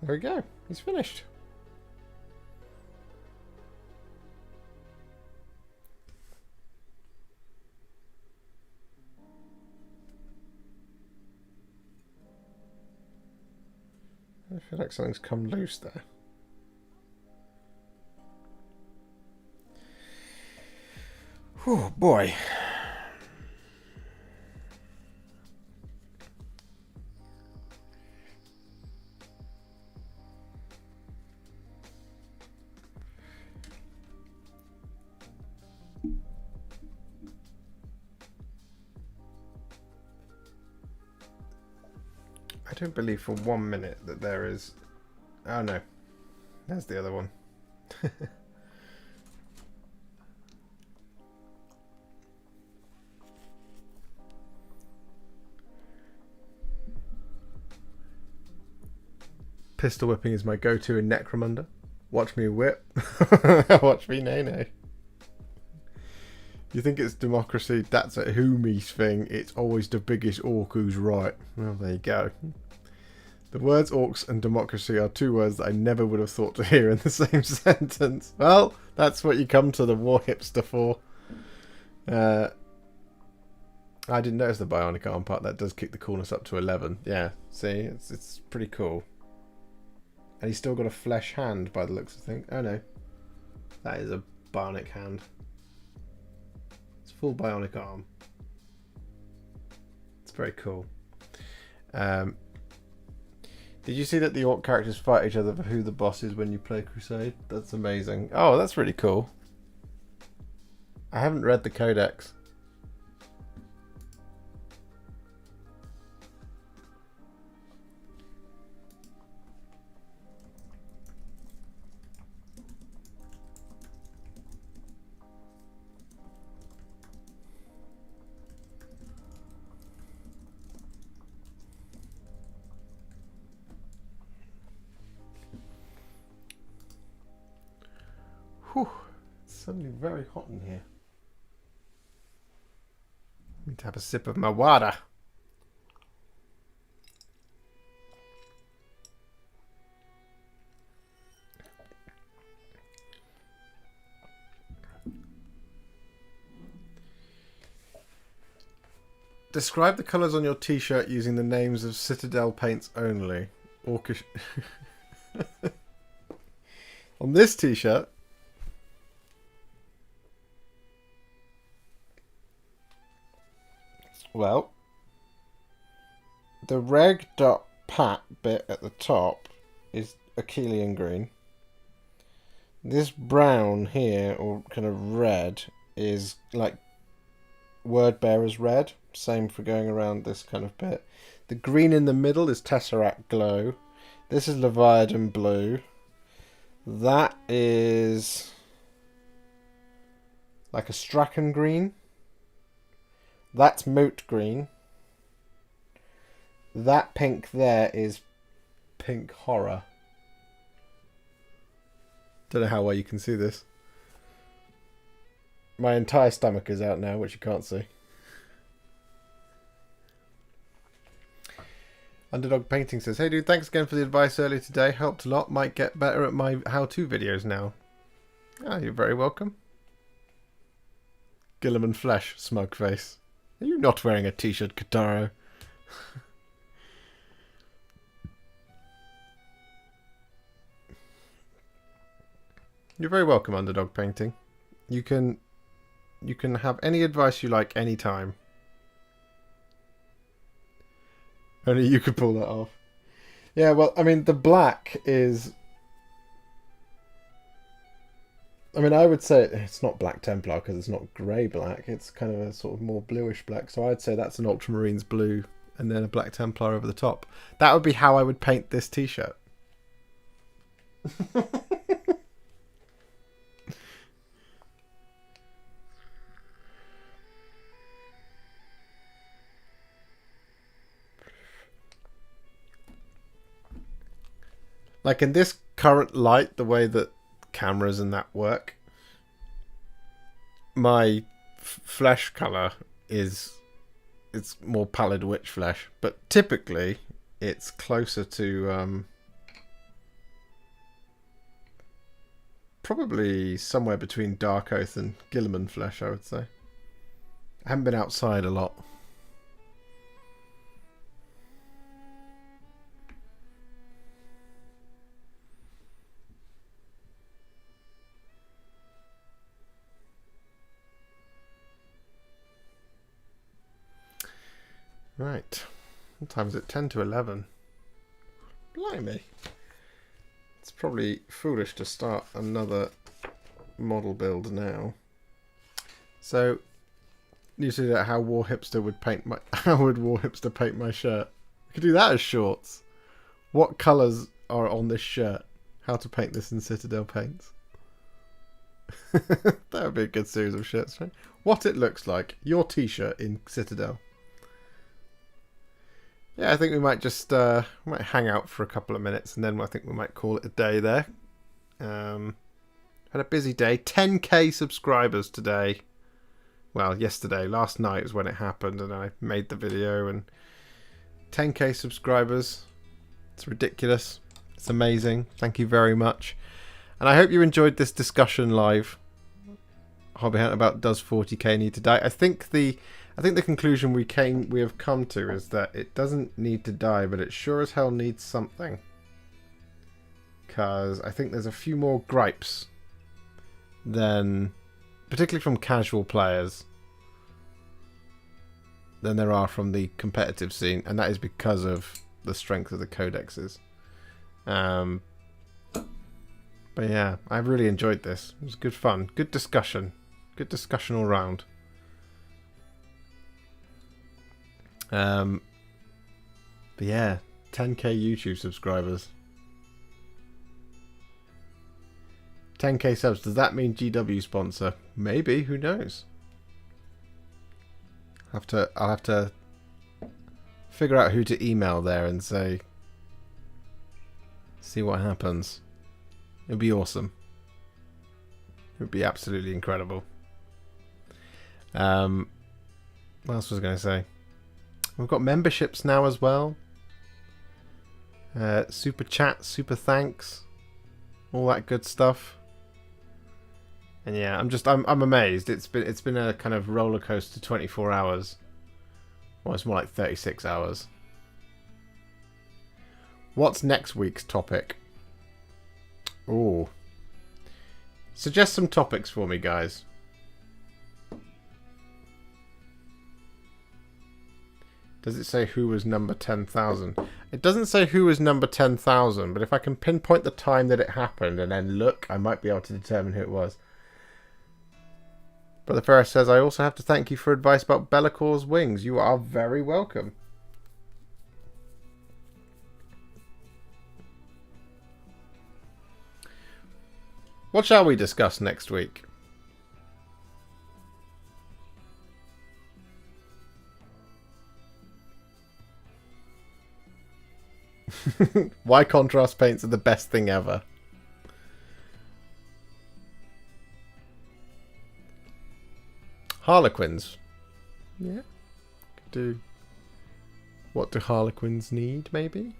There we go. He's finished. I feel like something's come loose there. Oh boy. I don't believe for 1 minute that there is... Oh no, there's the other one. Pistol whipping is my go-to in Necromunda. Watch me whip. Watch me nay. You think it's democracy? That's a Whomies thing. It's always the biggest orc who's right. Well, there you go. The words orcs and democracy are two words that I never would have thought to hear in the same sentence. Well, that's what you come to the Warhipster for. I didn't notice the bionic arm part. That does kick the coolness up to 11. Yeah, see, it's pretty cool. And he's still got a flesh hand by the looks of things. Oh no, that is a bionic hand. It's full bionic arm. It's very cool. Did you see that the orc characters fight each other for who the boss is when you play Crusade? That's amazing. Oh, that's really cool. I haven't read the codex. Whew, it's suddenly very hot in here. Need to have a sip of my water. Describe the colours on your t-shirt using the names of Citadel paints only. Orcish. On this t-shirt, well, the reg.pat bit at the top is Achillean green. This brown here, or kind of red, is like word bearer's red. Same for going around this kind of bit. The green in the middle is Tesseract glow. This is Leviathan blue. That is like a Strachan green. That's moat green. That pink there is pink horror. Don't know how well you can see this. My entire stomach is out now, which you can't see. Underdog Painting says, hey dude, thanks again for the advice earlier today. Helped a lot. Might get better at my how-to videos now. Ah, you're very welcome. Gilliman Flesh, smug face. Are you not wearing a t-shirt, Kataro? You're very welcome, Underdog Painting. You can have any advice you like anytime. Only you could pull that off. Yeah, well, I mean, the black is... I mean, I would say it's not Black Templar because it's not grey black. It's kind of a sort of more bluish black. So I'd say that's an Ultramarines blue and then a Black Templar over the top. That would be how I would paint this t-shirt. Like in this current light, the way that cameras and that work, my flesh colour it's more pallid witch flesh, but typically it's closer to probably somewhere between Dark Oath and Gilliman flesh, I would say. I haven't been outside a lot. Right. What time is it? 10 to 11. Blimey. It's probably foolish to start another model build now. So, you see that how Warhipster would paint my... How would Warhipster paint my shirt? We could do that as shorts. What colours are on this shirt? How to paint this in Citadel paints. That would be a good series of shirts, right? What it looks like. Your t-shirt in Citadel. Yeah, I think we might just might hang out for a couple of minutes and then I think we might call it a day there. Had a busy day. 10k subscribers today. Well, yesterday. Last night was when it happened and I made the video. And 10k subscribers. It's ridiculous. It's amazing. Thank you very much. And I hope you enjoyed this discussion live. Hobby Hunt about does 40k need to die? I think the conclusion we have come to is that it doesn't need to die, but it sure as hell needs something. Because I think there's a few more gripes than, particularly from casual players, than there are from the competitive scene, and that is because of the strength of the codexes. But yeah, I really enjoyed this. It was good fun, good discussion all round. But yeah, 10k YouTube subscribers, 10k subs. Does that mean GW sponsor? Maybe. Who knows? I'll have to figure out who to email there and see what happens. It'll be awesome. It would be absolutely incredible. What else was I going to say? We've got memberships now as well. Super chats, super thanks, all that good stuff. And yeah, I'm amazed. It's been a kind of roller coaster 24 hours. Well, it's more like 36 hours. What's next week's topic? Ooh. Suggest some topics for me, guys. Does it say who was number 10,000? It doesn't say who was number 10,000, but if I can pinpoint the time that it happened and then look, I might be able to determine who it was. Brother Ferris says, I also have to thank you for advice about Bellacor's wings. You are very welcome. What shall we discuss next week? Why contrast paints are the best thing ever. Harlequins. Yeah. Could do. What do Harlequins need, maybe?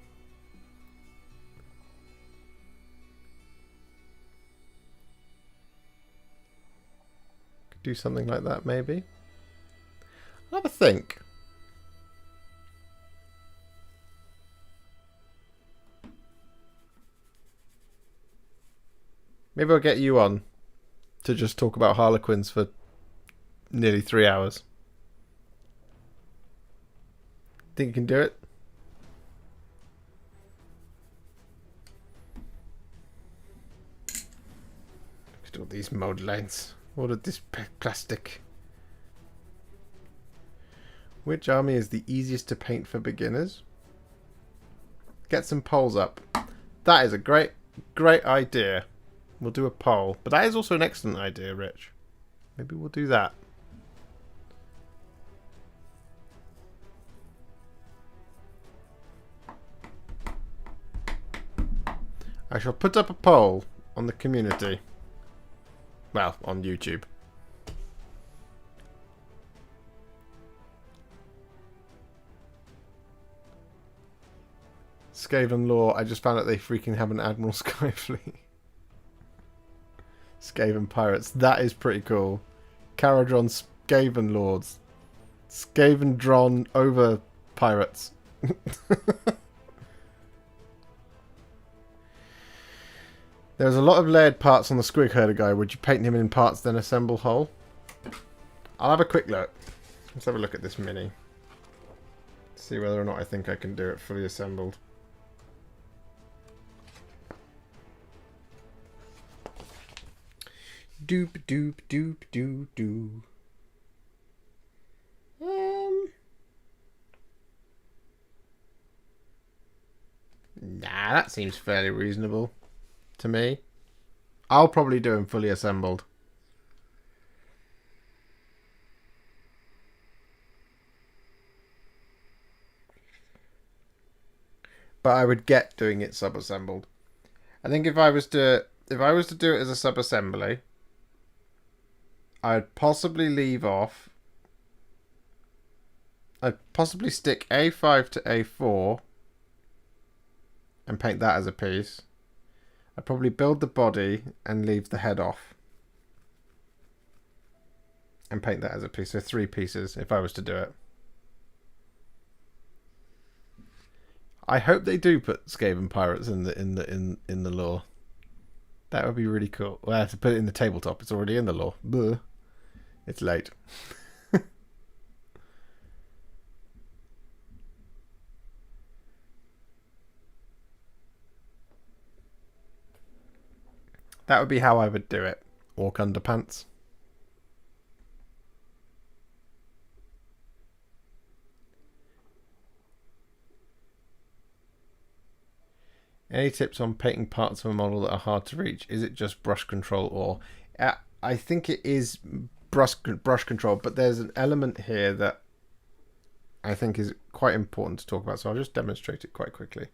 Could do something like that, maybe. I'll have a think. Maybe I'll get you on to just talk about Harlequins for nearly 3 hours. Think you can do it? Look at all these mold lines. All of this plastic. Which army is the easiest to paint for beginners? Get some polls up. That is a great idea. We'll do a poll. But that is also an excellent idea, Rich. Maybe we'll do that. I shall put up a poll on the community. Well, on YouTube. Skaven lore. I just found out they freaking have an Admiral Skyfleet. Skaven pirates. That is pretty cool. Caradron Skaven lords. Skaven Dron over pirates. There's a lot of layered parts on the Squig Herder guy. Would you paint him in parts then assemble whole? I'll have a quick look. Let's have a look at this mini. See whether or not I think I can do it fully assembled. Doop doop doop doop doo. Nah, that seems fairly reasonable to me. I'll probably do him fully assembled. But I would get doing it sub-assembled. I think if I was to do it as a sub-assembly, I'd possibly leave off. I'd possibly stick A5 to A4 and paint that as a piece. I'd probably build the body and leave the head off and paint that as a piece. So 3 pieces if I was to do it. I hope they do put Skaven pirates in the lore. That would be really cool. Well, I have to put it in the tabletop. It's already in the lore. Buh. It's late. That would be how I would do it. Orc underpants. Any tips on painting parts of a model that are hard to reach? Is it just brush control or... I think it is brush control, but there's an element here that I think is quite important to talk about, so I'll just demonstrate it quite quickly.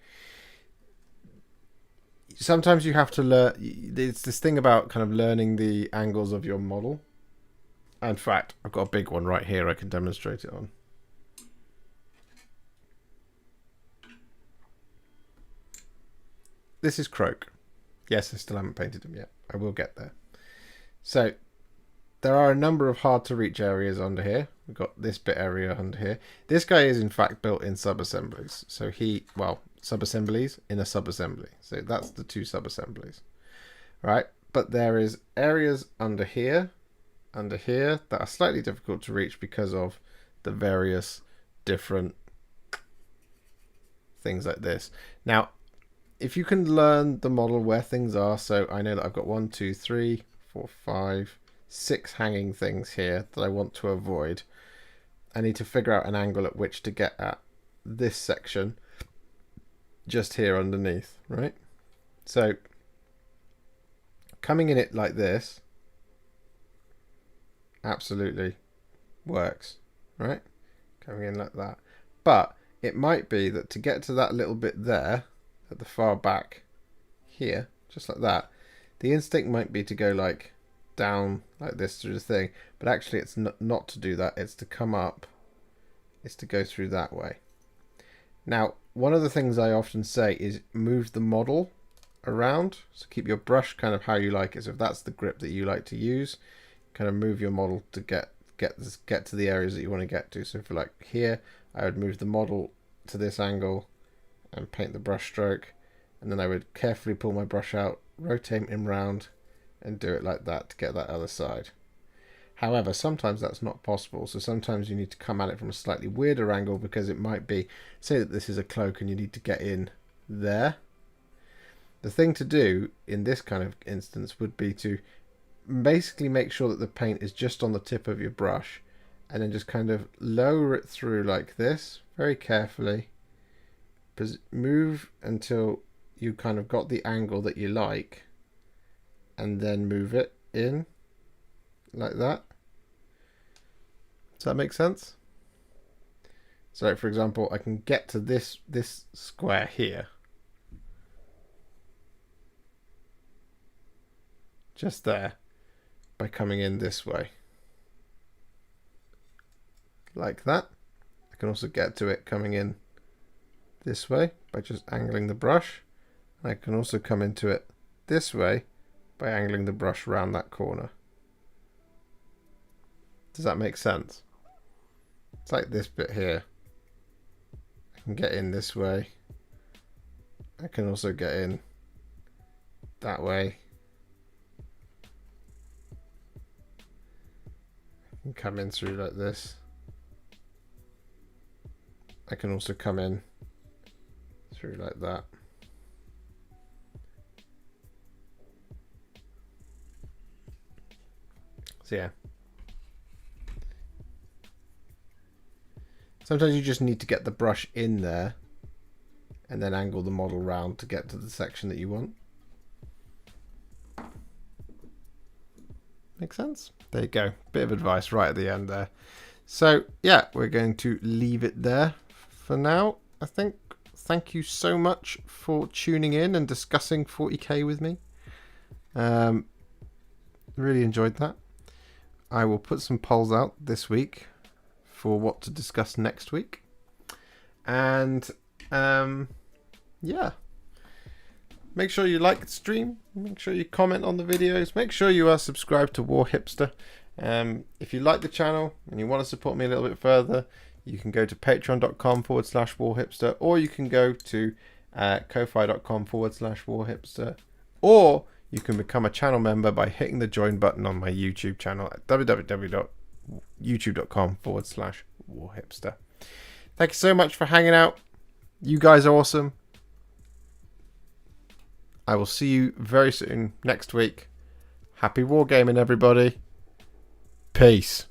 sometimes you have to learn. It's this thing about kind of learning the angles of your model. In fact, I've got a big one right here I can demonstrate it on. This is Croak. Yes, I still haven't painted him yet. I will get there. So there are a number of hard to reach areas under here. We've got this bit area under here. This guy is in fact built in sub-assemblies. So sub-assemblies in a sub-assembly. So that's the two sub-assemblies. Right? But there is areas under here that are slightly difficult to reach because of the various different things like this. Now, if you can learn the model where things are, so I know that I've got 1, 2, 3, 4, 5, 6 hanging things here that I want to avoid. I need to figure out an angle at which to get at this section just here underneath, right? So coming in it like this absolutely works, right? Coming in like that. But it might be that to get to that little bit there at the far back here, just like that, the instinct might be to go like down like this through the thing, but actually it's not to do that. It's to come up, it's to go through that way. Now, one of the things I often say is move the model around, so keep your brush kind of how you like it. So if that's the grip that you like to use, kind of move your model to get to the areas that you want to get to. So for like here, I would move the model to this angle and paint the brush stroke, and then I would carefully pull my brush out, rotate him round, and do it like that to get that other side. However, sometimes that's not possible, so sometimes you need to come at it from a slightly weirder angle, because it might be, say that this is a cloak and you need to get in there. The thing to do in this kind of instance would be to basically make sure that the paint is just on the tip of your brush, and then just kind of lower it through like this, very carefully. Move until you kind of got the angle that you like, and then move it in like that. Does that make sense? So for example, I can get to this square here, just there, by coming in this way like that. I can also get to it coming in this way by just angling the brush. I can also come into it this way by angling the brush around that corner. Does that make sense? It's like this bit here. I can get in this way. I can also get in that way. I can come in through like this. I can also come in through like that. So yeah. Sometimes you just need to get the brush in there and then angle the model round to get to the section that you want. Make sense? There you go. Bit of advice right at the end there. So yeah, we're going to leave it there for now, I think. Thank you so much for tuning in and discussing 40k with me. Really enjoyed that. I will put some polls out this week for what to discuss next week. And yeah. Make sure you like the stream. Make sure you comment on the videos. Make sure you are subscribed to Warhipster. If you like the channel and you want to support me a little bit further, you can go to patreon.com/Warhipster, or you can go to ko-fi.com/Warhipster, or you can become a channel member by hitting the join button on my YouTube channel at www.youtube.com/Warhipster. Thank you so much for hanging out. You guys are awesome. I will see you very soon next week. Happy wargaming, everybody. Peace.